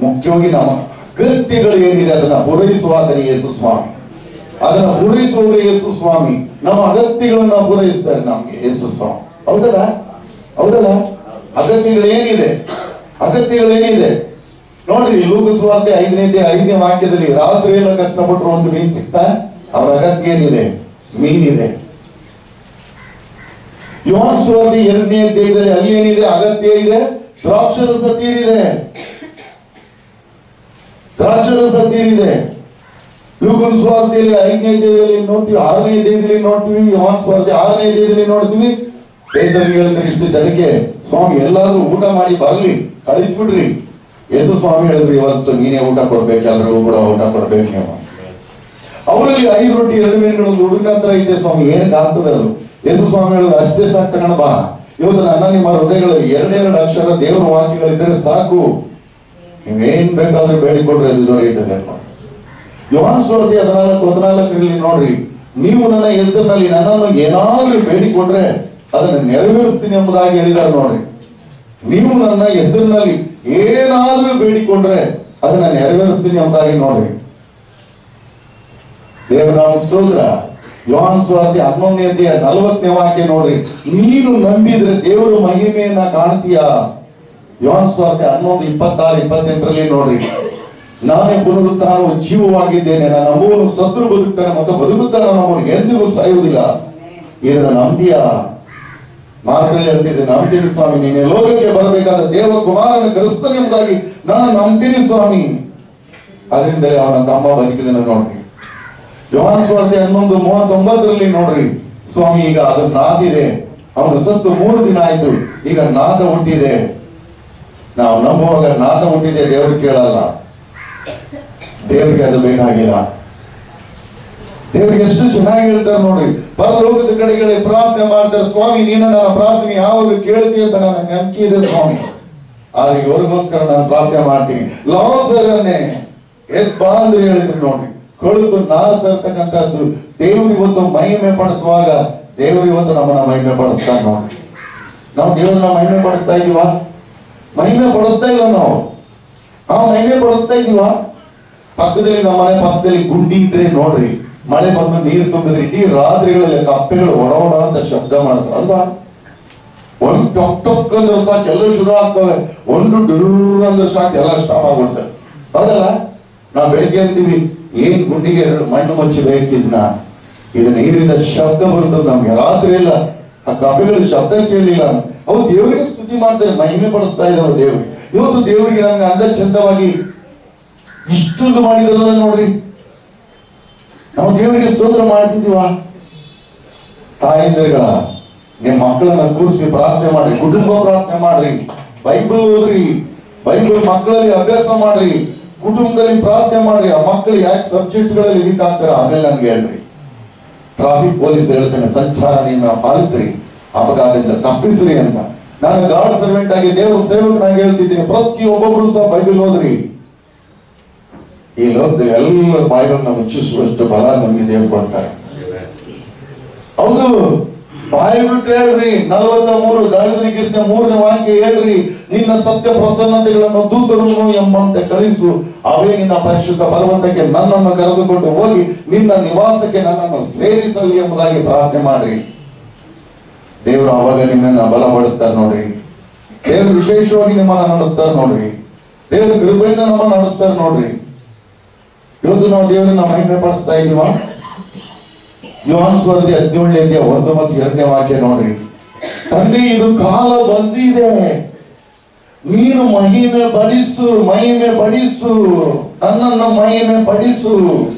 ಮುಖ್ಯವಾಗಿ ನಮ್ಮ ಅಗತ್ಯಗಳು ಏನಿದೆ ಅದನ್ನ ಪೂರೈಸುವ ಆತನೇ ಯೇಸು ಸ್ವಾಮಿ. ಅದನ್ನ ಪೂರೈಸುವುದು ಯೇಸು ಸ್ವಾಮಿ. ನಮ್ಮ ಅಗತ್ಯಗಳನ್ನ ಪೂರೈಸ್ತಾರೆ ನಮ್ಗೆ ಯೇಸು ಸ್ವಾಮಿ. ಹೌದಲ್ಲ? ಹೌದಲ್ಲ? ಅಗತ್ಯಗಳೇನಿದೆ ನೋಡ್ರಿ, ಲೂಕ ಸುವಾರ್ತೆ 5ನೇ ವಾಕ್ಯದಲ್ಲಿ ರಾತ್ರಿ ಎಲ್ಲ ಕಷ್ಟಪಟ್ಟರು ಒಂದು ಮೀನ್ ಸಿಗ್ತಾ, ಅವರ ಅಗತ್ಯ ಏನಿದೆ? ಮೀನಿದೆ. ಯೋಹಾನ ಸುವಾರ್ತೆ 2ನೇ ಅಧ್ಯಾಯದಲ್ಲಿ ಅಲ್ಲಿ ಏನಿದೆ? ಅಗತ್ಯ ಇದೆ, ದ್ರಾಕ್ಷರಸ ತೀರಿದೆ. ಲೂಕನ ಸುವಾರ್ತೆಯಲ್ಲಿ 5ನೇ ಅಧ್ಯಾಯದಲ್ಲಿ ನೋಡ್ತೀವಿ, 6ನೇ ಅಧ್ಯಾಯದಲ್ಲಿ ನೋಡ್ತೀವಿ, ಯೋಹಾನ ಸುವಾರ್ತೆ 6ನೇ ಅಧ್ಯಾಯದಲ್ಲಿ ನೋಡ್ತೀವಿ. ಪೇತ್ರರಿಗೆ ಹೇಳಿದ್ರೆ, ಇಷ್ಟು ಜನಕ್ಕೆ ಸ್ವಾಮಿ ಎಲ್ಲಾದ್ರೂ ಊಟ ಮಾಡಿ ಬರ್ಲಿ, ಕಳಿಸ್ಬಿಡ್ರಿ. ಯೇಸು ಸ್ವಾಮಿ ಹೇಳಿದ್ರು, ಇವತ್ತು ನೀನೇ ಊಟ ಕೊಡ್ಬೇಕು, ಎಲ್ಲರಿಗೂ ಕೂಡ ಊಟ ಕೊಡ್ಬೇಕು ನೀವು. ಅವರಲ್ಲಿ 5 ರೊಟ್ಟಿ 2 ಮೀನುಗಳು ಒಂದು ಹುಡುಗನ ಹತ್ರ ಐತೆ ಸ್ವಾಮಿ, ಏನಕ್ಕೆ ಆಗ್ತದೆ ಅದು? ಯೇಸು ಸ್ವಾಮಿ ಹೇಳಿದ್ರು, ಅಷ್ಟೇ ಸಾಕು ತಗೊಂಡು ಬಾ. ಇವತ್ತು ನನ್ನ ನಿಮ್ಮ ಹೃದಯಗಳಲ್ಲಿ 2 ಅಕ್ಷರ ದೇವರ ವಾಕ್ಯಗಳಿದ್ದರೆ ಸಾಕು, ನೀವೇನ್ ಬೇಕಾದ್ರೂ ಬೇಡಿಕೊಡ್ರೆ ಅದು ದೊರೆಯುತ್ತದೆ. ಯೋಹಾನ ಸುವಾರ್ತೆ 14:14 ನೋಡ್ರಿ, ನೀವು ನನ್ನ ಹೆಸರಿನಲ್ಲಿ ನನ್ನನ್ನು ಏನಾದ್ರೂ ಬೇಡಿಕೊಡ್ರೆ ಅದನ್ನ ನೆರವೇರಿಸ್ತೀನಿ ಎಂಬುದಾಗಿ ಹೇಳಿದ್ದಾರೆ ನೋಡ್ರಿ. ನೀವು ನನ್ನ ಹೆಸರಿನಲ್ಲಿ ಏನಾದ್ರೂ ಬೇಡಿಕೊಂಡ್ರೆ ಅದನ್ನ ನೆರವೇರಿಸ್ತೀನಿ ಎಂಬುದಾಗಿ ನೋಡ್ರಿ. ದೇವನಾಮ ಸ್ತೋತ್ರ. ಯೋಹಾನ ಸುವಾರ್ತೆ 11ನೇ ಅಧ್ಯಾಯ 40ನೇ ವಾಕ್ಯ ನೋಡ್ರಿ, ನೀನು ನಂಬಿದ್ರೆ ದೇವರ ಮಹಿಮೆಯನ್ನ ಕಾಣ್ತೀಯಾ. ಯೋಹಾನ ಸುವಾರ್ತೆ 11:26-28 ನೋಡ್ರಿ, ನಾನೇ ಪುನರುತ್ಥಾನವು ಜೀವವಾಗಿದ್ದೇನೆ, ನನ್ನ ನಂಬುವನು ಸತ್ರು ಬದುಕ್ತಾನೆ ಮತ್ತು ಬದುಕುತ್ತಾನೆ, ನಮ್ಮನ್ನು ಎಂದಿಗೂ ಸಾಯುವುದಿಲ್ಲ. ಇದನ್ನ ನಂಬ್ತೀಯಾ? ಮಾರ್ಗದಲ್ಲಿ ಹೇಳ್ತಿದ್ದೆ, ನಂಬ್ತೀನಿ ಸ್ವಾಮಿ, ನೀನೆ ಲೋಕಕ್ಕೆ ಬರಬೇಕಾದ ದೇವ ಕುಮಾರನ ಕ್ರಿಸ್ತನ ಎಂಬುದಾಗಿ ನಾನು ನಂಬ್ತೀನಿ ಸ್ವಾಮಿ. ಅದರಿಂದಲೇ ಅವನ ತಮ್ಮ ಬದುಕಿದನು ನೋಡ್ರಿ. ಯೋಹಾನ ಸುವಾರ್ತೆ 11:39 ನೋಡ್ರಿ, ಸ್ವಾಮಿ ಈಗ ಅದು ನಾದಿದೆ, ಅವನು ಸತ್ತು 3 ದಿನ ಆಯ್ತು, ಈಗ ನಾದ ಹುಟ್ಟಿದೆ. ನಾವು ನಂಬುವಾಗ ನಾದ ಹುಟ್ಟಿದೆ, ದೇವರು ಕೇಳಲ್ಲ, ದೇವರಿಗೆ ಅದು ಬೇಕಾಗಿಲ್ಲ. ದೇವರಿಗೆ ಎಷ್ಟು ಚೆನ್ನಾಗಿ ಹೇಳ್ತಾರೆ ನೋಡ್ರಿ, ಪರಲೋಕದ ಕಡೆಗಳೇ ಪ್ರಾರ್ಥನೆ ಮಾಡ್ತಾರೆ, ಸ್ವಾಮಿ ನೀನು ನನ್ನ ಪ್ರಾರ್ಥನೆ ಯಾವಾಗ ಕೇಳ್ತೀಯ ಅಂತ ನನ್ನ ನಂಬಿಕೆ ಇದೆ ಸ್ವಾಮಿ, ಆದ್ರೆ ಇವ್ರಿಗೋಸ್ಕರ ನಾನು ಪ್ರಾರ್ಥನೆ ಮಾಡ್ತೀನಿ. ಲಾಜರನ್ನೇ ಎದ್ಬಾ ಅಂತ ಹೇಳಿದ್ರು ನೋಡ್ರಿ, ಕೊಳುತು ನಾಲ್ಕು ಇರ್ತಕ್ಕಂಥದ್ದು ದೇವರು ಇವತ್ತು ಮಹಿಮೆ ಪಡಿಸುವಾಗ ದೇವರು ಇವತ್ತು ನಮ್ಮನ್ನ ಮಹಿಮೆ ಪಡಿಸ್ತಾನೆ ನೋಡ್ರಿ. ನಾವು ದೇವ್ರನ್ನ ಮಹಿಮೆ ಪಡಿಸ್ತಾ ಇದೀವಾ? ಮಹಿಮೆ ಪಡಿಸ್ತಾ ಇಲ್ಲ ನಾವು. ಮಹಿಮೆ ಪಡಿಸ್ತಾ ಇದೀವಾ? ಪಕ್ಕದಲ್ಲಿ ನಮ್ಮ ಮನೆ ಪಕ್ಕದಲ್ಲಿ ಗುಂಡಿ ಇದ್ರೆ ನೋಡ್ರಿ, ಮಳೆ ಬಂದು ನೀರು ತುಂಬಿದ್ರೆ ಇಡೀ ರಾತ್ರಿಗಳಲ್ಲಿ ಕಪ್ಪೆಗಳು ಒಡ ಅಂತ ಶಬ್ದ ಮಾಡ್ತಾರೆ ಅಲ್ವಾ? ಒಂದು ಟೊಕ್ ಅಂದ್ರೆ ಸಾಕು ಎಲ್ಲ ಶುರು ಆಗ್ತವೆ, ಒಂದು ಡುರ್ ಅಂದ್ರೆ ಸಾಕು ಎಲ್ಲ ಸ್ಟಾಪ್ ಆಗ್ಬಿಡ್ತವೆ. ಹೌದಲ್ಲ? ನಾವು ಬೆಳಿಗ್ಗೆ ಅಂತೀವಿ, ಏನ್ ಗುಂಡಿಗೆ ಮಣ್ಣು ಮುಚ್ಚಿ ಬೇಕಿದ್ನ, ಇದು ನೀರಿನ ಶಬ್ದ ಬರ್ತದೆ ನಮ್ಗೆ. ರಾತ್ರಿ ಎಲ್ಲ ಆ ಕಪ್ಪೆಗಳು ಶಬ್ದ ಕೇಳಲಿಲ್ಲ, ಅವು ದೇವರಿಗೆ ಸ್ತುತಿ ಮಾಡ್ತಾರೆ, ಮಹಿಮೆ ಪಡಿಸ್ತಾ ಇದ್ದಾವೆ ದೇವ್ರಿಗೆ. ಇವತ್ತು ದೇವರಿಗೆ ನಮ್ಗೆ ಅಂದ ಚಂದವಾಗಿ ಇಷ್ಟೊಂದು ಮಾಡಿದ್ರಲ್ಲ ನೋಡ್ರಿ, ನಾವು ದೇವರಿಗೆ ಸ್ತೋತ್ರ ಮಾಡ್ತಿದೀವ? ತಾಯಂದಿರುಗಳ ನಿಮ್ಮ ಮಕ್ಕಳನ್ನ ಕೂರಿಸಿ ಪ್ರಾರ್ಥನೆ ಮಾಡ್ರಿ, ಕುಟುಂಬ ಪ್ರಾರ್ಥನೆ ಮಾಡ್ರಿ, ಬೈಬಲ್ ಓದ್ರಿ, ಬೈಬಲ್ ಮಕ್ಕಳಲ್ಲಿ ಅಭ್ಯಾಸ ಮಾಡ್ರಿ, ಕುಟುಂಬದಲ್ಲಿ ಪ್ರಾರ್ಥನೆ ಮಾಡ್ರಿ. ಆ ಮಕ್ಕಳು ಯಾಕೆ ಸಬ್ಜೆಕ್ಟ್ಗಳಲ್ಲಿ ವೀಕ್ ಆಗ್ತಾರೆ ಆಮೇಲೆ ನನ್ಗೆ ಹೇಳ್ರಿ. ಟ್ರಾಫಿಕ್ ಪೊಲೀಸ್ ಹೇಳ್ತೇನೆ, ಸಂಚಾರ ನಿಯಮ ಪಾಲಿಸ್ರಿ, ಅಪಘಾತದಿಂದ ತಪ್ಪಿಸ್ರಿ ಅಂತ. ನಾನು ಗಾಡ್ ಸರ್ವೆಂಟ್ ಆಗಿ ದೇವರ ಸೇವಕನಾಗಿ ಹೇಳ್ತಿದ್ದೀನಿ, ಪ್ರತಿಯೊಬ್ಬೊಬ್ರು ಸಹ ಬೈಬಲ್ ಓದ್ರಿ. ಈ ಲೋಕದಲ್ಲಿ ಎಲ್ಲರ ಬಾಯಿಗಳನ್ನ ಮುಚ್ಚಿಸುವಷ್ಟು ಬಲ ನಮಗೆ ದೇವರು ಕೊಡ್ತಾರೆ. ಹೌದು, ಬಾಯಿ ಬಿಟ್ಟು ಹೇಳ್ರಿ. 43 ದಾವಿದನ ಕೀರ್ತನೆ 3ನೇ ವಾಕ್ಯ ಹೇಳ್ರಿ, ನಿನ್ನ ಸತ್ಯ ಪ್ರಸನ್ನತೆಗಳನ್ನು ದೂತರನ್ನು ಎಂಬಂತೆ ಕಳಿಸು, ಅವೇ ನಿನ್ನ ಪರಿಶುದ್ಧ ಪರ್ವತಕ್ಕೆ ನನ್ನನ್ನು ಕರೆದುಕೊಂಡು ಹೋಗಿ ನಿನ್ನ ನಿವಾಸಕ್ಕೆ ನನ್ನನ್ನು ಸೇರಿಸಲಿ ಎಂಬುದಾಗಿ ಪ್ರಾರ್ಥನೆ ಮಾಡ್ರಿ. ದೇವರು ಅವಾಗ ನಿಮ್ಮನ್ನ ಬಲಪಡಿಸ್ತಾರೆ ನೋಡ್ರಿ. ದೇವರು ವಿಶೇಷವಾಗಿ ನಿಮ್ಮನ್ನ ನಡೆಸ್ತಾರೆ ನೋಡ್ರಿ. ದೇವರು ಕೃಪೆಯಿಂದ ನಮ್ಮನ್ನ ನಡೆಸ್ತಾರೆ ನೋಡ್ರಿ. ಇವತ್ತು ನಾವು ದೇವರನ್ನ ಮಹಿಮೆ ಪಡಿಸ್ತಾ ಇದೀವ? ಯೋಹಾನ ಸುವಾರ್ತೆ 17ನೇ ಅಧ್ಯಾಯ 1 ಮತ್ತು 2ನೇ ವಾಕ್ಯ ನೋಡ್ರಿ, ತಂದೆ ಇದು ಕಾಲ ಬಂದಿದೆ, ನೀನು ಮಹಿಮೆ ಪಡಿಸು, ನನ್ನನ್ನು ಮಹಿಮೆ ಪಡಿಸು,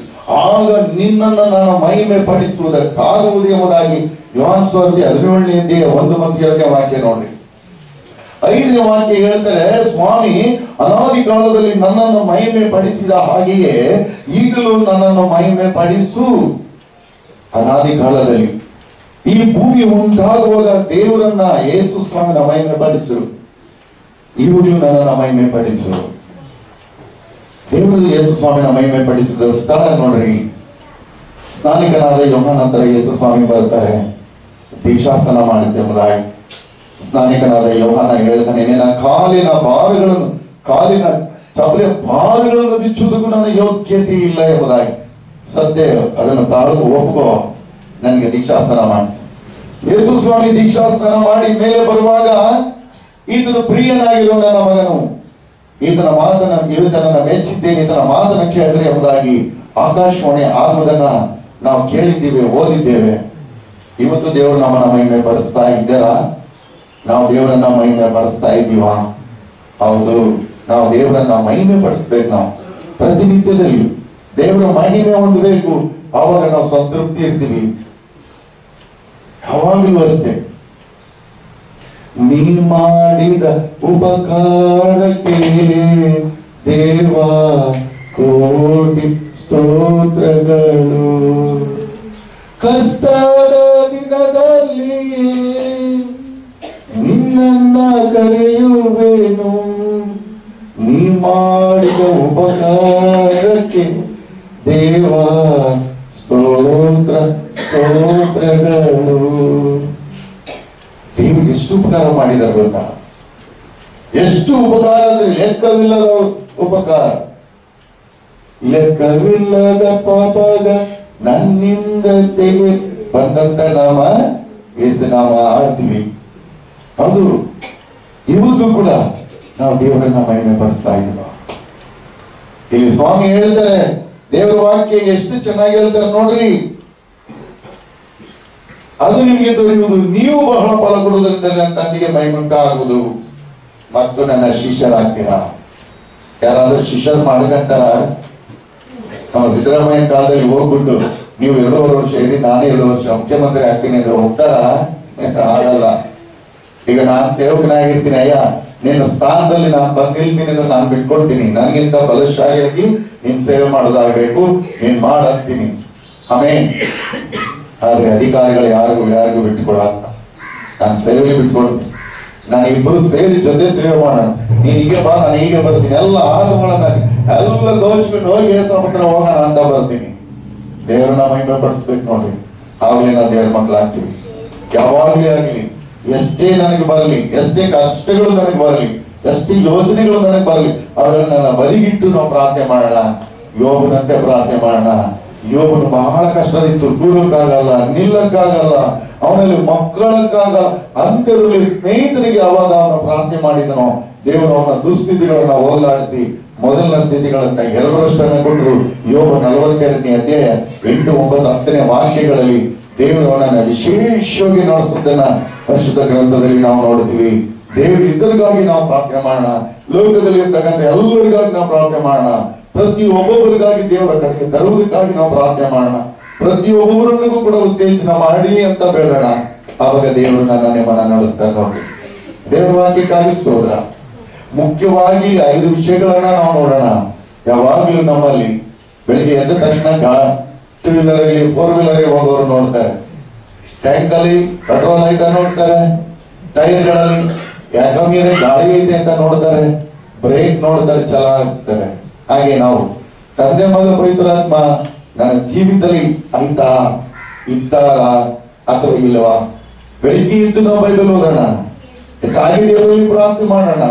ಆಗ ನಿನ್ನನ್ನು ನಾನು ಮಹಿಮೆ ಪಡಿಸುವುದಕ್ಕಾಗುವುದು ಎಂಬುದಾಗಿ ಯೋಹಾನ ಸುವಾರ್ತೆ 17ನೇ ಅಧ್ಯಾಯ 1 ಮತ್ತು 2ನೇ ವಾಕ್ಯ ನೋಡ್ರಿ. 5ನೇ ವಾಕ್ಯ ಹೇಳ್ತಾರೆ, ಸ್ವಾಮಿ ಅನಾದಿ ಕಾಲದಲ್ಲಿ ನನ್ನನ್ನು ಮಹಿಮೆ ಪಡಿಸಿದ ಹಾಗೆಯೇ ಈಗಲೂ ನನ್ನನ್ನು ಮಹಿಮೆ ಪಡಿಸು. ಅನಾದಿ ಕಾಲದಲ್ಲಿ ಈ ಭೂಮಿ ಉಂಟಾಗುವಾಗ ದೇವರನ್ನ ಯೇಸು ಸ್ವಾಮಿನ ಮಹಿಮೆ ಪಡಿಸು, ಈಗಲೂ ನನ್ನನ್ನು ಮಹಿಮೆ ಪಡಿಸು. ದೇವರು ಯೇಸು ಸ್ವಾಮಿನ ಮಹಿಮೆ ಪಡಿಸಿದ ಸ್ಥಳ ನೋಡ್ರಿ. ಸ್ನಾನಿಕನಾದ ಯೋಹಾನ ನಂತರ ಯೇಸು ಸ್ವಾಮಿ ಬರ್ತಾರೆ, ದೀಕ್ಷಾಸ್ನಾನ ಮಾಡಿಸಿ ಎಂಬುದಾಗಿ. ಸ್ನಾನಿಕನಾದ ಯೋಹಾನ ಹೇಳ್ತಾನೆ, ನಿನ್ನ ಕಾಲಿನ ಭಾರಗಳನ್ನು, ಕಾಲಿನ ಚಪ್ಪಲಿಯ ಭಾರಗಳನ್ನು ಬಿಚ್ಚುವುದಕ್ಕೂ ನನ್ನ ಯೋಗ್ಯತೆ ಇಲ್ಲ ಎಂಬುದಾಗಿ. ಸದ್ಯ ಅದನ್ನು ತಾಳದು ಒಪ್ಕೋ, ನನಗೆ ದೀಕ್ಷಾಸ್ನಾನ ಮಾಡಿಸಿ. ಯೇಸು ಸ್ವಾಮಿ ದೀಕ್ಷಾಸ್ನಾನ ಮಾಡಿ ಮೇಲೆ ಬರುವಾಗ, ಈತನು ಪ್ರಿಯನಾಗಿರೋ ನನ್ನ ಮಗನು, ಈತನ ಮಾತನ್ನ ಇವತ್ತನ್ನ ಮೆಚ್ಚಿದ್ದೇನೆ, ಈತನ ಮಾತನ್ನ ಕೇಳ್ರಿ ಎಂಬುದಾಗಿ ಆಕಾಶವಾಣಿ ಆಗುವುದನ್ನ ನಾವು ಕೇಳಿದ್ದೀವಿ, ಓದಿದ್ದೇವೆ. ಇವತ್ತು ದೇವರು ನಮ್ಮನ್ನ ಮಹಿಮೆ ಪಡಿಸ್ತಾ ಇದ್ದಾರಾ? ನಾವು ದೇವರನ್ನ ಮಹಿಮೆ ಪಡಿಸ್ತಾ ಇದ್ದೀವಾ? ಹೌದು, ನಾವು ದೇವರನ್ನ ಮಹಿಮೆ ಪಡಿಸ್ಬೇಕು. ನಾವು ಪ್ರತಿನಿತ್ಯದಲ್ಲಿ ದೇವರ ಮಹಿಮೆ ಹೊಂದಬೇಕು, ಆವಾಗ ನಾವು ಸಂತೃಪ್ತಿ ಇರ್ತೀವಿ. ಯಾವಾಗಲೂ ಅಷ್ಟೇ, ನೀ ಮಾಡಿದ ಉಪಕಾರಕ್ಕೆ ದೇವ ಕೋಟಿ ಸ್ತೋತ್ರಗಳು. ಕಷ್ಟದ ದಿನದಲ್ಲಿ ನಿನ್ನ ಕರೆಯುವೆನು, ನೀ ಮಾಡಿದ ಉಪಕಾರಕ್ಕೆ ದೇವ ಸ್ತೋತ್ರ ಸ್ತೋತ್ರಗಳು. ದೇವರು ಎಷ್ಟು ಉಪಕಾರ ಮಾಡಿದ್ದಾರೆ ಗೊತ್ತಾ? ಎಷ್ಟು ಉಪಕಾರ ಅಂದ್ರೆ ಲೆಕ್ಕವಿಲ್ಲದ ಉಪಕಾರ. ಲೆಕ್ಕವಿಲ್ಲದ ಪಾಪದ ನನ್ನಿಂದ ತೆಗೆ ಬಂದಂತ ನಾಮ ಯೇಸು ನಾಮ ಆಡ್ತೀವಿ. ಅದು ಇವತ್ತು ಕೂಡ ನಾವು ದೇವರನ್ನ ಮಹಿಮೆ ಪಡಿಸ್ತಾ ಇದ್ದೀವ. ಇಲ್ಲಿ ಸ್ವಾಮಿ ಹೇಳ್ತಾರೆ, ದೇವರ ವಾಕ್ಯ ಎಷ್ಟು ಚೆನ್ನಾಗಿ ಹೇಳ್ತಾರೆ ನೋಡ್ರಿ. ಅದು ನಿಮಗೆ ದೊರೆಯುವುದು, ನೀವು ಬಹಳ ಫಲ ಕೊಡುವುದರಿಂದ ನನ್ನ ತಂದೆಗೆ ಮಹಿಮುಂಟಾಗುವುದು ಮತ್ತು ನನ್ನ ಶಿಷ್ಯರಾಗ್ತೀರಾ. ಯಾರಾದ್ರೂ ಶಿಷ್ಯರು ಮಾಡಿದಂತಾರ? ನಾವು ಸಿದ್ದರಾಮಯ್ಯ ಕಾಲದಲ್ಲಿ ಹೋಗ್ಬಿಟ್ಟು ನೀವು 2.5 ವರ್ಷ ಇರಿ, ನಾನೇ 2 ವರ್ಷ ಮುಖ್ಯಮಂತ್ರಿ ಆಗ್ತೀನಿ ಅಂದ್ರೆ ಹೋಗ್ತಾರ? ಆಗಲ್ಲ. ಈಗ ನಾನು ಸೇವಕನಾಗಿರ್ತೀನಿ, ಅಯ್ಯ ನಿನ್ನ ಸ್ಥಾನದಲ್ಲಿ ನಾನು ಬಂದು ನಿಲ್ತೀನಿ ಅಂದ್ರೆ ನಾನು ಬಿಟ್ಕೊಡ್ತೀನಿ, ನನಗಿಂತ ಬಲಶಾಲಿಯಾಗಿ ನೀನ್ ಸೇವೆ ಮಾಡೋದಾಗಬೇಕು, ನೀನ್ ಮಾಡಂತೀನಿ. ಆಮೇನ್. ಆದ್ರೆ ಅಧಿಕಾರಿಗಳು ಯಾರಿಗೂ ಬಿಟ್ಟುಕೊಡಲ್ಲ. ನಾನು ಸೇವೆಗೆ ಬಿಟ್ಕೊಡ್ತೀನಿ. ನಾನು ಇಬ್ಬರು ಸೇರಿ ಜೊತೆ ಸೇವೆ ಮಾಡೋಣ. ನೀನ್ ಹೀಗೆ ಬಾ, ನಾನು ಹೀಗೆ ಬರ್ತೀನಿ, ಎಲ್ಲ ಎಲ್ಲ ದೋಚ್ಬಿಟ್ಟು ಹೋಗಿ ಸಮುದ್ರ ಹೋಗೋಣ ಅಂತ ಬರ್ತೀನಿ. ದೇವರನ್ನ ಮಹಿಮೆ ಪಡಿಸ್ಬೇಕು ನೋಡ್ರಿ, ಆಗ್ಲಿ ನಾವು ದೇವರ ಮಕ್ಕಳಾಗ್ತೀವಿ. ಯಾವಾಗ್ಲೇ ಆಗ್ಲಿ, ಎಷ್ಟೇ ನನಗೆ ಬರಲಿ, ಎಷ್ಟೇ ಕಷ್ಟಗಳು ನನಗೆ ಬರಲಿ, ಎಷ್ಟೇ ಯೋಚನೆಗಳು ನನಗೆ ಬರಲಿ, ಅವೆಲ್ಲ ನನ್ನ ಬದಿಗಿಟ್ಟು ನಾವು ಪ್ರಾರ್ಥನೆ ಮಾಡೋಣ. ಯೋಬನಂತೆ ಪ್ರಾರ್ಥನೆ ಮಾಡೋಣ. ಯೋಬನು ಬಹಳ ಕಷ್ಟದಿತ್ತು, ಕೂಡಕ್ಕಾಗಲ್ಲ, ನಿಲ್ಲಕ್ಕಾಗಲ್ಲ, ಅವನಲ್ಲಿ ಮಕ್ಕಳಕ್ಕಾಗಲ್ಲ. ಅಂತ್ಯದಲ್ಲಿ ಸ್ನೇಹಿತರಿಗೆ ಅವಾಗ ಅವನ ಪ್ರಾರ್ಥನೆ ಮಾಡಿದನು. ದೇವರು ಅವನ ದುಸ್ಥಿತಿಗಳನ್ನ ಹೋಗಲಾಡಿಸಿ ಮೊದಲನ ಸ್ಥಿತಿಗಳಂತ 2 ವರ್ಷವನ್ನು ಕೊಟ್ಟರು. ಯೋಬ 42ನೇ ಅಧ್ಯಾಯ 8, 9, 10ನೇ ವಾಕ್ಯಗಳಲ್ಲಿ ದೇವರು ಅವನನ್ನ ವಿಶೇಷವಾಗಿ ನಡೆಸುವುದನ್ನ ಪರಿಶುದ್ಧ ಗ್ರಂಥದಲ್ಲಿ ನಾವು ನೋಡ್ತೀವಿ. ದೇವರು ಇತರಿಗಾಗಿ ನಾವು ಪ್ರಾರ್ಥನೆ ಮಾಡೋಣ. ಲೋಕದಲ್ಲಿ ಇರ್ತಕ್ಕಂಥ ಎಲ್ಲರಿಗಾಗಿ ನಾವು ಪ್ರಾರ್ಥನೆ ಮಾಡೋಣ. ಪ್ರತಿಯೊಬ್ಬೊಬ್ಬರಿಗಾಗಿ ದೇವರ ಕಡೆಗೆ ತರುವುದಕ್ಕಾಗಿ ನಾವು ಪ್ರಾರ್ಥನೆ ಮಾಡೋಣ. ಪ್ರತಿಯೊಬ್ಬರಿಗೂ ಕೂಡ ಉತ್ತೇಜನ ಮಾಡಿ ಅಂತ ಬೇಡೋಣ. ಆವಾಗ ದೇವರು ನನ್ನ ನಿಮ್ಮನ್ನ ನಡೆಸ್ತಾರೆ ನೋಡಿ. ದೇವರ ವಾಕ್ಯಕ್ಕಾಗಿ ಸ್ತೋತ್ರ. ಮುಖ್ಯವಾಗಿ 5 ವಿಷಯಗಳನ್ನ ನಾವು ನೋಡೋಣ. ಯಾವಾಗ್ಲೂ ನಮ್ಮಲ್ಲಿ ಬೆಳಿಗ್ಗೆ ಎದ್ದ ತಕ್ಷಣ 2 ವೀಲರ್ 4 ವೀಲರ್ ಹೋಗೋರು ನೋಡ್ತಾರೆ, ಟ್ಯಾಂಕ್ ಅಲ್ಲಿ ಪೆಟ್ರೋಲ್ ಐತೆ ನೋಡ್ತಾರೆ, ಟೈರ್ಗಳಲ್ಲಿ ಯಾಕಂದ್ರೆ ಗಾಳಿ ಐತೆ ಅಂತ ನೋಡ್ತಾರೆ, ಬ್ರೇಕ್ ನೋಡ್ತಾರೆ, ಚಲಾಯಿಸ್ತಾರೆ. ಹಾಗೆ ನಾವು ತಂದೆ ಮಗ ಪವಿತ್ರಾತ್ಮ ನನ್ನ ಜೀವಿತದಲ್ಲಿ ಅಂತ ಇದ್ದಾರ ಅಥವಾ ಇಲ್ಲವಾ? ಬೆಳಿಗ್ಗೆ ಇದ್ದು ನಾವು ಬೈಬಲ್ ಓದೋಣ, ಹೆಚ್ಚಾಗಿ ದೇವರಲ್ಲಿ ಪ್ರಾರ್ಥನೆ ಮಾಡೋಣ.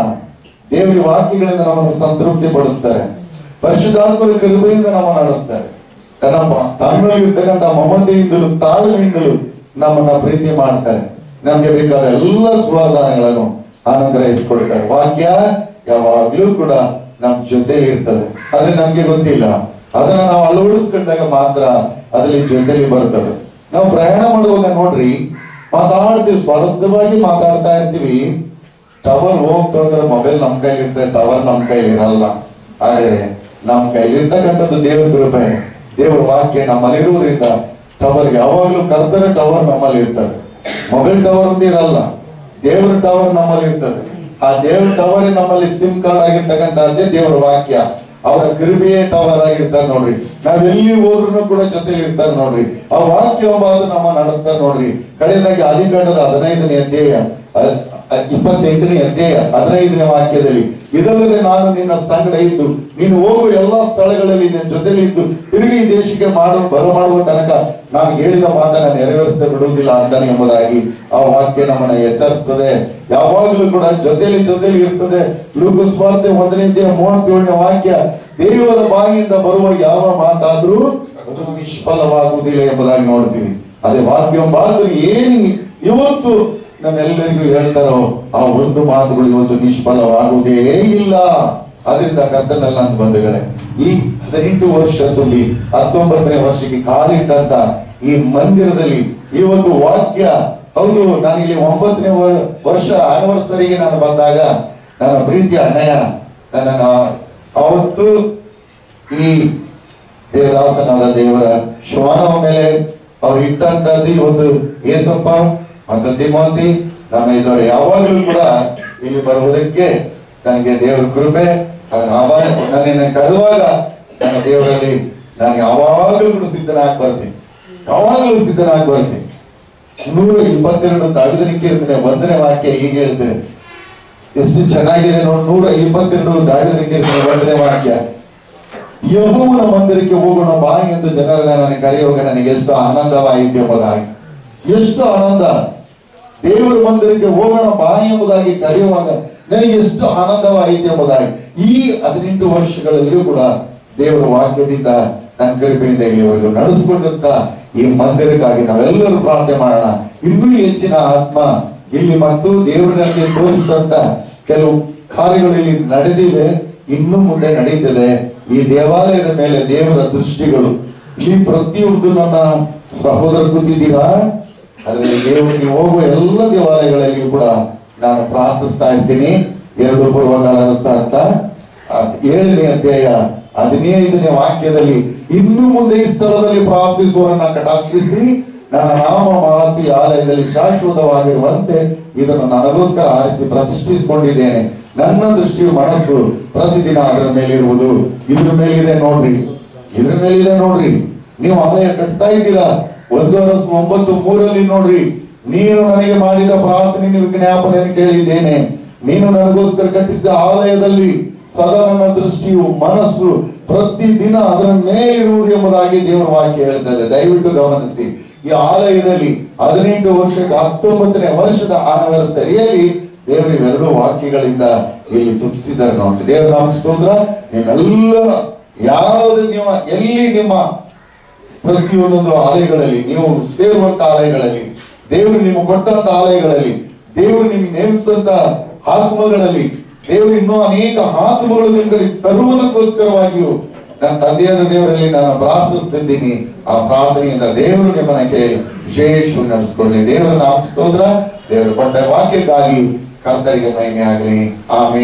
ದೇವರ ವಾಕ್ಯಗಳಿಂದ ನಮ್ಮನ್ನು ಸಂತೃಪ್ತಿ ಪಡಿಸ್ತಾರೆ. ಪರಿಶುದ್ಧಾತ್ಮರ ಕೃಪೆಯಿಂದ ನಮ್ಮನ್ನು ನಡೆಸ್ತಾರೆ. ತನ್ನಲ್ಲಿರ್ತಕ್ಕಂಥ ಮಮತೆಯಿಂದಲೂ ತಾಳ್ಮೆಯಿಂದಲೂ ನಮ್ಮನ್ನ ಪ್ರೀತಿ ಮಾಡ್ತಾರೆ. ನಮ್ಗೆ ಬೇಕಾದ ಎಲ್ಲ ಸುವರ್ದಾನಗಳನ್ನು ಅನುಗ್ರಹಿಸಿಕೊಡ್ತಾರೆ. ವಾಕ್ಯ ಯಾವಾಗ್ಲೂ ಕೂಡ ನಮ್ ಜೊತೆಲಿ ಇರ್ತದೆ, ಆದ್ರೆ ನಮ್ಗೆ ಗೊತ್ತಿಲ್ಲ. ಅದನ್ನ ನಾವು ಅಳವಡಿಸ್ಕೊಂಡಾಗ ಮಾತ್ರ ಅದ್ರಲ್ಲಿ ಜೊತೆಲಿ ಬರ್ತದೆ. ನಾವು ಪ್ರಯಾಣ ಮಾಡುವಾಗ ನೋಡ್ರಿ, ಮಾತಾಡ್ತೀವಿ, ಸ್ವಾರಸ್ಯವಾಗಿ ಮಾತಾಡ್ತಾ ಇರ್ತೀವಿ. ಟವರ್ ಹೋಗ್ತಂದ್ರೆ ಮೊಬೈಲ್ ನಮ್ ಕೈಲಿ ಇರ್ತದೆ, ಟವರ್ ನಮ್ ಕೈಲಿ ಇರಲ್ಲ. ಆದ್ರೆ ನಮ್ ಕೈಲಿ ಇರ್ತಕ್ಕಂಥದ್ದು ದೇವರ ಕೃಪೆ, ದೇವರ ವಾಕ್ಯ ನಮ್ಮಲ್ಲಿರುವುದರಿಂದ ಟವರ್ ಯಾವಾಗ್ಲೂ ಕರ್ತರ ಟವರ್ ನಮ್ಮಲ್ಲಿ ಇರ್ತದೆ. ಮೊಬೈಲ್ ಟವರ್ ಅಂತ ಇರಲ್ಲ, ದೇವರ ಟವರ್ ನಮ್ಮಲ್ಲಿ ಇರ್ತದೆ. ಆ ದೇವ್ರ ಟವರ್ ನಮ್ಮಲ್ಲಿ ಸಿಮ್ ಕಾರ್ಡ್ ಆಗಿರ್ತಕ್ಕಂಥದ್ದೇ ದೇವರ ವಾಕ್ಯ. ಅವರ ಕೃಪೆಯೇ ಟವರ್ ಆಗಿರ್ತಾರೆ ನೋಡ್ರಿ. ನಾವೆಲ್ಲಿ ಹೋದ್ರು ಕೂಡ ಜೊತೆಲಿ ಇರ್ತಾರೆ ನೋಡ್ರಿ. ಆ ವಾಕ್ಯ ನಮ್ಮ ನಡೆಸ್ತಾರೆ ನೋಡ್ರಿ. ಕಡೆಯದಾಗಿ ಆದಿಕಾಂಡದ 15ನೇ ಅಧ್ಯಾಯ 28ನೇ ಅಧ್ಯಾಯ 15ನೇ ವಾಕ್ಯದಲ್ಲಿ, ಇದಲ್ಲದೆ ನಾನು ನಿನ್ನ ಸಂಗಡ ಇದ್ದು ನೀನು ಹೋಗುವ ಎಲ್ಲಾ ಸ್ಥಳಗಳಲ್ಲಿ ನಿನ್ನ ಜೊತೆಲಿ ಇದ್ದು ತಿರುಗಿ ಈ ದೇಶಕ್ಕೆ ಬರಮಾಡುವ ತನಕ ನಾನು ಹೇಳಿದ ಮಾತನ್ನ ನೆರವೇರಿಸದೆ ಬಿಡುವುದಿಲ್ಲ ಅಂತಾನೆ ಎಂಬುದಾಗಿ ಆ ವಾಕ್ಯ ನಮ್ಮನ್ನ ಎಚ್ಚರಿಸ್ತದೆ. ಯಾವಾಗಲೂ ಕೂಡ ಜೊತೆಲಿ ಇರ್ತದೆ. ಲೂಕಾಸ್ ವಾರ್ತೆ 1ನೇ ಅಧ್ಯಾಯ 37ನೇ ವಾಕ್ಯ, ದೇವರ ಬಾಯಿಯಿಂದ ಬರುವ ಯಾವ ಮಾತಾದ್ರೂ ಅದು ನಿಷ್ಫಲವಾಗುವುದಿಲ್ಲ ಎಂಬುದಾಗಿ ನೋಡ್ತೀವಿ. ಅದೇ ವಾಕ್ಯ ಏನು ಇವತ್ತು ನಮ್ಮೆಲ್ಲರಿಗೂ ಹೇಳ್ತಾರೋ ಆ ಒಂದು ಮಾತುಗಳು ಇವತ್ತು ನಿಷ್ಫಲವಾಗುವುದೇ ಇಲ್ಲ. ಅದರಿಂದ ಕರ್ತನಲ್ಲಿ ನನ್ನ ಬಂಧುಗಳೇ, ಈ 18 ವರ್ಷ ತುಂಬಿ 19ನೇ ವರ್ಷಕ್ಕೆ ಕಾಲಿಟ್ಟಂತ ಈ ಮಂದಿರದಲ್ಲಿ ಇವತ್ತು ವಾಕ್ಯ, ಹೌದು, ನಾನಿಲ್ಲಿ 9ನೇ ವರ್ಷ ಆನಿವರ್ಸರಿಗೆ ನಾನು ಬಂದಾಗ ನನ್ನ ಪ್ರೀತಿಯ ಅಣ್ಣಯ್ಯ ನನ್ನ ಅವತ್ತು ಈ ದೇವದಾಸನಾದ ದೇವರ ಶ್ವಾನವ ಮೇಲೆ ಅವ್ರು ಇಟ್ಟಂತದ್ದು ಇವತ್ತು ಏಸಪ್ಪ ಮತ್ತು ತಿಮೋತಿ ನಮ್ಮ ಇದ್ದವರು ಯಾವಾಗಲೂ ಕೂಡ ಇಲ್ಲಿ ಬರುವುದಕ್ಕೆ ನನಗೆ ದೇವರ ಕೃಪೆ. ನನ್ನನ್ನು ಕರೆದುವಾಗ ನನ್ನ ದೇವರಲ್ಲಿ ನಾನು ಯಾವಾಗಲೂ ಕೂಡ ಸಿದ್ಧನಾಗಿ ಬರ್ತೀನಿ. 122 ದಾವಿದನ ಕೀರ್ತನೆ 1ನೇ ವಾಕ್ಯ ಹೀಗೆ ಹೇಳ್ತೇನೆ. ಎಷ್ಟು ಚೆನ್ನಾಗಿದೆ ನೋಡಿ. 122 ದಾವಿದನ ಕೀರ್ತನೆ 1ನೇ ವಾಕ್ಯ, ಯೆಹೋವನ ಮಂದಿರಕ್ಕೆ ಹೋಗೋಣ ಬಾ ಎಂದು ಜನರನ್ನ ನನಗೆ ಕರೆಯುವಾಗ ನನಗೆ ಎಷ್ಟು ಆನಂದವಾಯಿತು ಎಂಬುದಾಗಿ. ಎಷ್ಟು ಆನಂದ! ದೇವರ ಮಂದಿರಕ್ಕೆ ಹೋಗೋಣ ಬಾ ಎಂಬುದಾಗಿ ಕರೆಯುವಾಗ ನನಗೆ ಎಷ್ಟು ಆನಂದವಾಯಿತು ಎಂಬುದಾಗಿ. ಈ 18 ವರ್ಷಗಳಲ್ಲಿಯೂ ಕೂಡ ದೇವರ ವಾಕ್ಯದಿಂದ ತನ್ನ ಕೃಪೆಯಿಂದ ಇಲ್ಲಿವರೆಗೂ ನಡೆಸಿಕೊಂಡಂತ ಈ ಮಂದಿರಕ್ಕಾಗಿ ನಾವೆಲ್ಲರೂ ಪ್ರಾರ್ಥನೆ ಮಾಡೋಣ. ಇನ್ನೂ ಹೆಚ್ಚಿನ ಆತ್ಮ ಇಲ್ಲಿ ಮತ್ತು ದೇವರಲ್ಲಿ ತೋರಿಸಿದಂತ ಕೆಲವು ಕಾರ್ಯಗಳಲ್ಲಿ ನಡೆದಿವೆ, ಇನ್ನು ಮುಂದೆ ನಡೀತದೆ. ಈ ದೇವಾಲಯದ ಮೇಲೆ ದೇವರ ದೃಷ್ಟಿಗಳು ಇಲ್ಲಿ ಪ್ರತಿಯೊಂದು ನನ್ನ ಸಹೋದರ ಕೂತಿದ್ದೀರಾ, ಅದರಲ್ಲಿ ದೇವರಿಗೆ ಹೋಗುವ ಎಲ್ಲ ದೇವಾಲಯಗಳಲ್ಲಿಯೂ ಕೂಡ ನಾನು ಪ್ರಾರ್ಥಿಸ್ತಾ ಇರ್ತೀನಿ. 2 ಪೂರ್ವಕಾಲದ ಅಂತ 7ನೇ ಅಧ್ಯಾಯ 15ನೇ ವಾಕ್ಯದಲ್ಲಿ, ಇನ್ನು ಮುಂದೆ ಈ ಸ್ಥಳದಲ್ಲಿ ಪ್ರಾರ್ಥಿಸುವವರನ್ನ ಕಟಾಕ್ಷಿಸಿ ನನ್ನ ನಾಮ ಮಹತ್ವ ಆಲಯದಲ್ಲಿ ಶಾಶ್ವತವಾಗಿರುವಂತೆ ಇದನ್ನು ನನಗೋಸ್ಕರ ಆರಿಸಿ ಪ್ರತಿಷ್ಠಿಸಿಕೊಂಡಿದ್ದೇನೆ. ನನ್ನ ದೃಷ್ಟಿಯು ಮನಸ್ಸು ಪ್ರತಿದಿನ ಅದರ ಮೇಲಿರುವುದು. ಇದ್ರ ಮೇಲಿದೆ ನೋಡ್ರಿ. ನೀವು ಆಲಯ ಕಟ್ತಾ ಇದ್ದೀರಾ. 1:9:3 ನೋಡ್ರಿ, ನೀನು ನನಗೆ ಮಾಡಿದ ಪ್ರಾರ್ಥನೆ ವಿಜ್ಞಾಪನೆಯನ್ನು ಕೇಳಿದ್ದೇನೆ. ನೀನು ನನಗೋಸ್ಕರ ಕಟ್ಟಿಸಿದ ಆಲಯದಲ್ಲಿ ಸದಾ ನನ್ನ ದೃಷ್ಟಿಯು ಮನಸ್ಸು ಪ್ರತಿದಿನ ಅದರ ಮೇಲಿರುವುದು ಎಂಬುದಾಗಿ ದೇವರ ವಾಕ್ಯ ಹೇಳ್ತದೆ. ದಯವಿಟ್ಟು ಗಮನಿಸಿ. ಈ ಆಲಯದಲ್ಲಿ 18 ವರ್ಷಕ್ಕೆ 19ನೇ ವರ್ಷದ ಆನಿವರ್ಸರಿಯಲ್ಲಿ ದೇವರು 2 ವಾಕ್ಯಗಳಿಂದ ಇಲ್ಲಿ ತುಪ್ಪಿಸಿದ್ದಾರೆ ನೋಡಿ. ದೇವರ ನಾಮಕ್ಕೆ ಸ್ತೋತ್ರ. ನೀವೆಲ್ಲ ಯಾವುದು ಎಲ್ಲಿ ನಿಮ್ಮ ಪ್ರತಿಯೊಂದೊಂದು ಆಲಯಗಳಲ್ಲಿ ನೀವು ಸೇರುವಂತ ಆಲಯಗಳಲ್ಲಿ, ದೇವರು ನಿಮಗೆ ಕೊಟ್ಟಂತ ಆಲಯಗಳಲ್ಲಿ, ದೇವರು ನಿಮಗೆ ನೇಮಿಸಿದಂತ ಆತ್ಮಗಳಲ್ಲಿ, ದೇವರು ಇನ್ನೂ ಅನೇಕ ಆತ್ಮಗಳು ನಿಮಗೆ ತರುವುದಕ್ಕೋಸ್ಕರವಾಗಿಯೂ ನನ್ನ ತಂದೆಯಾದ ದೇವರಲ್ಲಿ ನಾನು ಪ್ರಾರ್ಥಿಸ್ತಿದ್ದೀನಿ. ಆ ಪ್ರಾರ್ಥನೆಯಿಂದ ದೇವರು ನಿಮ್ಮನ್ನ ಕೇಳಿ ವಿಶೇಷವಾಗಿ ನಡೆಸ್ಕೊಳ್ಳಿ. ದೇವರ ನಾಮಕ್ಕೆ ಸ್ತೋತ್ರ. ದೇವರ ಕೊಟ್ಟ ವಾಕ್ಯಕ್ಕಾಗಿ ಕರ್ತರಿಗೆ ಮಹಿಮೆ ಆಗಲಿ. ಆಮೇಲೆ